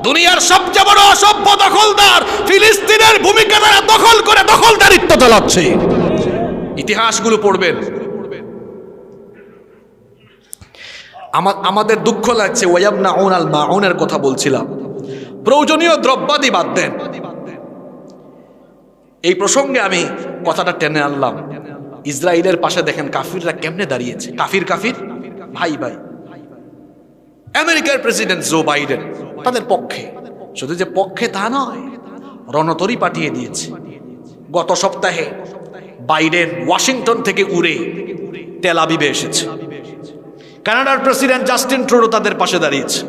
Speaker 1: দুনিয়ার সবচেয়ে বড় অসভ্য দখলদার। ফিলিস্তিনের ভূমিকা তারা দখল করে দখলদারিত্ব চালাচ্ছে। ইতিহাসগুলো পড়বেন। আমাদের দুঃখ লাগছে, ওয়ায়ামনাউন আল মাউনের কথা বলছিলাম। প্রয়োজনীয় দ্রব্যাদি বাদ দেন। এই প্রসঙ্গে আমি কথাটা টেনে আনলাম। ইসরায়েলের পাশে দেখেন কাফিররা কেমনে দাঁড়িয়েছে। কাফির ভাই ভাই। আমেরিকার প্রেসিডেন্ট জো বাইডেন তাদের পক্ষে, শুধু যে পক্ষে তা নয়, রণতরী পাঠিয়ে দিয়েছে। গত সপ্তাহে বাইডেন ওয়াশিংটন থেকে উড়ে তেল আবিবে এসেছে। কানাডার প্রেসিডেন্ট জাস্টিন ট্রুডো তাদের পাশে দাঁড়িয়েছে।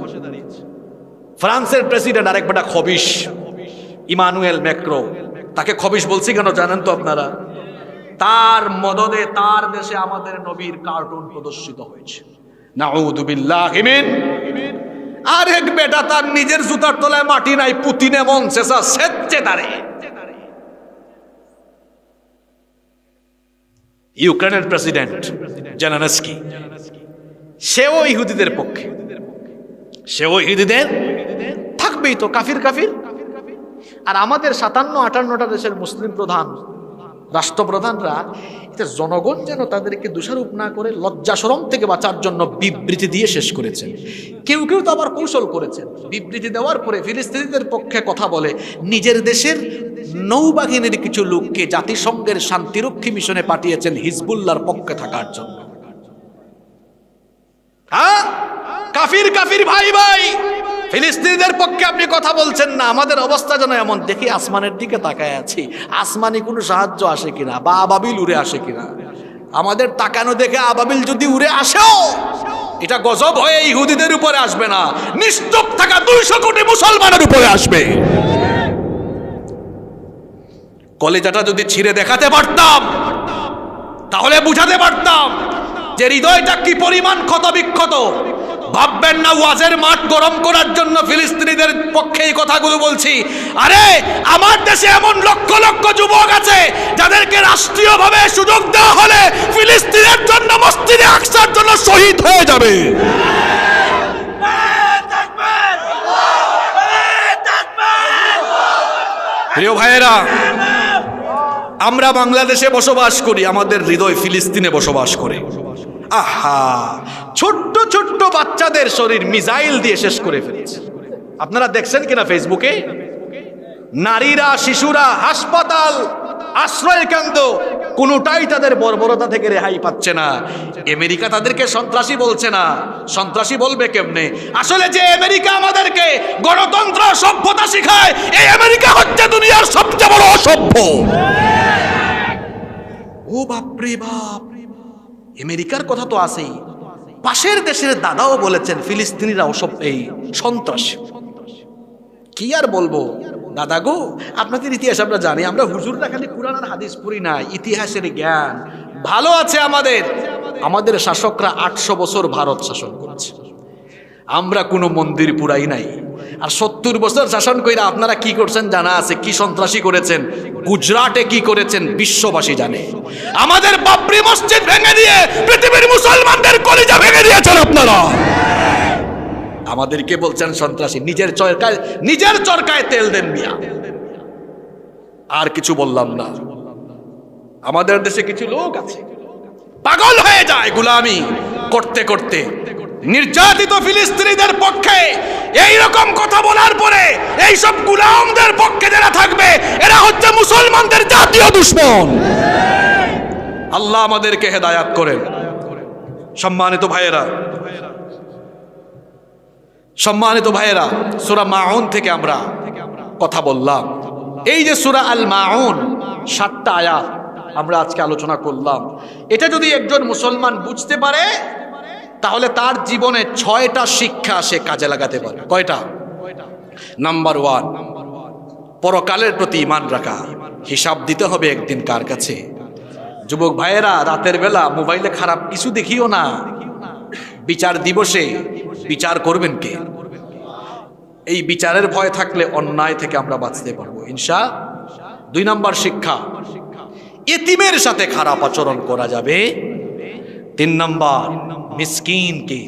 Speaker 1: ফ্রান্সের প্রেসিডেন্ট আরেক বেটা খবিশ, ইমানুয়েল ম্যাক্রো। তাকে খবিশ বলছি কেন জানেন তো আপনারা? তার মদদে তার দেশে আমাদের নবীর কার্টুন প্রদর্শিত হয়েছে। নাউযু বিল্লাহি মিন। আরেক বেটা তার নিজের জুতার তলায় মাটি নাই, পুতিনে মন চেঁচা সেচ্ছে তারে। ইউক্রেনের প্রেসিডেন্ট জেলেনস্কি, সেও ইহুদিদের পক্ষে, সেও ইহুদিদের থাকবেই তো। কাফির। আর আমাদের 57-58টা দেশের মুসলিম প্রধান, রাষ্ট্রপ্রধানরা এটা জনগণ যেন তাদেরকে দোষারোপ না করে লজ্জা শরম থেকে বাঁচার জন্য বিবৃতি দিয়ে শেষ করেছেন। কেউ তো আবার কৌশল করেছেন। বিবৃতি দেওয়ার পরে ফিলিস্তিনিদের পক্ষে কথা বলে নিজের দেশের নৌবাহিনীর কিছু লোককে জাতিসংঘের শান্তিরক্ষী মিশনে পাঠিয়েছেন হিজবুল্লাহর পক্ষে থাকার জন্য। হ্যাঁ, কাফির ভাই। ফিলিস্তিনিদের পক্ষে আপনি কথা বলছেন না। আমাদের অবস্থা যেন এমন, দেখি আসমানের দিকে তাকায় আছি, আসমানি কোনো সাহায্য আসে কিনা, বা আবাবিল উড়ে আসে কিনা। আমাদের তাকানো দেখে আবাবিল যদি উড়ে আসেও, এটা গজব হয়ে ইহুদিদের উপরে আসবে না, নিশ্চুপ থাকা 200 কোটি মুসলমানের উপরে আসবে। কলেজাটা যদি ছিঁড়ে দেখাতে পারতাম, তাহলে বুঝাতে পারতাম যে হৃদয়টা কি পরিমাণ ক্ষত বিক্ষত। ভাববেন না ওয়াজের মাঠ গরম করার জন্য ফিলিস্তিনিদের পক্ষে এই কথাগুলো বলছি। আরে আমার দেশে এমন লক্ষ লক্ষ যুবক আছে যাদেরকে রাষ্ট্রীয়ভাবে সুযোগ দেওয়া হলে ফিলিস্তিনের জন্য, মসজিদে আকসার জন্য শহীদ হয়ে যাবে। প্রিয় ভাইয়েরা, আমরা বাংলাদেশে বসবাস করি, আমাদের হৃদয় ফিলিস্তিনে বসবাস করে। আহা, ছোট্ট ছোট্ট বাচ্চাদের শরীর মিসাইল দিয়ে শেষ করে ফেলেছে। আপনারা দেখছেন কিনা ফেসবুকে? নারীরা, শিশুরা, হাসপাতাল, আশ্রয় কেন্দ্র, কোনোটাই তাদের বর্বরতা থেকে রেহাই পাচ্ছে না। আমেরিকা তাদেরকে সন্ত্রাসী বলছে না। সন্ত্রাসী বলবে কেমনে? আসলে যে আমেরিকা আমাদেরকে গণতন্ত্র, সভ্যতা শিখায়, এই আমেরিকা হচ্ছে দুনিয়ার সবচেয়ে বড় অসভ্য। ও বাপরে বাপ, আমেরিকার কথা তো আছেই, পাশের দেশের দাদাও বলেছেন ফিলিস্তিনিরা এই সন্ত্রাসী। কি আর বলবো দাদা গো, আপনাদের ইতিহাস আমরা জানি। আমরা হুজুররা খালি কুরআন আর হাদিস পড়ি না, ইতিহাসের জ্ঞান ভালো আছে আমাদের। আমাদের শাসকরা 800 বছর ভারত শাসন করেছে, আমরা কোনো মন্দির পুরাই নাই। আর 70 বছর শাসন কইরা আপনারা কি করছেন জানা আছে? কি সন্ত্রাসী করেছেন, গুজরাটে কি করেছেন বিশ্ববাসী জানে। আমাদের বাবরি মসজিদ ভেঙে দিয়ে পৃথিবীর মুসলমানদের কলিজা ভেঙে দিয়েছেন আপনারা। আমাদেরকে বলছেন সন্ত্রাসী। নিজের চরকায় তেল দেন মিয়া। আর কিছু বললাম না। আমাদের দেশে কিছু লোক আছে পাগল হয়ে যায় গোলামি করতে করতে। নির্যাতিত ফিলিস্তিনিদের পক্ষে এই রকম কথা বলার পরে এইসব গোলামদের পক্ষে যারা থাকবে, এরা হচ্ছে মুসলমানদের জাতীয় দুশমন। আল্লাহ আমাদেরকে হেদায়াত করেন। সম্মানিত ভাইয়েরা, সূরা মাউন থেকে আমরা কথা বললাম। এই যে সূরা আল মাউন 7টা আয়াত আমরা আজকে আলোচনা করলাম, এটা যদি একজন মুসলমান বুঝতে পারে তাহলে তার জীবনে 6টা শিক্ষা সে কাজে লাগাতে পারে। কয়টা? নাম্বার 1, পরকালের প্রতি ঈমান রাখা। হিসাব দিতে হবে একদিন কার কাছে? যুবক ভাইয়েরা, রাতের বেলা মোবাইলে খারাপ কিছু দেখিও না। বিচার দিবসে বিচার করবেন কে? এই বিচারের ভয় থাকলে অন্যায় থেকে আমরা বাঁচতে পারবো ইনশাআল্লাহ। 2 নাম্বার শিক্ষা, এতিমের সাথে খারাপ আচরণ করা যাবে। 3 নাম্বার, মিসকিনকে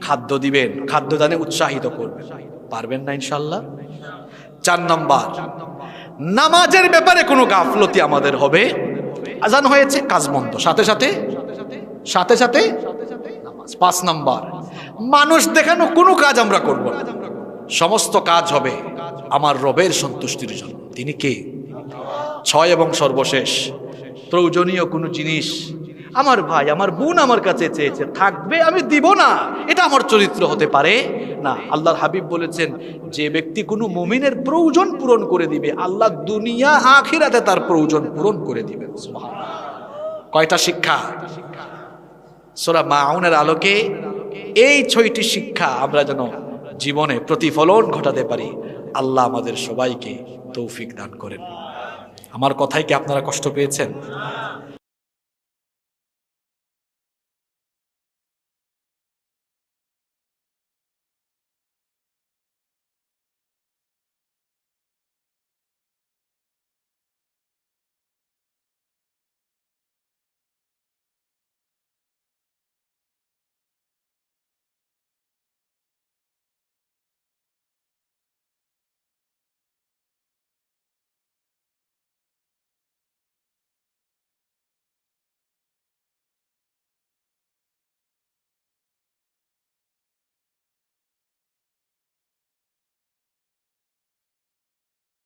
Speaker 1: খাদ্য দিবেন, খাদ্যদানে উৎসাহিত করবেন। পারবেন না ইনশাআল্লাহ? 4 নাম্বার, নামাজের ব্যাপারে কোনো গাফলতি আমাদের হবে। আজান হয়েছে, কাজ বন্ধ, সাথে সাথে নামাজ। 5 নাম্বার, মানুষ দেখানো কোনো কাজ আমরা করব না। সমস্ত কাজ হবে আমার রবের সন্তুষ্টির জন্য। তিনি কে? 6 এবং সর্বশেষ, প্রয়োজনীয় কোনো জিনিস আমার ভাই, আমার বোন আমার কাছে চেয়েছে, থাকবে, আমি দিব না, এটা আমার চরিত্র হতে পারে না। আল্লাহর হাবিব বলেছেন, যে ব্যক্তি কোনো মুমিনের প্রয়োজন পূরণ করে দিবে, আল্লাহ দুনিয়া আখিরাতে তার প্রয়োজন পূরণ করে দিবেন। সুবহানাল্লাহ। কয়টা শিক্ষা? সূরা মাউনের আলোকে এই 6টি শিক্ষা আমরা যেন জীবনে প্রতিফলন ঘটাতে পারি। আল্লাহ আমাদের সবাইকে তৌফিক দান করেন। আমার কথায় কি আপনারা কষ্ট পেয়েছেন?